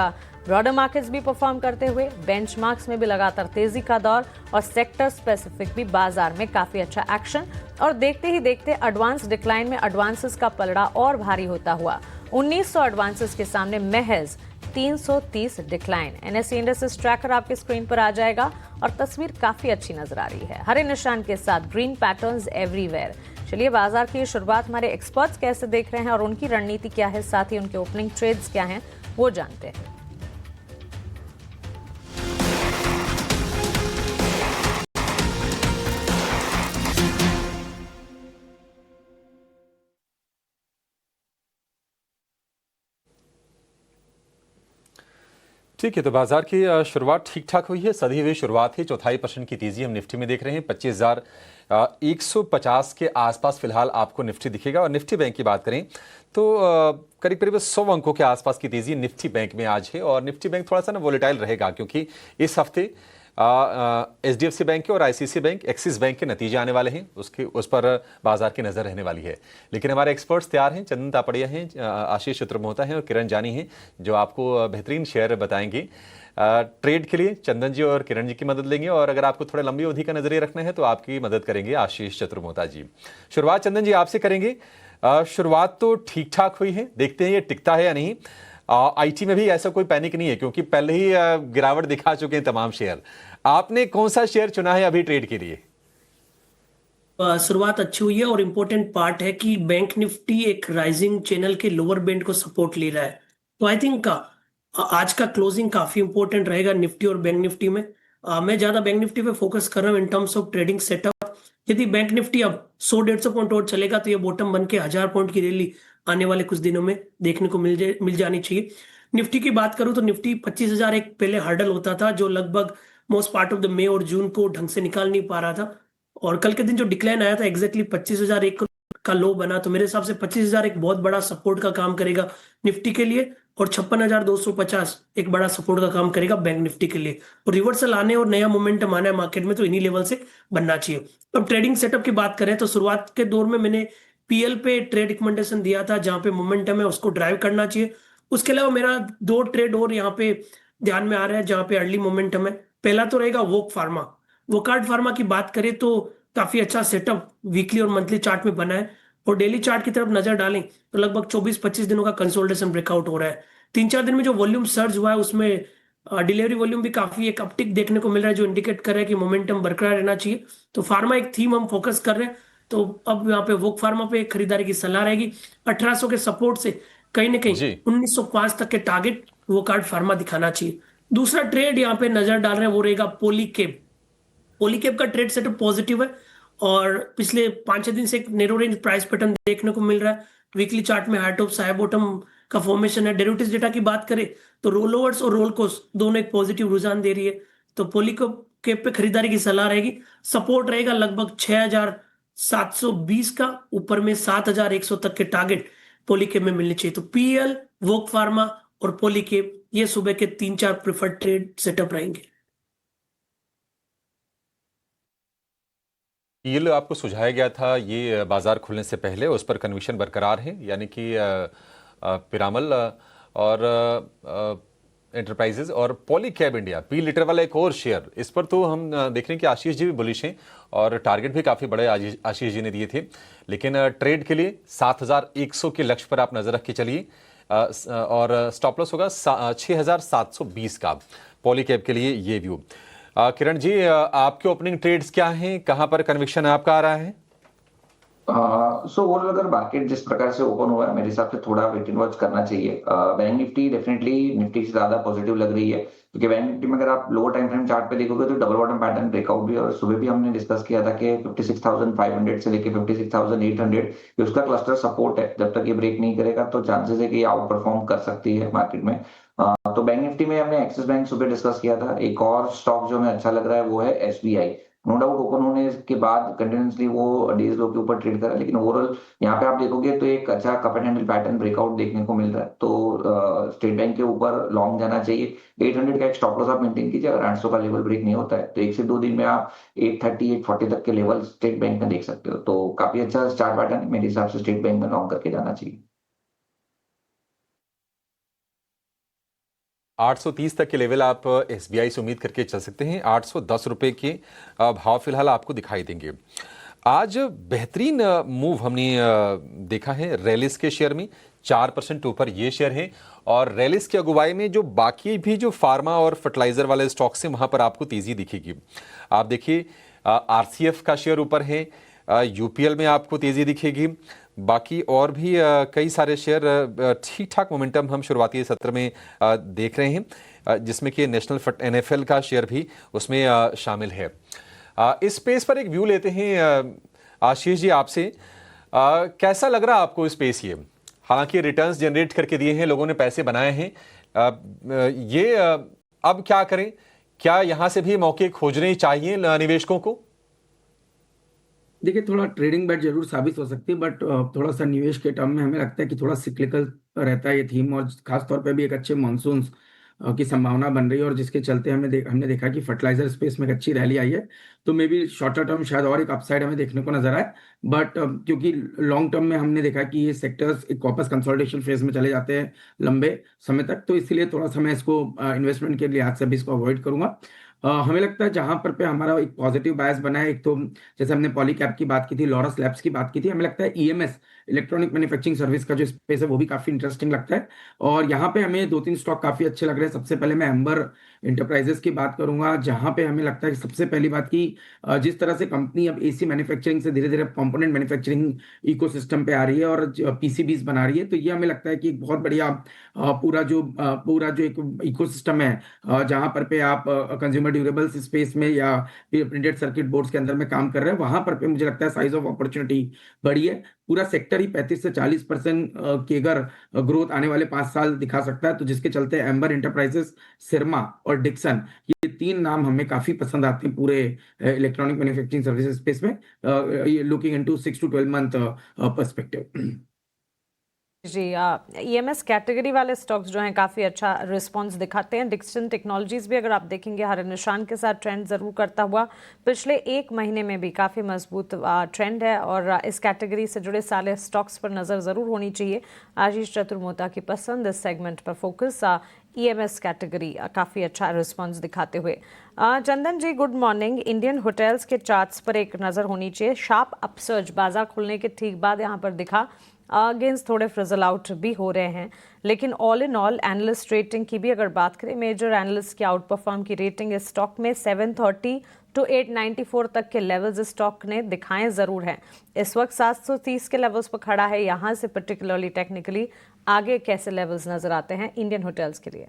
ब्रॉडर मार्केट्स भी परफॉर्म करते हुए, बेंचमार्क्स में भी लगातार तेजी का दौर और सेक्टर स्पेसिफिक भी बाजार में काफी अच्छा एक्शन और देखते ही देखते एडवांस डिक्लाइन में एडवांसेस का पलड़ा और भारी होता हुआ 1900 एडवांसेस के सामने महज 330 डिक्लाइन। एनएसई इंडेक्स ट्रैकर आपके स्क्रीन पर आ जाएगा और तस्वीर काफी अच्छी नजर आ रही है, हरे निशान के साथ ग्रीन पैटर्न्स एवरीवेयर। चलिए बाजार की शुरुआत हमारे एक्सपर्ट्स कैसे देख रहे हैं और उनकी रणनीति क्या है, साथ ही उनके ओपनिंग ट्रेड्स क्या हैं वो जानते हैं। ठीक है, तो बाजार की शुरुआत ठीक ठाक हुई है, सधी हुई शुरुआत है। 0.25% की तेजी हम निफ्टी में देख रहे हैं। 25,150 के आसपास फिलहाल आपको निफ्टी दिखेगा। और निफ्टी बैंक की बात करें तो करीब करीब 100 अंकों के आसपास की तेजी निफ्टी बैंक में आज है। और निफ्टी बैंक थोड़ा सा ना वोलेटाइल रहेगा क्योंकि इस हफ्ते HDFC बैंक के और ICICI बैंक, एक्सिस बैंक के नतीजे आने वाले हैं, उस पर बाजार की नजर रहने वाली है। लेकिन हमारे एक्सपर्ट्स तैयार हैं, चंदन तापड़िया हैं, आशीष चित्रमोहता हैं और किरण जानी हैं, जो आपको बेहतरीन शेयर बताएंगे। ट्रेड के लिए चंदन जी और किरण जी की मदद लेंगे और अगर आपको थोड़ा लंबी अवधि का नजरिया रखना है तो आपकी मदद करेंगे आशीष चित्रमोहता जी। शुरुआत चंदन जी आपसे करेंगे। शुरुआत तो ठीक ठाक हुई है, देखते हैं ये टिकता है या नहीं। आईटी में भी ऐसा कोई पैनिक नहीं है क्योंकि पहले ही गिरावट दिखा चुके हैं तमाम शेयर। आपने कौन सा शेयर चुना है अभी ट्रेड के लिए? शुरुआत अच्छी हुई है और इम्पोर्टेंट पार्ट है कि बैंक निफ्टी एक राइजिंग चैनल के लोअर बैंड को सपोर्ट ले रहा है। तो आई थिंक आज का क्लोजिंग काफी इंपॉर्टेंट रहेगा निफ्टी और बैंक निफ्टी में। मैं ज्यादा बैंक निफ्टी पे फोकस कर रहा हूँ in terms of trading setup. यदि बैंक निफ्टी अब 100-150 पॉइंट और चलेगा तो ये बॉटम बन के 1000 पॉइंट की रैली आने वाले कुछ दिनों में देखने को मिल जानी चाहिए। निफ्टी की बात करूं तो निफ्टी 25,000 एक पहले हर्डल होता था जो लगभग मोस्ट पार्ट ऑफ द मई और जून को ढंग से निकाल नहीं पा रहा था। और कल के दिन जो डिक्लाइन आया था एग्जैक्टली 25,001 का लो बना, तो मेरे हिसाब से 25,000 एक बहुत बड़ा सपोर्ट का काम करेगा निफ्टी के लिए और 56,250 एक बड़ा सपोर्ट का काम करेगा बैंक निफ्टी के लिए। और रिवर्सल आने और नया मोमेंटम आना है मार्केट में तो इन्हीं लेवल से बनना चाहिए। अब ट्रेडिंग सेटअप की बात करें तो शुरुआत के दौर में मैंने पीएल पे ट्रेड रिकमेंडेशन दिया था, जहां पे मोमेंटम है उसको ड्राइव करना चाहिए। उसके अलावा मेरा 2 ट्रेड और यहाँ पे ध्यान में आ रहा है जहां पे अर्ली मोमेंटम है। पहला तो रहेगा वोक फार्मा। वोकार्ड फार्मा की बात करें तो काफी अच्छा सेटअप वीकली और मंथली चार्ट में बना है और डेली चार्ट की तरफ नजर डालें तो लगभग 24-25 दिनों का कंसोलिडेशन ब्रेकआउट हो रहा है। 3-4 दिन में जो वॉल्यूम सर्ज हुआ है उसमें डिलीवरी वॉल्यूम भी काफी एक अपटिक देखने को मिल रहा है जो इंडिकेट कर रहा है कि मोमेंटम बरकरार रहना चाहिए। तो फार्मा एक थीम हम फोकस कर रहे हैं, तो अब यहाँ पे वोक फार्मा पे खरीदारी की सलाह रहेगी। 1800 के सपोर्ट से कहीं ना कहीं 1905 तक के टारगेट वोकार्ड फार्मा दिखाना चाहिए। दूसरा ट्रेड यहाँ पे नजर डाल रहे हैं वो रहेगा पॉलीकेब। पॉलीकेब का ट्रेड सेटअप पॉजिटिव है और पिछले 5-6 दिन से एक नैरो रेंज प्राइस पैटर्न देखने को मिल रहा है। वीकली चार्ट में हाई टॉप हाई बॉटम का फॉर्मेशन है। डेरिवेटिव्स डेटा की बात करें तो रोल ओवर्स और रोल कॉस्ट दोनों एक पॉजिटिव रुझान दे रही है, तो पॉलीकेब पे खरीदारी की सलाह रहेगी। सपोर्ट रहेगा लगभग 6,720 का, ऊपर में 7,100 तक के टारगेट पॉलीकेब में मिलने चाहिए। तो पीएल, वोक फार्मा और पॉलीकेब ये सुबह के 3-4 प्रेफर्ड ट्रेड सेटअप रहेंगे। यील्ड आपको सुझाया गया था ये बाजार खुलने से पहले, उस पर कन्विक्शन बरकरार है, यानी कि पिरामल और एंटरप्राइजेज और पॉलीकैब इंडिया, पी लीटर वाला एक और शेयर, इस पर तो हम देख रहे हैं कि आशीष जी भी बुलिश हैं और टारगेट भी काफ़ी बड़े आशीष जी ने दिए थे। लेकिन ट्रेड के लिए 7,100 के लक्ष्य पर आप नज़र रख के चलिए और स्टॉप लॉस होगा 6,720 का पॉलीकैब के लिए, ये व्यू। किरण जी, आपके ओपनिंग ट्रेड्स क्या हैं, कहां पर कन्विक्शन आपका आ रहा है? सो ओवरऑल अगर मार्केट जिस प्रकार से ओपन हुआ है मेरे हिसाब से थोड़ा वेट एंड वॉच करना चाहिए। बैंक निफ्टी डेफिनेटली निफ्टी से ज्यादा पॉजिटिव लग रही है क्योंकि बैंक निफ्टी में अगर आप लोअर टाइम फ्रेम चार्ट पे देखोगे तो डबल बॉटम पैटर्न ब्रेकआउट भी, और सुबह भी हमने डिस्कस किया था कि 56,500 से लेके 56,800 उसका क्लस्टर सपोर्ट है। जब तक ये ब्रेक नहीं करेगा तो चांसेस है कि ये आउट परफॉर्म कर सकती है मार्केट में। तो बैंक निफ्टी में हमने एक्सिस बैंक सुबह डिस्कस किया था। एक और स्टॉक जो हमें अच्छा लग रहा है वो है एसबीआई। नो डाउट ओपन होने के बाद कंटिन्यूसली वो डेज लो के ऊपर ट्रेड करा, लेकिन ओवरऑल यहाँ पे आप देखोगे तो एक अच्छा cup and handle pattern breakout देखने को मिल रहा है। तो स्टेट बैंक के ऊपर लॉन्ग जाना चाहिए। 800 का एक स्टॉप लॉस आप मेंटेन कीजिए। अगर 800 का लेवल ब्रेक नहीं होता है तो 1 से 2 दिन में आप 830-840 तक के लेवल स्टेट बैंक में देख सकते हो। तो काफी अच्छा चार्ट पैटर्न है, मेरे हिसाब से स्टेट बैंक में लॉन्ग करके जाना चाहिए। 830 तक के लेवल आप एसबीआई से उम्मीद करके चल सकते हैं। 810 रुपए के भाव फिलहाल आपको दिखाई देंगे। आज बेहतरीन मूव हमने देखा है रैलिस के शेयर में, 4% ऊपर ये शेयर है। और रैलिस की अगुवाई में जो बाकी भी जो फार्मा और फर्टिलाइजर वाले स्टॉक्स हैं वहां पर आपको तेजी दिखेगी। आप देखिए आरसीएफ का शेयर ऊपर है, यूपीएल में आपको तेजी दिखेगी। बाकी और भी कई सारे शेयर ठीक ठाक मोमेंटम हम शुरुआती सत्र में देख रहे हैं, जिसमें कि नेशनल एनएफएल का शेयर भी उसमें शामिल है। इस स्पेस पर एक व्यू लेते हैं आशीष जी आपसे। कैसा लग रहा है आपको स्पेस ये? हालांकि रिटर्न्स जनरेट करके दिए हैं, लोगों ने पैसे बनाए हैं, ये अब क्या करें? क्या यहां से भी मौके खोजने चाहिए निवेशकों को? देखिए, थोड़ा ट्रेडिंग बैट जरूर साबित हो सकती है, बट थोड़ा सा निवेश के टर्म में हमें लगता है कि थोड़ा सिक्लिकल रहता है ये थीम, और खास तौर पे भी एक अच्छे मानसून की संभावना बन रही है, और जिसके चलते हमने देखा कि फर्टिलाइजर स्पेस में एक अच्छी रैली आई है। तो मे बी शॉर्टर टर्म शायद और एक अपसाइड हमें देखने को नजर आए, बट क्योंकि लॉन्ग टर्म में हमने देखा कि ये सेक्टर्स एक वापस कंसोलिडेशन फेज में चले जाते हैं लंबे समय तक, तो इसलिए थोड़ा सा मैं इसको इन्वेस्टमेंट के लिहाज से भी इसको अवॉइड करूंगा। हमें लगता है जहां पर पे हमारा एक पॉजिटिव बायस बना है, एक तो जैसे हमने पॉलीकैप की बात की थी, लॉरस लैब्स की बात की थी, हमें लगता है ईएमएस इलेक्ट्रॉनिक मैन्युफैक्चरिंग सर्विस का जो स्पेस है वो भी काफी इंटरेस्टिंग लगता है। और यहाँ पे हमें 2-3 स्टॉक काफी अच्छे लग रहे हैं। सबसे पहले मैं एम्बर इंटरप्राइजेस की बात करूंगा, जहां पे हमें लगता है कि सबसे पहली बात की जिस तरह से कंपनी अब एसी मैन्युफैक्चरिंग से धीरे धीरे कंपोनेंट मैन्युफैक्चरिंग इकोसिस्टम पे आ रही है और पीसीबीज बना रही है, तो ये हमें लगता है कि एक बहुत बढ़िया पूरा जो एक इकोसिस्टम है, जहां पर पे आप कंज्यूमर ड्यूरेबल्स स्पेस में या प्रिंटेड सर्किट बोर्ड्स के अंदर में काम कर रहे हैं, वहां पर पे मुझे लगता है साइज ऑफ अपॉर्चुनिटी बड़ी है। पूरा सेक्टर ही 35 से 40% केगर ग्रोथ आने वाले 5 साल दिखा सकता है, तो जिसके चलते एम्बर इंटरप्राइजेस, सिरमा और डिक्सन, ये 3 नाम हमें काफी पसंद आते हैं पूरे इलेक्ट्रॉनिक मैन्युफैक्चरिंग सर्विसेज स्पेस में, looking into 6 to 12 month perspective. जी, ईएमएस कैटेगरी वाले स्टॉक्स जो हैं काफ़ी अच्छा रिस्पांस दिखाते हैं। डिक्सन टेक्नोलॉजीज भी अगर आप देखेंगे हरे निशान के साथ ट्रेंड ज़रूर करता हुआ पिछले 1 महीने में भी काफ़ी मजबूत ट्रेंड है, और इस कैटेगरी से जुड़े सारे स्टॉक्स पर नज़र ज़रूर होनी चाहिए। आशीष चतुर्मोता की पसंद इस सेगमेंट पर फोकस, ईएमएस कैटेगरी काफ़ी अच्छा रिस्पांस दिखाते हुए। चंदन जी गुड मॉर्निंग। इंडियन होटल्स के चार्ट्स पर एक नज़र होनी चाहिए। शार्प अपसर्ज बाजार खुलने के ठीक बाद यहाँ पर दिखा, गेंस थोड़े फ्रिजल आउट भी हो रहे हैं, लेकिन all in all analyst rating की भी अगर बात करें, मेजर एनालिस्ट की आउट परफॉर्म की रेटिंग इस स्टॉक में 730 to 894 तक के लेवल्स इस स्टॉक ने दिखाए ज़रूर हैं। इस वक्त 730 के लेवल्स पर खड़ा है। यहाँ से पर्टिकुलरली टेक्निकली आगे कैसे लेवल्स नजर आते हैं इंडियन होटल्स के लिए?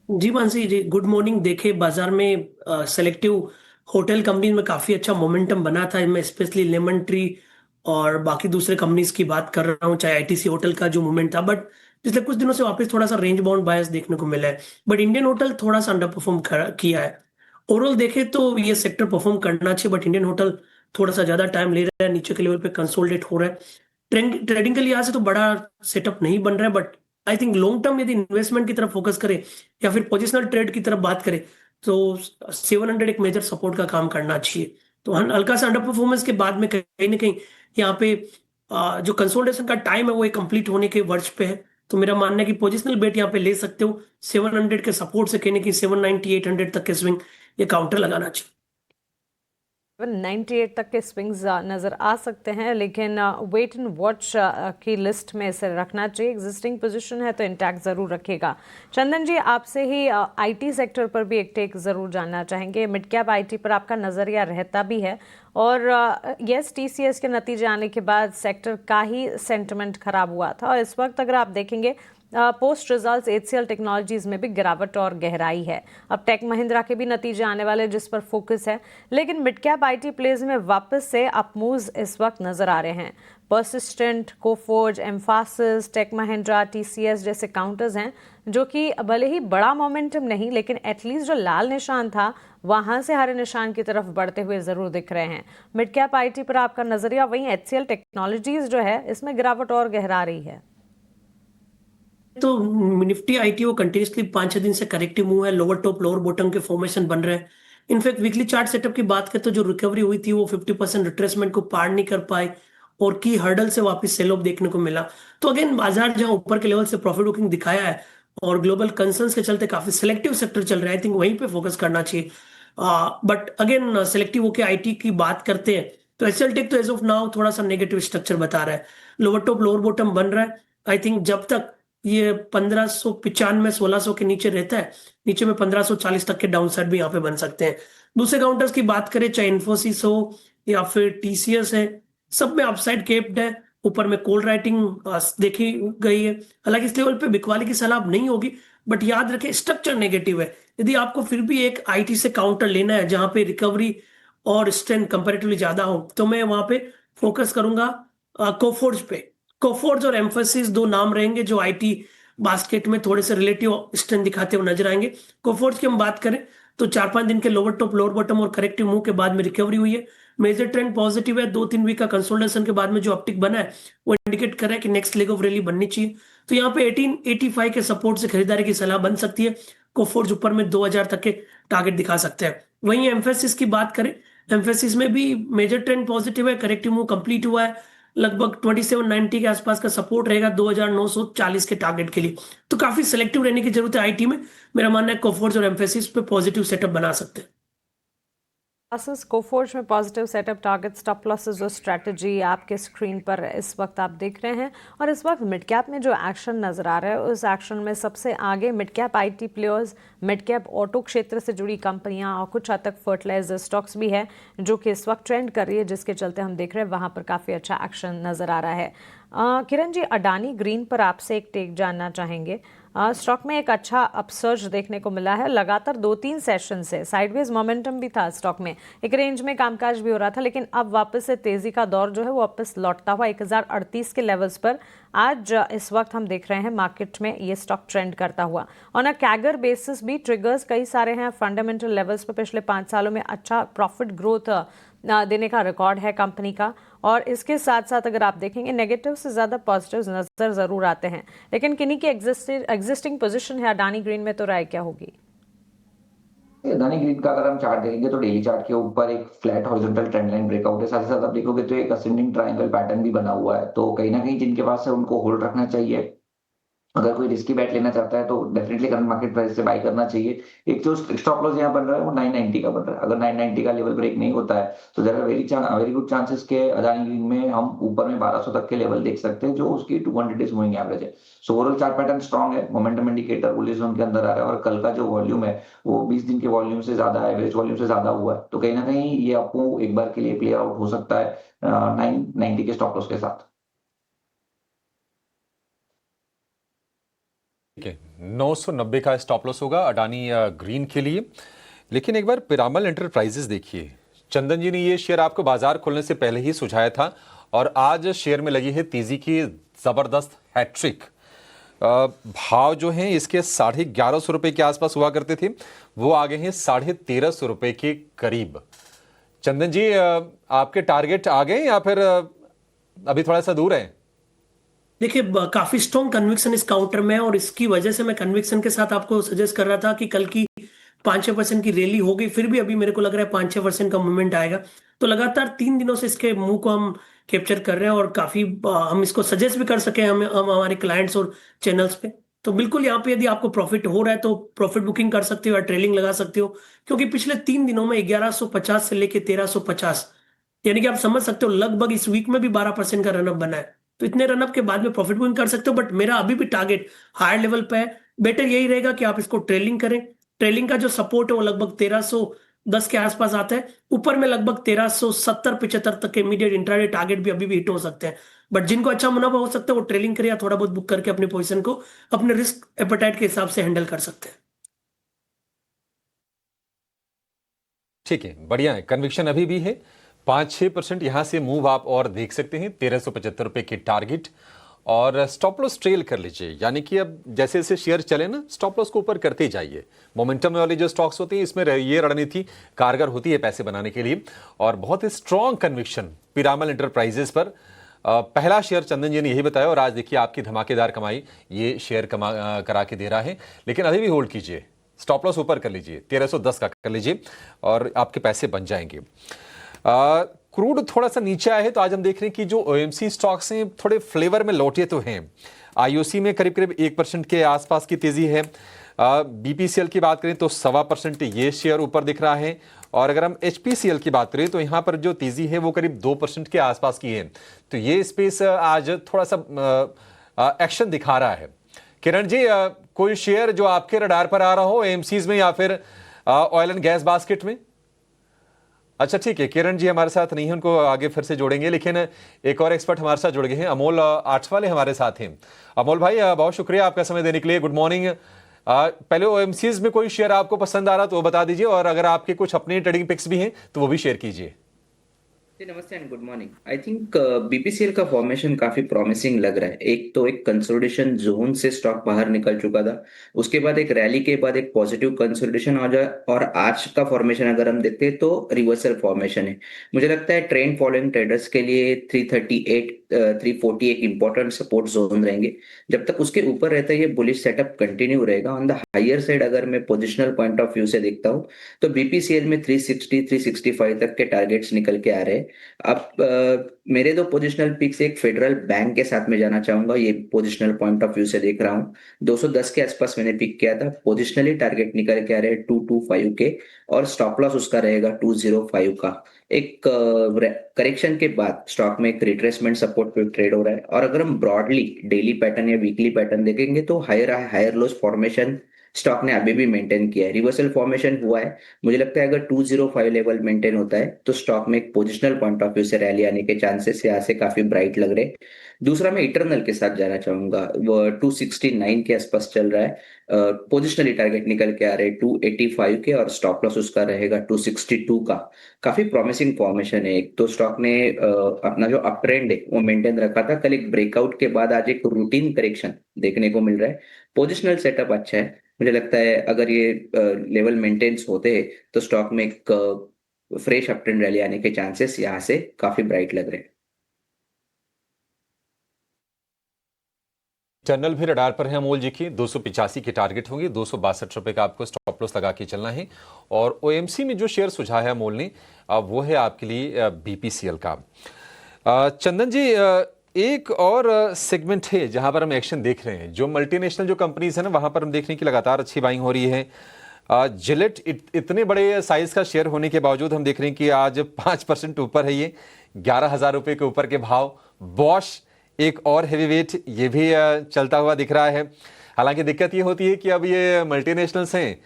जी मानसी जी गुड मॉर्निंग। देखे बाजार में सेलेक्टिव होटल कंपनी में काफी अच्छा मोमेंटम बना था। मैं स्पेशली लेमन ट्री और बाकी दूसरे कंपनीज की बात कर रहा हूँ, चाहे आईटीसी होटल का जो मूवमेंट था, बट पिछले कुछ दिनों से वापस थोड़ा सा रेंज बाउंड बायस देखने को मिला है। बट इंडियन होटल थोड़ा सा अंडर परफॉर्म किया है। ओवरऑल देखे तो ये सेक्टर परफॉर्म करना चाहिए, बट इंडियन होटल थोड़ा सा ज्यादा टाइम ले रहा है, नीचे के लेवल पे कंसोलिडेट हो रहा है। ट्रेडिंग के लिहाज से तो बड़ा सेटअप नहीं बन रहा है, but I think long term यदि इन्वेस्टमेंट की तरफ फोकस करे या फिर पोजिशनल ट्रेड की तरफ बात करें तो 700 एक मेजर सपोर्ट का काम करना चाहिए। तो हल्का सा अंडर परफॉर्मेंस के बाद में कहीं ना कहीं यहाँ पे जो कंसोलिडेशन का टाइम है वो कंप्लीट होने के वर्ष पे है। तो मेरा मानना है कि पोजिशनल बेट यहाँ पे ले सकते हो। 700 के सपोर्ट से कहने की 790 800 तक के स्विंग ये काउंटर लगाना चाहिए। 98 तक के स्विंग्स नज़र आ सकते हैं, लेकिन वेट एंड वॉच की लिस्ट में इसे रखना चाहिए। एग्जिस्टिंग पोजीशन है तो इंटैक्ट ज़रूर रखेगा। चंदन जी आपसे ही आईटी सेक्टर पर भी एक टेक ज़रूर जानना चाहेंगे। मिड कैप आईटी पर आपका नज़रिया रहता भी है, और यस टीसीएस के नतीजे आने के बाद सेक्टर का ही सेंटिमेंट खराब हुआ था, और इस वक्त अगर आप देखेंगे पोस्ट रिजल्ट्स एचसीएल टेक्नोलॉजीज में भी गिरावट और गहराई है। अब टेक महिंद्रा के भी नतीजे आने वाले जिस पर फोकस है, लेकिन मिड कैप आईटी प्लेज में वापस से अपमूव्स इस वक्त नजर आ रहे हैं। पर्सिस्टेंट, कोफोर्ज, एम्फासिस, टेक महिंद्रा, टीसीएस जैसे काउंटर्स हैं जो कि भले ही बड़ा मोमेंटम नहीं, लेकिन एटलीस्ट जो लाल निशान था वहां से हरे निशान की तरफ बढ़ते हुए जरूर दिख रहे हैं। मिड कैप आईटी पर आपका नजरिया, वहीं एचसीएल टेक्नोलॉजीज जो है इसमें गिरावट और गहरा रही है। तो निफ्टी आईटी वो कंटिन्यूसली 5-6 दिन से करेक्टिव मूव है, लोअर टॉप लोअर बॉटम के फॉर्मेशन बन रहे हैं। इनफैक्ट वीकली चार्ट सेटअप की बात करें तो जो रिकवरी हुई थी वो 50% रिट्रेसमेंट को पार नहीं कर पाए और की हर्डल से वापस सेल ऑफ देखने को मिला। तो अगेन बाजार जहां ऊपर के लेवल से प्रॉफिट बुकिंग दिखाया है और ग्लोबल कंसर्न्स के चलते काफी सिलेक्टिव सेक्टर चल रहे हैं, आई थिंक वहीं पे फोकस करना चाहिए। बट अगेन सिलेक्टिव होके आईटी की बात करते हैं तो एचसीएल टेक तो एज ऑफ नाउ थोड़ा सा नेगेटिव स्ट्रक्चर बता रहा है, लोअर टॉप लोअर बॉटम बन रहा है। आई थिंक जब तक ये 1595 1600 के नीचे रहता है, नीचे में 1540 तक के डाउन साइड भी यहाँ पे बन सकते हैं। दूसरे काउंटर्स की बात करें, चाहे इन्फोसिस हो या फिर टीसीएस है, सब में अपसाइड केप्ड है। ऊपर में कोल्ड राइटिंग देखी गई है, हालांकि इस लेवल पे बिकवाली की सलाह नहीं होगी, बट याद रखें स्ट्रक्चर नेगेटिव है। यदि आपको फिर भी एक आईटी से काउंटर लेना है जहां पे रिकवरी और स्ट्रेंथ कंपैरेटिवली ज्यादा हो, तो मैं वहां पे फोकस करूंगा कोफोर्ज पे। कोफोर्ज और एम्फोसिस दो नाम रहेंगे जो आईटी बास्केट में थोड़े से रिलेटिव स्ट्रेंथ दिखाते हुए नजर आएंगे। कोफोर्ज की हम बात करें तो 4-5 दिन के लोअर टॉप लोअर बॉटम और करेक्टिव मूव के बाद में रिकवरी हुई है, मेजर ट्रेंड पॉजिटिव है। 2-3 वीक का कंसोलिडेशन के बाद में जो अपटिक बना है वो इंडिकेट कर रहा है कि नेक्स्ट लेग ऑफ रैली बननी चाहिए। तो यहाँ पे 1885 के सपोर्ट से खरीदारी की सलाह बन सकती है। कोफोर्ज ऊपर में 2000 तक के टारगेट दिखा सकते हैं। वहीं एम्फेसिस की बात करें, एम्फेसिस में भी मेजर ट्रेंड पॉजिटिव है, करेक्टिव मूव कंप्लीट हुआ है, लगभग 2790 के आसपास का सपोर्ट रहेगा 2940 के टारगेट के लिए। तो काफी सिलेक्टिव रहने की जरूरत है आईटी में। मेरा मानना है कोफोर्ज और एम्फेसिस पे पॉजिटिव सेटअप बना सकते हैं। कोफोर्ज में positive setup, target, stop losses और स्ट्रैटेजी आपके स्क्रीन पर इस वक्त आप देख रहे हैं। और इस वक्त मिड कैप में जो एक्शन नजर आ रहा है, उस एक्शन में सबसे आगे mid cap IT players, mid cap auto क्षेत्र से जुड़ी कंपनियां और कुछ हद तक फर्टिलाइजर स्टॉक्स भी है जो कि इस वक्त ट्रेंड कर रही है, जिसके चलते हम देख रहे हैं वहां पर काफ़ी अच्छा एक्शन नजर आ रहा है। किरण जी, अडानी ग्रीन पर आपसे एक टेक जानना चाहेंगे। स्टॉक में एक अच्छा अपसर्ज देखने को मिला है, लगातार 2-3 सेशन से साइडवेज मोमेंटम भी था स्टॉक में, एक रेंज में कामकाज भी हो रहा था, लेकिन अब वापस से तेजी का दौर जो है वो वापस लौटता हुआ 1038 के लेवल्स पर आज इस वक्त हम देख रहे हैं मार्केट में ये स्टॉक ट्रेंड करता हुआ। ऑन अ कैगर बेसिस भी ट्रिगर्स कई सारे हैं, फंडामेंटल लेवल्स पर पिछले 5 सालों में अच्छा प्रॉफिट ग्रोथ देने का रिकॉर्ड है कंपनी का। और इसके साथ साथ अगर आप देखेंगे नेगेटिव से ज़्यादा पॉजिटिव नज़र ज़रूर आते हैं, लेकिन किन्हीं की एग्जिस्टिंग पोजीशन है अडानी ग्रीन में, तो राय क्या होगी? अडानी ग्रीन का अगर हम चार्ट देखेंगे तो डेली चार्ट के ऊपर एक flat horizontal trend line breakout है, साथ ही साथ आप देखोगे तो एक असेंडिंग ट्रायंगल पैटर्न भी बना हुआ है। तो कहीं ना कहीं जिनके पास है उनको होल्ड रखना चाहिए। अगर कोई रिस्की बैट लेना चाहता है तो डेफिनेटली करंट मार्केट प्राइस से बाय करना चाहिए। एक जो स्टॉप लॉस यहाँ बन रहा है वो 990 का बन रहा है। अगर 990 का लेवल ब्रेक नहीं होता है तो there are very good chances के अडानी ग्रीन में हम ऊपर में 1200 तक के लेवल देख सकते हैं, जो उसकी 200 डेज मूविंग एवरेज है। So overall chart pattern strong है, मोमेंटम इंडिकेटर बुलिश जोन के अंदर आ रहा है, और कल का जो वॉल्यूम है वो 20 दिन के वॉल्यूम से ज्यादा, एवरेज वॉल्यूम से ज्यादा हुआ है। तो कहीं ना कहीं ये आपको एक बार के लिए प्ले आउट हो सकता है 990 के स्टॉप लॉस के साथ। ठीक है, 990 का स्टॉप लॉस होगा अडानी ग्रीन के लिए। लेकिन एक बार पिरामल एंटरप्राइजेस देखिए, चंदन जी ने ये शेयर आपको बाजार खुलने से पहले ही सुझाया था और आज शेयर में लगी है तेजी की जबरदस्त हैट्रिक। भाव जो हैं इसके 1150 रुपए के आसपास हुआ करते थे, वो आ गए हैं 1350 रुपए के करीब। चंदन जी, आपके टारगेट आ गए या फिर अभी थोड़ा सा दूर है? देखिए, काफी स्ट्रॉन्ग कन्विक्शन इस काउंटर में, और इसकी वजह से मैं कन्विक्शन के साथ आपको सजेस्ट कर रहा था कि कल की 5-6% की रैली होगी, फिर भी अभी मेरे को लग रहा है 5-6% का मूवमेंट आएगा। तो लगातार 3 दिनों से इसके मूव को हम कैप्चर कर रहे हैं और काफी हम इसको सजेस्ट भी कर सके हम हमारे क्लाइंट्स और चैनल्स पे। तो बिल्कुल यहाँ पे यदि आपको प्रॉफिट हो रहा है तो प्रॉफिट बुकिंग कर सकते हो या ट्रेलिंग लगा सकते हो, क्योंकि पिछले 3 दिनों में 1150 से लेके 1350, यानी कि आप समझ सकते हो लगभग इस वीक में भी 12% का रनअप बना है। तो इतने रनअप के बाद में प्रॉफिट बुकिंग कर सकते हो, बट मेरा अभी भी टारगेट हायर लेवल पे है। बेटर यही रहेगा कि आप इसको ट्रेलिंग करें। ट्रेलिंग का जो सपोर्ट है वो लगभग 1310 के आसपास आता है, ऊपर में लगभग 1370-75 तक के इमीडिएट इंट्राडे टारगेट भी अभी भी हिट हो सकते हैं। बट जिनको अच्छा मुनाफा हो सकता है वो ट्रेलिंग करे या थोड़ा बहुत बुक करके अपनी पोजीशन को अपने रिस्क एपेटाइट के हिसाब से हैंडल कर सकते हैं। ठीक है, बढ़िया है, कन्विक्शन अभी भी है। 5-6% यहां से मूव आप और देख सकते हैं, 1375 रुपए के टारगेट, और स्टॉप लॉस ट्रेल कर लीजिए। यानी कि अब जैसे जैसे शेयर चले ना, स्टॉप लॉस को ऊपर करते ही जाइए। मोमेंटम वाली जो स्टॉक्स होती हैं इसमें ये रणनीति कारगर होती है पैसे बनाने के लिए। और बहुत ही स्ट्रॉन्ग कन्विक्शन पिरामल एंटरप्राइजेस पर। पहला शेयर चंदन जी ने यही बताया, और आज देखिए आपकी धमाकेदार कमाई ये शेयर करा के दे रहा है। लेकिन अभी भी होल्ड कीजिए, स्टॉप लॉस ऊपर कर लीजिए, 1310 का कर लीजिए और आपके पैसे बन जाएंगे। क्रूड थोड़ा सा नीचे आया है, तो आज हम देख रहे हैं कि जो ओएमसी स्टॉक्स हैं थोड़े फ्लेवर में लौटे तो हैं। आईओसी में करीब करीब 1% के आसपास की तेजी है। बीपीसीएल की बात करें तो 1.25% ये शेयर ऊपर दिख रहा है। और अगर हम एचपीसीएल की बात करें तो यहाँ पर जो तेजी है वो करीब 2% के आसपास की है। तो ये स्पेस आज थोड़ा सा एक्शन दिखा रहा है। किरण जी, कोई शेयर जो आपके रडार पर आ रहा हो एएमसीज में या फिर ऑयल एंड गैस बास्केट में? अच्छा ठीक है, किरण जी हमारे साथ नहीं है, उनको आगे फिर से जोड़ेंगे। लेकिन एक और एक्सपर्ट हमारे साथ जुड़ गए हैं, अमोल आठवाले हमारे साथ हैं। अमोल भाई, बहुत शुक्रिया आपका समय देने के लिए। Good morning. पहले ओएमसीज में कोई शेयर आपको पसंद आ रहा तो वो बता दीजिए, और अगर आपके कुछ अपने ट्रेडिंग पिक्स भी हैं तो वो भी शेयर कीजिए। जी नमस्ते and good morning. I think BPCL का फॉर्मेशन काफी प्रॉमिसिंग लग रहा है। एक तो एक कंसोलिडेशन जोन से स्टॉक बाहर निकल चुका था, उसके बाद एक रैली के बाद एक पॉजिटिव कंसोलिडेशन हो जाए, और आज का फॉर्मेशन अगर हम देखते हैं तो रिवर्सल फॉर्मेशन है। मुझे लगता है ट्रेंड फॉलोइंग ट्रेडर्स के लिए 338 340 एक इंपॉर्टेंट सपोर्ट जोन रहेंगे। जब तक उसके ऊपर रहता है ये बुलिश सेटअप कंटिन्यू रहेगा। ऑन द हायर साइड अगर मैं पोजिशनल पॉइंट ऑफ व्यू से देखता हूँ तो बीपीसीएल में 360 365 तक के टारगेट्स निकल के आ रहे हैं। अब मेरे दो पोजिशनल पिक्स, एक फेडरल बैंक के साथ में जाना चाहूंगा, ये पोजिशनल पॉइंट ऑफ व्यू से देख रहा हूँ। 210 के आसपास मैंने पिक किया था, पोजिशनली टारगेट निकल के आ रहे हैं 225 के, और स्टॉप लॉस उसका रहेगा 205 का। एक करेक्शन के बाद स्टॉक में एक रिट्रेसमेंट सपोर्ट पे ट्रेड हो रहा है। और अगर हम ब्रॉडली डेली पैटर्न या वीकली पैटर्न देखेंगे तो हायर लोस फॉर्मेशन स्टॉक ने अभी भी मेंटेन किया है। रिवर्सल फॉर्मेशन हुआ है। मुझे लगता है अगर 205 लेवल मेंटेन होता है तो स्टॉक में एक पोजिशनल पॉइंट ऑफ व्यू से रैली आने के चांसेस यहाँ से काफी ब्राइट लग रहे हैं। दूसरा मैं इटरनल के साथ जाना चाहूंगा, वो 269 के आसपास चल रहा है। पोजिशनली टारगेट निकल के आ रहे हैं 285 के, और स्टॉप लॉस उसका रहेगा 262 का। काफी प्रॉमिसिंग फॉर्मेशन है। एक तो स्टॉक ने अपना जो अप ट्रेंड है वो मेंटेन रखा था, कल एक ब्रेकआउट के बाद आज एक रूटीन करेक्शन देखने को मिल रहा है। पोजिशनल सेटअप अच्छा है। मुझे लगता है अगर ये लेवल मेंटेन्स होते हैं तो स्टॉक में एक फ्रेश अप ट्रेंड रैली आने के चांसेस यहाँ से काफी ब्राइट लग रहे हैं। टनल भी रडार पर है अमोल जी की, 285 की टारगेट होगी, 262 रुपए का आपको स्टॉप लॉस लगा के चलना है। और ओएमसी में जो शेयर सुझाया है अमोल ने, वो है आपके लिए बीपीसीएल का। चंदन जी, एक और सेगमेंट है जहां पर हम एक्शन देख रहे हैं, जो मल्टीनेशनल जो कंपनीज है ना, वहां पर हम देख रहे हैं कि लगातार अच्छी बाइंग हो रही है। जिलेट इतने बड़े साइज का शेयर होने के बावजूद हम देख रहे हैं कि आज 5% ऊपर है, ये 11,000 रुपए के ऊपर के भाव। बॉश एक और हैवीवेट, ये भी चलता हुआ दिख रहा है। हालांकि दिक्कत ये होती है कि अब ये मल्टीनेशनल्स हैं,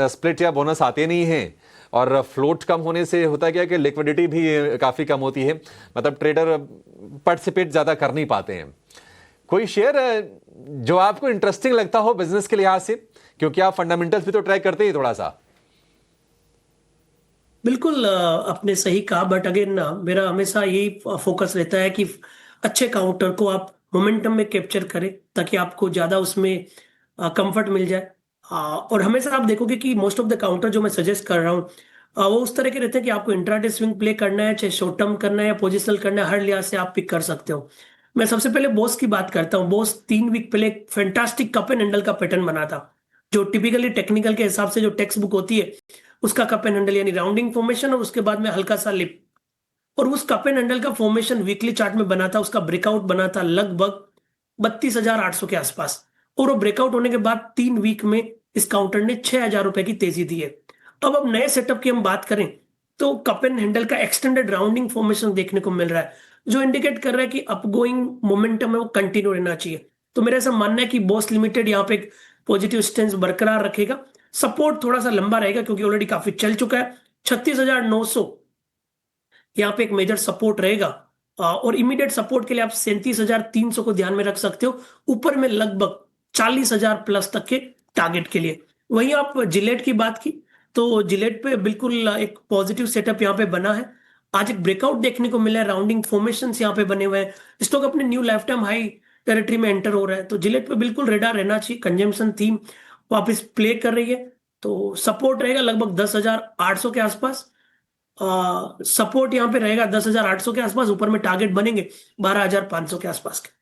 स्प्लिट या बोनस आते नहीं हैं, और फ्लोट कम होने से होता क्या कि लिक्विडिटी भी काफ़ी कम होती है, मतलब ट्रेडर पार्टिसिपेट ज़्यादा कर नहीं पाते हैं। कोई शेयर जो आपको इंटरेस्टिंग लगता हो बिजनेस के लिहाज से, क्योंकि आप फंडामेंटल्स भी तो ट्रैक करते ही थोड़ा सा। बिल्कुल आपने सही कहा, बट अगेन मेरा हमेशा यही फोकस रहता है कि अच्छे काउंटर को आप मोमेंटम में कैप्चर करें ताकि आपको ज़्यादा उसमें कंफर्ट मिल जाए। और हमेशा आप देखोगे कि मोस्ट ऑफ द काउंटर जो मैं सजेस्ट कर रहा हूँ वो उस तरह के रहते हैं कि आपको इंट्राडे स्विंग प्ले करना है, चाहे शॉर्ट टर्म करना है या पोजिशनल करना है, हर लिहाज से आप पिक कर सकते हो। मैं सबसे पहले बोस की बात करता हूँ। बोस 3 वीक पहले एक फैंटास्टिक कप एंड हैंडल का पैटर्न बना था, जो टिपिकली टेक्निकल के हिसाब से जो टेक्स्ट बुक होती है उसका कप एंड हैंडल, यानी राउंडिंग फॉर्मेशन और उसके बाद में हल्का सा लिप। और उस कप एंड हैंडल का फॉर्मेशन वीकली चार्ट में बना था, उसका ब्रेकआउट बना था लगभग 32,800 के आसपास। और वो ब्रेकआउट होने के बाद 3 वीक में इस काउंटर ने 6,000 रुपए की तेजी दी है। अब नए सेटअप की हम बात करें तो कप एंड हैंडल का एक्सटेंडेड राउंडिंग फॉर्मेशन देखने को मिल रहा है, जो इंडिकेट कर रहा है कि अपगोइंग मोमेंटम है वो कंटिन्यू रहना चाहिए। तो मेरा ऐसा मानना है कि बॉस लिमिटेड यहाँ पे एक पॉजिटिव स्टेंस बरकरार रखेगा। सपोर्ट थोड़ा सा लंबा रहेगा क्योंकि ऑलरेडी काफी चल चुका है। 36,900 यहाँ पे एक मेजर सपोर्ट रहेगा, और इमीडिएट सपोर्ट के लिए आप 37,300 को ध्यान में रख सकते हो। ऊपर में लगभग 40,000 प्लस तक के टारगेट के लिए। वहीं आप जिलेट की बात की तो जिलेट पे बिल्कुल एक पॉजिटिव सेटअप यहाँ पे बना है। आज एक ब्रेकआउट देखने को मिला है, राउंडिंग फॉर्मेशंस यहाँ पे बने हुए हैं, स्टॉक अपने new life time high territory में एंटर हो रहा है। तो जिलेट पे बिल्कुल रेडार रहना चाहिए। कंजम्पशन थीम वापस प्ले कर रही है, तो सपोर्ट रहेगा लगभग 10,800 के आसपास। सपोर्ट यहाँ पे रहेगा 10,800 के आसपास, ऊपर में टारगेट बनेंगे 12,500 के आसपास के।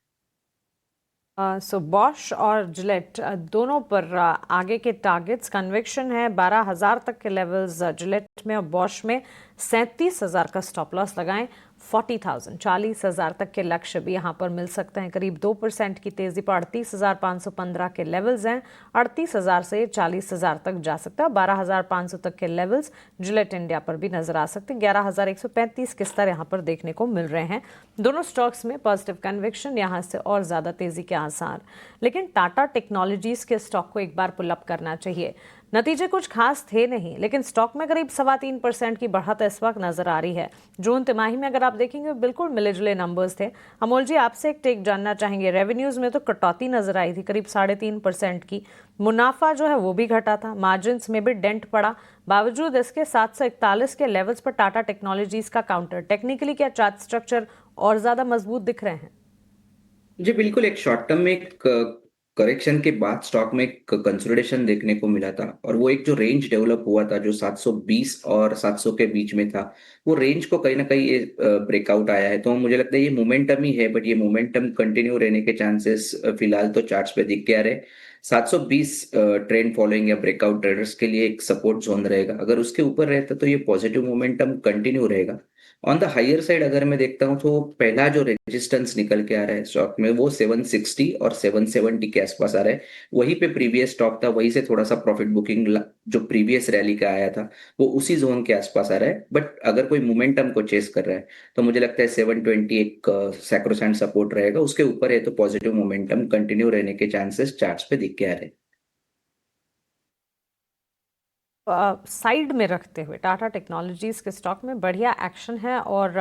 सो बॉश और जिलेट दोनों पर आगे के टारगेट्स कन्विक्शन है 12,000 तक के लेवल्स जिलेट में और बॉश में 37,000 का स्टॉप लॉस लगाएं। 40,000 40,000 तक के लक्ष्य भी यहाँ पर मिल सकते हैं। करीब 2% की तेजी पर 38,515 के लेवल्स हैं। 38,000 से 40,000 तक जा सकता है। 12,500 तक के लेवल्स जिलेट इंडिया पर भी नजर आ सकते हैं। 11,135 के स्तर यहाँ पर देखने को मिल रहे हैं। दोनों स्टॉक्स में पॉजिटिव कन्विक्शन, यहाँ से और ज्यादा तेजी के आसार। लेकिन टाटा टेक्नोलॉजीज के स्टॉक को एक बार पुलअप करना चाहिए। नतीजे कुछ खास थे नहीं, लेकिन स्टॉक में करीब 3.25% की बढ़त इस वक्त नजर आ रही है। जून तिमाही में अगर आप देखेंगे बिल्कुल मिले जुले नंबर्स थे। अमोल जी, आपसे एक टेक जानना चाहेंगे। रेवेन्यूज में तो कटौती नजर आई थी करीब 3.5% की। मुनाफा जो है वो भी घटा था, मार्जिन्स में भी डेंट पड़ा। बावजूद इसके 741 के लेवल्स पर टाटा टेक्नोलॉजीज का काउंटर टेक्निकली क्या चार्ट स्ट्रक्चर और ज्यादा मजबूत दिख रहे हैं? जी बिल्कुल, एक शॉर्ट टर्म में एक करेक्शन के बाद स्टॉक में एक कंसोलिडेशन देखने को मिला था, और वो एक जो रेंज डेवलप हुआ था जो 720 और 700 के बीच में था, वो रेंज को कहीं ना कहीं ब्रेकआउट आया है। तो मुझे लगता है ये मोमेंटम ही है, बट ये मोमेंटम कंटिन्यू रहने के चांसेस फिलहाल तो चार्ट्स पे दिख के आ रहे। 720 ट्रेंड फॉलोइंग या ब्रेकआउट ट्रेडर्स के लिए एक सपोर्ट जोन रहेगा। अगर उसके ऊपर रहता तो ये पॉजिटिव मोमेंटम कंटिन्यू रहेगा। ऑन द हायर साइड अगर मैं देखता हूँ तो पहला जो रेजिस्टेंस निकल के आ रहा है स्टॉक में वो 760 और 770 के आसपास आ रहा है। वहीं पे प्रीवियस स्टॉक था, वहीं से थोड़ा सा प्रॉफिट बुकिंग जो प्रीवियस रैली का आया था वो उसी जोन के आसपास आ रहा है। बट अगर कोई मोमेंटम को चेस कर रहा है तो मुझे लगता है 720 एक सैक्रोसैंट सपोर्ट रहेगा। उसके ऊपर है तो पॉजिटिव मोमेंटम कंटिन्यू रहने के चांसेस चार्ट्स पे दिख के आ रहे हैं। साइड में रखते हुए टाटा टेक्नोलॉजीज के स्टॉक में बढ़िया एक्शन है और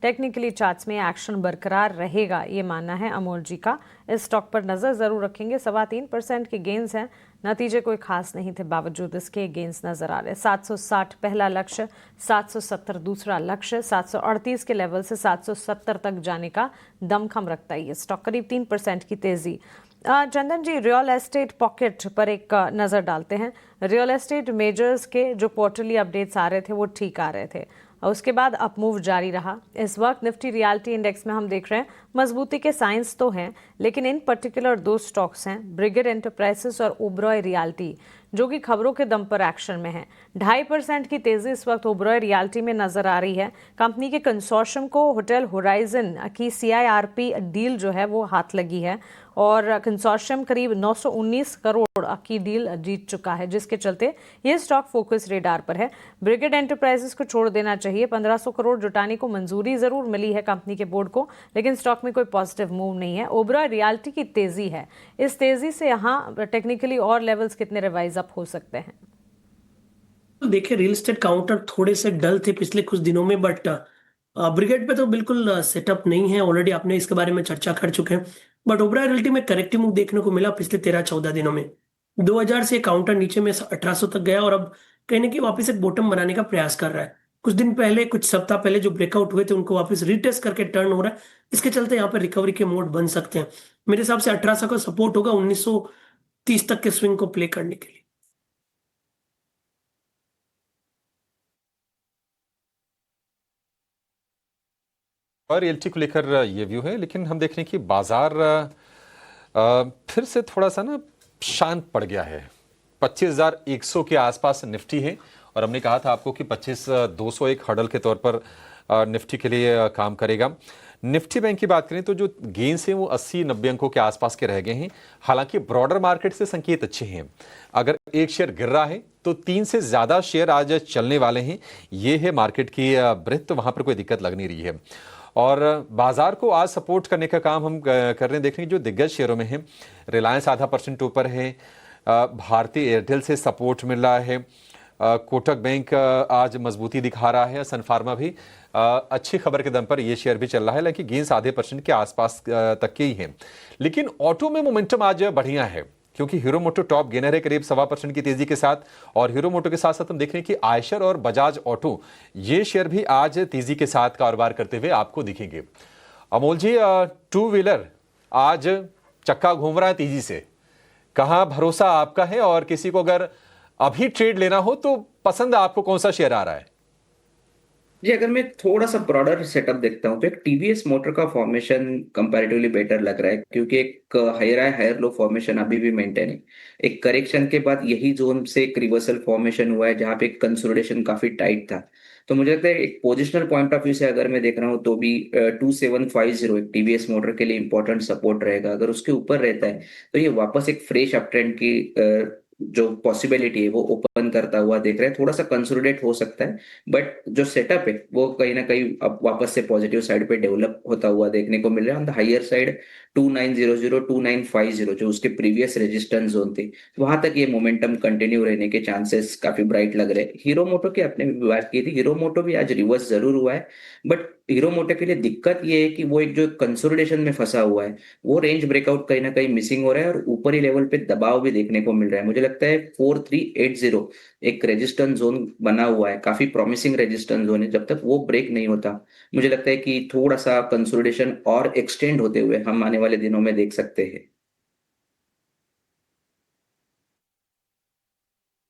टेक्निकली चार्ट्स में एक्शन बरकरार रहेगा, ये मानना है अमोल जी का। इस स्टॉक पर नज़र ज़रूर रखेंगे। 3.25% के गेंस हैं। नतीजे कोई खास नहीं थे, बावजूद इसके गेंस नज़र आ रहे। 760 पहला लक्ष्य, 770 दूसरा लक्ष्य, 738 के लेवल से 770 तक जाने का दमखम रखता है ये स्टॉक। करीब 3% की तेज़ी। चंदन जी, रियल एस्टेट पॉकेट पर एक नज़र डालते हैं। रियल एस्टेट मेजर्स के जो क्वार्टरली अपडेट्स आ रहे थे वो ठीक आ रहे थे, और उसके बाद अपमूव जारी रहा। इस वक्त निफ्टी रियल्टी इंडेक्स में हम देख रहे हैं मजबूती के साइंस तो हैं, लेकिन इन पर्टिकुलर 2 स्टॉक्स हैं, ब्रिगेड एंटरप्राइजेस और ओबरॉय रियल्टी, जो कि खबरों के दम पर एक्शन में है। 2.5% की तेजी इस वक्त ओबरॉय रियल्टी में नजर आ रही है। कंपनी के कंसोर्शियम को होटल होराइजन की CIRP डील जो है वो हाथ लगी है, और कंसोर्शियम करीब 919 करोड़ की डील जीत चुका है, जिसके चलते ये स्टॉक फोकस रेडार पर है। ब्रिगेड एंटरप्राइजेस को छोड़ देना चाहिए। 1500 करोड़ जुटाने को मंजूरी जरूर मिली है कंपनी के बोर्ड को, लेकिन स्टॉक में कोई पॉजिटिव मूव नहीं है। ओबरॉय रियल्टी की तेजी है, इस तेजी से यहाँ टेक्निकली और लेवल्स कितने रिवाइज अप हो सकते हैं? तो देखिए, रियल एस्टेट काउंटर थोड़े से डल थे पिछले कुछ दिनों में, बट ब्रिगेड पे तो बिल्कुल सेटअप नहीं है। ऑलरेडी आपने इसके बारे में चर्चा कर चुके हैं। बट ओबरॉय रियल्टी में करेक्टिव मूव देखने को मिला पिछले 13-14 दिनों में। 2000 से काउंटर नीचे में 1800 तक गया, और अब कहीं ना कहीं वापस एक बॉटम बनाने का प्रयास कर रहा है। कुछ दिन पहले, कुछ सप्ताह पहले जो ब्रेकआउट हुए थे उनको वापस रिटेस्ट करके टर्न हो रहा है। इसके चलते यहाँ पर रिकवरी के मोड बन सकते हैं। मेरे हिसाब से 1800 का सपोर्ट होगा 1930 तक के स्विंग को प्ले करने के लिए। और रियल्टी को लेकर ये व्यू है, लेकिन हम देख रहे हैं कि बाजार फिर से थोड़ा सा ना शांत पड़ गया है। 25,100 के आसपास निफ्टी है, और हमने कहा था आपको कि 25,200 एक हर्डल के तौर पर निफ्टी के लिए काम करेगा। निफ्टी बैंक की बात करें तो जो गेंस हैं वो 80-90 अंकों के आसपास के रह गए हैं। हालांकि ब्रॉडर मार्केट से संकेत अच्छे हैं। अगर एक शेयर गिर रहा है तो 3 से ज्यादा शेयर आज चलने वाले हैं। ये है मार्केट की ब्रेथ, तो वहां पर कोई दिक्कत लग नहीं रही है। और बाजार को आज सपोर्ट करने का काम हम कर रहे हैं। देख रहे हैं जो दिग्गज शेयरों में है, रिलायंस 0.5% ऊपर है, भारतीय एयरटेल से सपोर्ट मिल रहा है, कोटक बैंक आज मजबूती दिखा रहा है, सन फार्मा भी अच्छी खबर के दम पर ये शेयर भी चल रहा है, लेकिन गेंस 0.5% के आसपास तक के ही हैं। लेकिन ऑटो में मोमेंटम आज बढ़िया है, क्योंकि हीरो मोटो टॉप गेनर है करीब 1.25% की तेजी के साथ, और हीरो मोटो के साथ साथ हम देख रहे हैं कि आयशर और बजाज ऑटो ये शेयर भी आज तेजी के साथ कारोबार करते हुए आपको दिखेंगे। अमोल जी, 2 व्हीलर आज चक्का घूम रहा है तेजी से, कहां भरोसा आपका है? और किसी को अगर अभी ट्रेड लेना हो तो पसंद आपको कौन सा शेयर आ रहा है? जी, अगर मैं थोड़ा सा ब्रॉडर सेटअप देखता हूँ तो एक टीवीएस मोटर का फॉर्मेशन कंपैरेटिवली बेटर लग रहा है, क्योंकि एक higher high higher low formation अभी भी मेंटेन है। एक करेक्शन के बाद यही जोन से एक रिवर्सल फॉर्मेशन हुआ है जहाँ पे कंसोलिडेशन काफी टाइट था। तो मुझे लगता है एक पोजिशनल पॉइंट ऑफ व्यू से अगर मैं देख रहा हूँ तो भी 2750 एक टीवीएस मोटर के लिए इंपॉर्टेंट सपोर्ट रहेगा। अगर उसके ऊपर रहता है तो ये वापस एक फ्रेश अप ट्रेंड की जो पॉसिबिलिटी है वो ओपन करता हुआ देख रहे हैं। थोड़ा सा कंसोलिडेट हो सकता है, बट जो सेटअप है वो कहीं ना कहीं अब वापस से पॉजिटिव साइड पे डेवलप होता हुआ देखने को मिल रहा है। ऑन द हायर साइड 2900 2950 जो उसके प्रीवियस रेजिस्टेंस जोन थे, वहां तक ये मोमेंटम कंटिन्यू रहने के चांसेस काफी ब्राइट लग रहे हैं। हीरो मोटो की आपने भी बात की थी, हीरो मोटो भी आज रिवर्स जरूर हुआ है, बट हीरो मोटो के लिए दिक्कत ये है कि वो एक जो कंसोलिडेशन में फंसा हुआ है, वो रेंज ब्रेकआउट कहीं ना कहीं मिसिंग हो रहा है और ऊपरी लेवल पे दबाव भी देखने को मिल रहा है। मुझे लगता है 4380 एक रेजिस्टेंस जोन बना हुआ है, काफी प्रॉमिसिंग रेजिस्टेंस जोन है। जब तक वो ब्रेक नहीं होता, मुझे लगता है कि थोड़ा सा कंसोलिडेशन और एक्सटेंड होते हुए हम आने वाले दिनों में देख सकते हैं।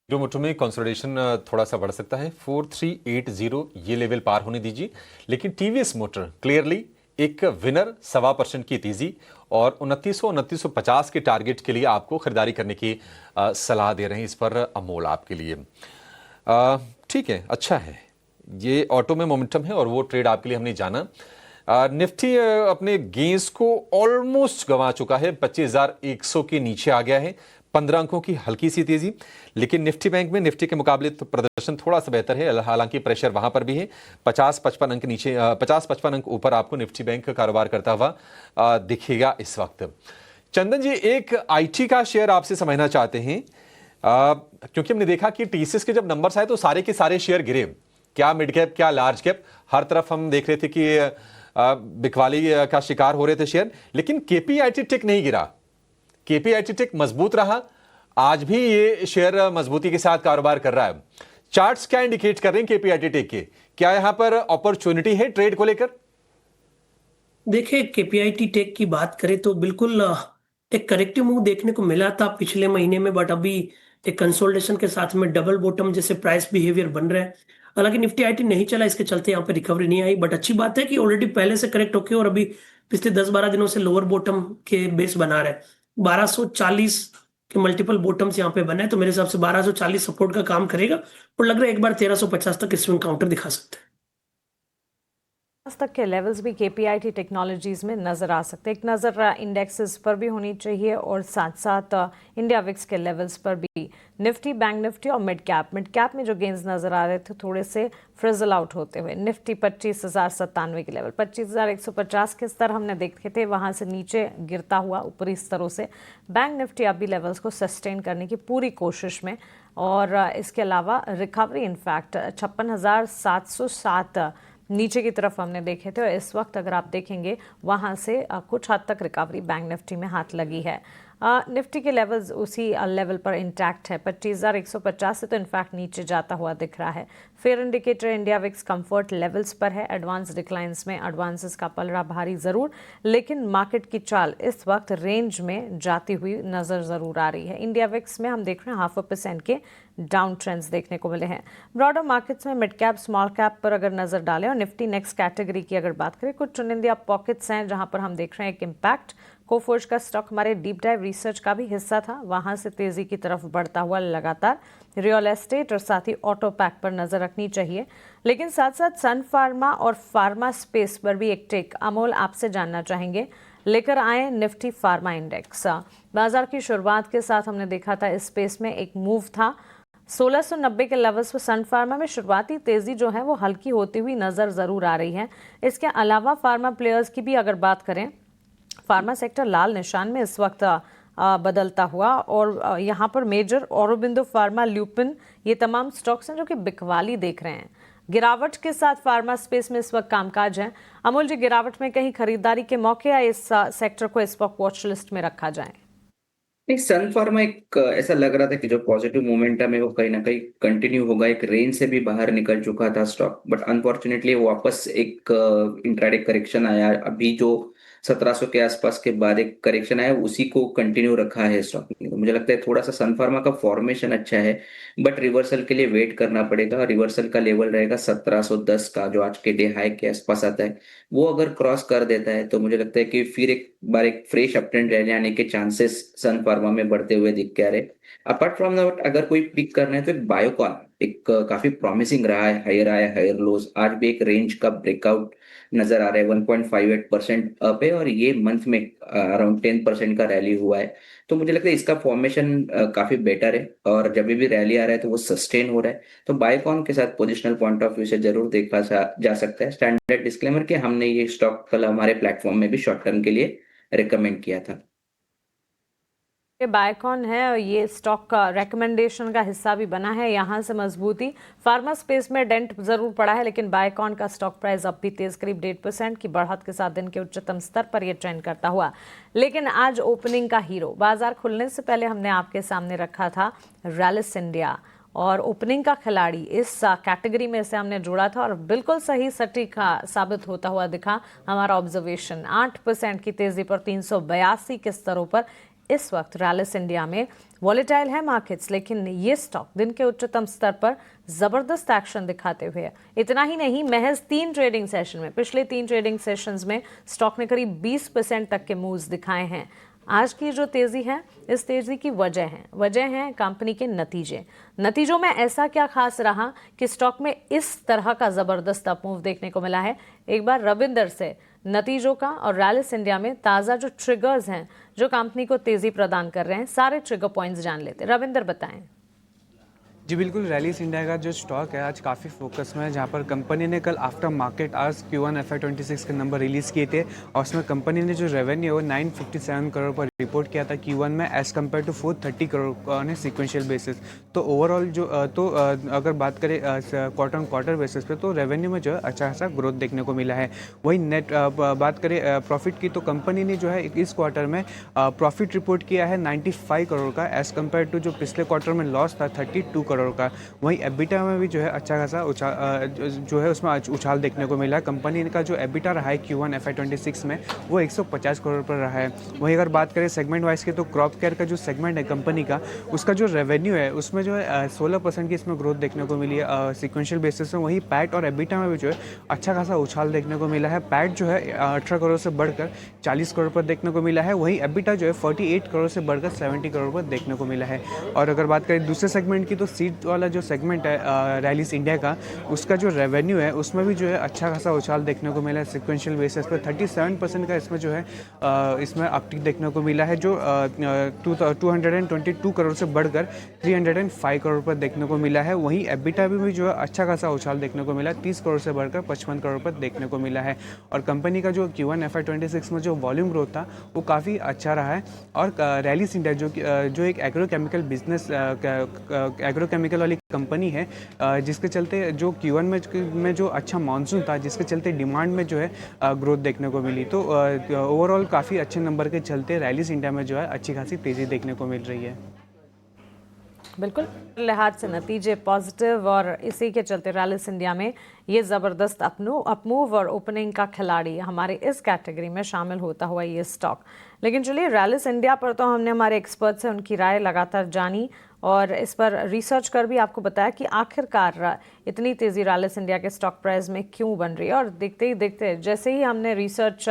हीरो मोटो में कंसोलिडेशन थोड़ा सा बढ़ सकता है, 4380 ये लेवल पार होने दीजिए। लेकिन टीवीएस मोटर क्लियरली एक विनर, 1.25% की तेजी और 2900-2950 के टारगेट के लिए आपको खरीदारी करने की सलाह दे रहे हैं इस पर अमोल आपके लिए। ठीक है, अच्छा है, ये ऑटो में मोमेंटम है और वो ट्रेड आपके लिए हमने जाना। निफ्टी अपने गेंस को ऑलमोस्ट गंवा चुका है, 25,100 के नीचे आ गया है, 15 अंकों की हल्की सी तेजी। लेकिन निफ्टी बैंक में निफ्टी के मुकाबले तो प्रदर्शन थोड़ा सा बेहतर है, हालांकि प्रेशर वहां पर भी है। 50-55 अंक नीचे, 50-55 अंक ऊपर आपको निफ्टी बैंक कारोबार करता हुआ दिखेगा इस वक्त। चंदन जी, एक आईटी का शेयर आपसे समझना चाहते हैं, क्योंकि हमने देखा कि टीसीएस के जब नंबर्स आए तो सारे के सारे शेयर गिरे, क्या मिड कैप क्या लार्ज कैप, हर तरफ हम देख रहे थे कि बिकवाली का शिकार हो रहे थे शेयर। लेकिन केपीआईटी टेक नहीं गिरा, केपीआईटी टेक मजबूत रहा, आज भी ये शेयर मजबूती के साथ कारोबार कर रहा है। चार्ट्स क्या इंडिकेट कर रहे हैं केपीआईटी टेक के, क्या यहां पर अपॉर्चुनिटी है ट्रेड को लेकर? देखिए, केपीआईटी टेक की बात करें तो बिल्कुल एक करेक्टिव मूव देखने को मिला था पिछले महीने में, बट अभी एक कंसोलिडेशन के साथ में डबल बॉटम जैसे प्राइस बिहेवियर बन रहा है। हालांकि निफ्टी आईटी नहीं चला, इसके चलते यहाँ पे रिकवरी नहीं आई, बट अच्छी बात है कि ऑलरेडी पहले से करेक्ट होके और अभी पिछले 10-12 दिनों से लोअर बॉटम के बेस बना रहा है। 1240 के मल्टीपल बॉटम्स यहाँ पे बना है, तो मेरे हिसाब से 1240 सपोर्ट का काम करेगा और लग रहा है एक बार 1350 तक स्विंग काउंटर दिखा सकते हैं। आज तक के लेवल्स भी केपीआईटी टेक्नोलॉजीज में नजर आ सकते हैं। एक नज़र इंडेक्सेस पर भी होनी चाहिए और साथ साथ इंडिया विक्स के लेवल्स पर भी। निफ्टी, बैंक निफ्टी और मिड कैप में जो गेंस नजर आ रहे थे थोड़े से फ्रिजल आउट होते हुए। निफ्टी 25,097 के लेवल, 25,150 के स्तर हमने देखे थे, वहां से नीचे गिरता हुआ ऊपरी स्तरों से। बैंक निफ्टी अभी लेवल्स को सस्टेन करने की पूरी कोशिश में, और इसके अलावा रिकवरी इनफैक्ट 56,707 नीचे की तरफ हमने देखे थे, और इस वक्त अगर आप देखेंगे वहां से कुछ हद तक रिकवरी बैंक निफ्टी में हाथ लगी है। निफ्टी के लेवल्स उसी लेवल पर इंटैक्ट है, 25,150 से तो इनफैक्ट नीचे जाता हुआ दिख रहा है। Fair indicator India VIX comfort levels पर है। एडवांस डिक्लाइंस में एडवांसेस का पलड़ा भारी जरूर, लेकिन मार्केट की चाल इस वक्त रेंज में जाती हुई नजर जरूर आ रही है। इंडिया विक्स में हम देख रहे हैं 0.5% के डाउन ट्रेंड्स देखने को मिले हैं। ब्रॉडर मार्केट्स में मिड कैप स्मॉल कैप पर अगर नजर डालें और निफ्टी नेक्स्ट कैटेगरी की अगर बात करें, कुछ चुनिंदा पॉकेट्स हैं जहां पर हम देख रहे हैं एक इम्पैक्ट। कोफोर्ज का स्टॉक हमारे डीप डाइव रिसर्च का भी हिस्सा था, वहां से तेजी की तरफ बढ़ता हुआ लगातार। रियल एस्टेट और साथ ही ऑटो पैक पर नजर रखनी चाहिए, लेकिन साथ साथ सन फार्मा और फार्मा स्पेस पर भी एक टेक अमोल आपसे जानना चाहेंगे। लेकर आए निफ्टी फार्मा इंडेक्स। बाजार की शुरुआत के साथ हमने देखा था इस स्पेस में एक मूव था 1690 के लेवल्स पर। सन फार्मा में शुरुआती तेजी जो है वो हल्की होती हुई नजर जरूर आ रही है। इसके अलावा फार्मा प्लेयर्स की भी अगर बात करें, फार्मा सेक्टर लाल निशान में इस वक्त बदलता हुआ, और यहाँ पर मेजर औरोबिंदो फार्मा, ल्यूपिन, ये तमाम स्टॉक्स हैं जो कि बिकवाली देख रहे हैं। गिरावट के साथ फार्मा स्पेस में इस वक्त कामकाज है। अमोल जी, गिरावट में कहीं खरीदारी के मौके या इस सेक्टर को इस वक्त वॉच लिस्ट में रखा जाए? नहीं, सन फार्मा एक ऐसा लग रहा था कि जो पॉजिटिव मोमेंटम है वो कहीं ना कहीं कंटिन्यू होगा। एक रेंज से भी बाहर निकल चुका था स्टॉक, बट अनफॉर्चुनेटली वो वापस एक इंट्राडे करेक्शन आया। अभी जो 1700 के आसपास के बाद एक करेक्शन आया, उसी को कंटिन्यू रखा है स्टॉक ने। तो मुझे लगता है थोड़ा सा सन फार्मा का फॉर्मेशन अच्छा है, बट रिवर्सल के लिए वेट करना पड़ेगा। रिवर्सल का लेवल रहेगा 1710 का, जो आज के डे हाई के आसपास आता है। वो अगर क्रॉस कर देता है तो मुझे लगता है कि फिर एक बार एक फ्रेश अपट्रेंड रैली आने के चांसेस सन फार्मा में बढ़ते हुए दिख के आ रहे। अपार्ट फ्रॉम दैट, अगर कोई पिक करना है तो एक बायोकॉन एक काफी प्रॉमिसिंग रहा है, हायर आया हायर लोज, आज भी एक रेंज का ब्रेकआउट नजर आ रहा है। 1.58% अप है और ये मंथ में अराउंड 10% का रैली हुआ है। तो मुझे लगता है इसका फॉर्मेशन काफी बेटर है और जब भी रैली आ रहा है तो वो सस्टेन हो रहा है। तो बायोकॉन के साथ पोजिशनल पॉइंट ऑफ व्यू से जरूर देखा जा सकता है। स्टैंडर्ड डिस्क्लेमर कि हमने ये स्टॉक कल हमारे प्लेटफॉर्म में भी शॉर्ट टर्म के लिए रिकमेंड किया था। ये बायकॉन है और ये स्टॉक का रिकमेंडेशन का हिस्सा भी बना है। यहाँ से मजबूती, फार्मा स्पेस में डेंट जरूर पड़ा है, लेकिन बायकॉन का स्टॉक प्राइस अब भी तेज करीब 1.5% की बढ़त के साथ दिन के उच्चतम स्तर पर यह ट्रेंड करता हुआ। लेकिन आज ओपनिंग का हीरो बाजार खुलने से पहले हमने आपके सामने रखा था रैलिस इंडिया, और ओपनिंग का खिलाड़ी इस कैटेगरी में से हमने जोड़ा था और बिल्कुल सही सटीक साबित होता हुआ दिखा हमारा ऑब्जर्वेशन। 8% की तेजी पर 382 के स्तरों पर इस वक्त रैलिस इंडिया में वॉलेटाइल है मार्केट्स, लेकिन ये स्टॉक दिन के उच्चतम स्तर पर जबरदस्त एक्शन दिखाते हुए। इतना ही नहीं, महज 3 ट्रेडिंग सेशन में, पिछले 3 ट्रेडिंग सेशंस में स्टॉक ने करीब 20% तक के मूव्स दिखाए हैं। आज की जो तेजी है, इस तेजी की वजह है कंपनी के नतीजों में ऐसा क्या खास रहा कि स्टॉक में इस तरह का जबरदस्त अपमूव देखने को मिला है। एक बार रविंदर से नतीजों का और रैलिस इंडिया में ताज़ा जो ट्रिगर्स हैं जो कंपनी को तेजी प्रदान कर रहे हैं, सारे ट्रिगर पॉइंट्स जान लेते। रविंदर बताएं। जी बिल्कुल, रैलिस इंडिया का जो स्टॉक है आज काफ़ी फोकस में है, जहाँ पर कंपनी ने कल आफ्टर मार्केट आज Q1 FY26 के नंबर रिलीज़ किए थे और उसमें कंपनी ने जो रेवेन्यू है वो 957 करोड़ पर रिपोर्ट किया था Q1 में, एज़ कम्पेयर टू 430 करोड़ ने सिक्वेंशियल बेसिस। तो ओवरऑल जो अगर बात करें क्वार्टर ऑन क्वार्टर बेसिस पे, तो रेवेन्यू में जो है अच्छा खासा ग्रोथ देखने को मिला है। वही नेट बात करें प्रॉफिट की, तो कंपनी ने जो है इस क्वार्टर में प्रॉफिट रिपोर्ट किया है 95 करोड़ का, एज़ कम्पेयर टू जो पिछले क्वार्टर में लॉस था 32 करोड़ का। वहीं एबिटा में भी जो है अच्छा खासा जो है उसमें उछाल देखने को मिला है। कंपनी का जो एबिटा रहा है Q1 FY26 में वो 150 करोड़ पर रहा है। वहीं अगर बात करें सेगमेंट वाइज के, तो क्रॉप केयर का जो सेगमेंट है कंपनी का, उसका जो रेवेन्यू है उसमें जो है 16% की इसमें ग्रोथ देखने को मिली है सिक्वेंशियल बेसिस में। वहीं पैट और एबिटा में भी जो है अच्छा खासा उछाल देखने को मिला है। पैट जो है 18 करोड़ से बढ़कर 40 करोड़ पर देखने को मिला है। वहीं एबिटा जो है 48 करोड़ से बढ़कर 70 करोड़ पर देखने को मिला है। और अगर बात करें दूसरे सेगमेंट की, तो सीड वाला जो सेगमेंट है रैलिस इंडिया का, उसका जो रेवेन्यू है उसमें भी जो है अच्छा खासा उछाल देखने को मिला है सिक्वेंशियल बेसिस पर। 37% का इसमें जो है इसमें अपटिक देखने को मिला है, जो 222 करोड़ से बढ़कर 305 करोड़ पर देखने को मिला है। वहीं एबिटा भी जो है अच्छा खासा उछाल देखने को मिला है, 30 करोड़ से बढ़कर 55 करोड़ पर देखने को मिला है। और कंपनी का जो Q1 FY26 में जो वॉल्यूम ग्रोथ था वो काफ़ी अच्छा रहा है। और रैलिस इंडिया जो एक एग्रोकेमिकल बिजनेस एग्रोकेमिकल वाली कंपनी है, जिसके चलते जो Q1 में जो अच्छा मानसून था, जिसके चलते डिमांड में जो है ग्रोथ देखने को मिली। तो ओवरऑल काफ़ी अच्छे नंबर के चलते रैलिस इंडिया में जो है अच्छी खासी तेज़ी देखने को मिल रही है। बिल्कुल, लिहाज से नतीजे पॉजिटिव और इसी के चलते रैलिस इंडिया में ये ज़बरदस्त अपमूव और ओपनिंग का खिलाड़ी हमारे इस कैटेगरी में शामिल होता हुआ ये स्टॉक। लेकिन चलिए, रैलिस इंडिया पर तो हमने हमारे एक्सपर्ट से उनकी राय लगातार जानी और इस पर रिसर्च कर भी आपको बताया कि आखिरकार इतनी तेज़ी रैलिस इंडिया के स्टॉक प्राइस में क्यों बन रही है। और देखते ही देखते जैसे ही हमने रिसर्च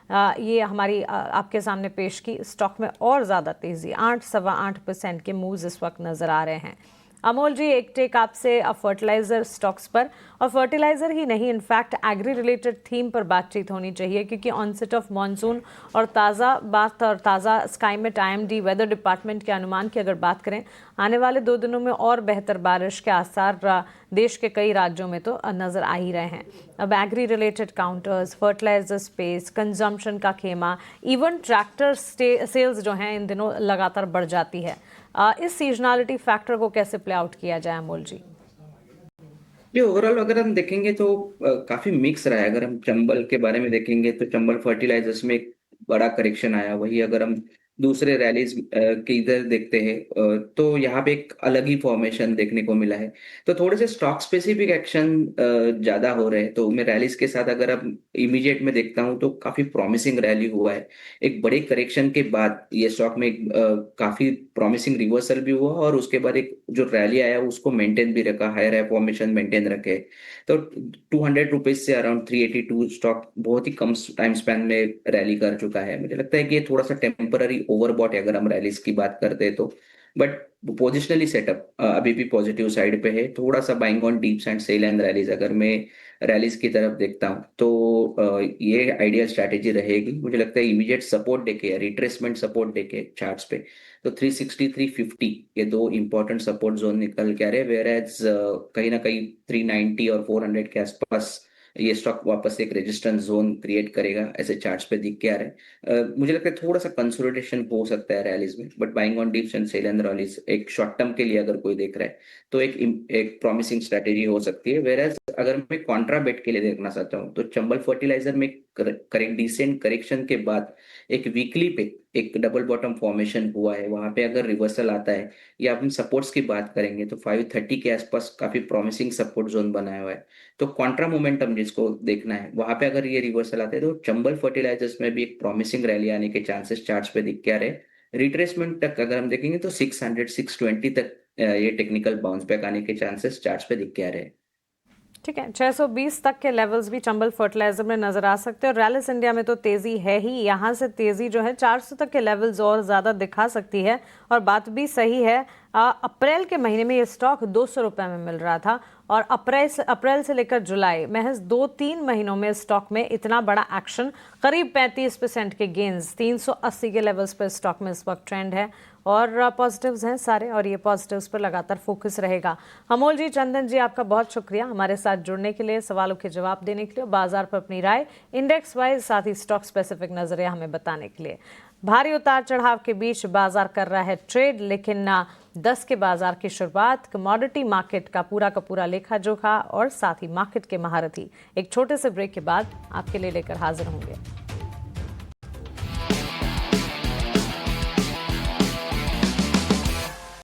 ये हमारी आपके सामने पेश की, स्टॉक में और ज़्यादा तेज़ी 8-8.25% के मूव्स इस वक्त नज़र आ रहे हैं। अमोल जी, एक टेक आपसे फर्टिलाइजर स्टॉक्स पर, और फर्टिलाइजर ही नहीं, इनफैक्ट एग्री रिलेटेड थीम पर बातचीत होनी चाहिए, क्योंकि ऑनसेट ऑफ मॉनसून और ताज़ा स्काईमेट IMD वेदर डिपार्टमेंट के अनुमान की अगर बात करें, आने वाले 2 दिनों में और बेहतर बारिश के आसार देश के कई राज्यों में तो नज़र आ ही रहे हैं। अब agri related counters, fertilizer space, consumption का खेमा, इवन ट्रैक्टर सेल्स जो हैं इन दिनों लगातार बढ़ जाती है। इस सीजनलिटी फैक्टर को कैसे प्ले आउट किया जाए अमोल जी? ये ओवरऑल अगर हम देखेंगे तो काफी मिक्स रहा है। अगर हम चंबल के बारे में देखेंगे तो चंबल फर्टिलाइजर्स में एक बड़ा करेक्शन आया। वही अगर हम दूसरे रैलीज के इधर देखते हैं तो यहाँ पे एक अलग ही फॉर्मेशन देखने को मिला है। तो थोड़े से स्टॉक स्पेसिफिक एक्शन ज्यादा हो रहे हैं, तो मैं रैलीज के साथ अगर अब इमीडिएट में देखता हूँ तो काफी प्रॉमिसिंग रैली हुआ है। एक बड़े करेक्शन के बाद ये स्टॉक में काफी प्रॉमिसिंग रिवर्सल भी हुआ और उसके बाद एक जो रैली आया उसको मेंटेन भी रखा, हायर फॉर्मेशन मेंटेन रखे। तो 200 रुपीज से अराउंड 382 स्टॉक बहुत ही कम टाइम स्पैन में रैली कर चुका है। मुझे लगता है कि ये थोड़ा सा टेम्पररी ओवरबॉट है अगर हम रैलीज की बात करते हैं तो, बट पोजिशनली सेटअप अभी भी पॉजिटिव साइड पे है। थोड़ा सा buying on dips and sell and rallies अगर मैं रैलीज की तरफ देखता हूँ तो ये आइडियल स्ट्रैटेजी रहेगी। मुझे लगता है इमीडिएट सपोर्ट देके, रिट्रेसमेंट सपोर्ट देके चार्ट्स पे तो 360 350 ये दो इंपॉर्टेंट सपोर्ट जोन निकल के आ रहे हैं, वेयर एज कहीं ना कहीं 390 और 400 के आसपास ये स्टॉक वापस एक रेजिस्टेंस जोन क्रिएट करेगा, ऐसे चार्ट्स पे दिख के आ रहे हैं। मुझे लगता है थोड़ा सा कंसोलिडेशन हो सकता है रैलीज में, but buying on dips and sell and rallies एक शॉर्ट टर्म के लिए अगर कोई देख रहा है तो एक प्रॉमिसिंग स्ट्रेटेजी हो सकती है। वेयर अगर मैं कॉन्ट्रा बेट के लिए देखना चाहता हूँ तो चंबल फर्टिलाइजर में डिसेंट करेक्शन के बाद एक वीकली पे एक डबल बॉटम फॉर्मेशन हुआ है, वहां पे अगर रिवर्सल आता है या अपन सपोर्ट्स की बात करेंगे तो 530 के आसपास काफी प्रॉमिसिंग सपोर्ट जोन बनाया हुआ है। तो कॉन्ट्रा मोमेंटम जिसको देखना है वहां पे अगर ये रिवर्सल आते हैं तो चंबल फर्टिलाइजर्स में भी एक प्रॉमिसिंग रैली आने के चांसेस चार्ट्स पे दिख के आ रहे। रिट्रेसमेंट तक अगर हम देखेंगे तो 600 620 तक ये टेक्निकल बाउंस बैक आने के चांसेस चार्ट्स पे दिख के आ रहे हैं। ठीक है, 620 तक के लेवल्स भी चंबल फर्टिलाइजर में नजर आ सकते हैं और रैलिस इंडिया में तो तेजी है ही, यहाँ से तेजी जो है 400 तक के लेवल्स और ज्यादा दिखा सकती है। और बात भी सही है, अप्रैल के महीने में ये स्टॉक 200 रुपये में मिल रहा था और अप्रैल से लेकर जुलाई महज 2-3 महीनों में स्टॉक में इतना बड़ा एक्शन, करीब 35% के गेन्स, 380 के लेवल्स पर स्टॉक में इस वक्त ट्रेंड है और पॉजिटिव्स हैं सारे और ये पॉजिटिव्स पर लगातार फोकस रहेगा। अमोल जी, चंदन जी, आपका बहुत शुक्रिया हमारे साथ जुड़ने के लिए, सवालों के जवाब देने के लिए, बाजार पर अपनी राय इंडेक्स वाइज साथ ही स्टॉक स्पेसिफिक नजरिया हमें बताने के लिए। भारी उतार चढ़ाव के बीच बाजार कर रहा है ट्रेड, लेकिन 10 के बाजार की शुरुआत कमोडिटी मार्केट का पूरा लेखा जोखा और साथ ही मार्केट के महारथी एक छोटे से ब्रेक के बाद आपके लिए लेकर हाजिर होंगे।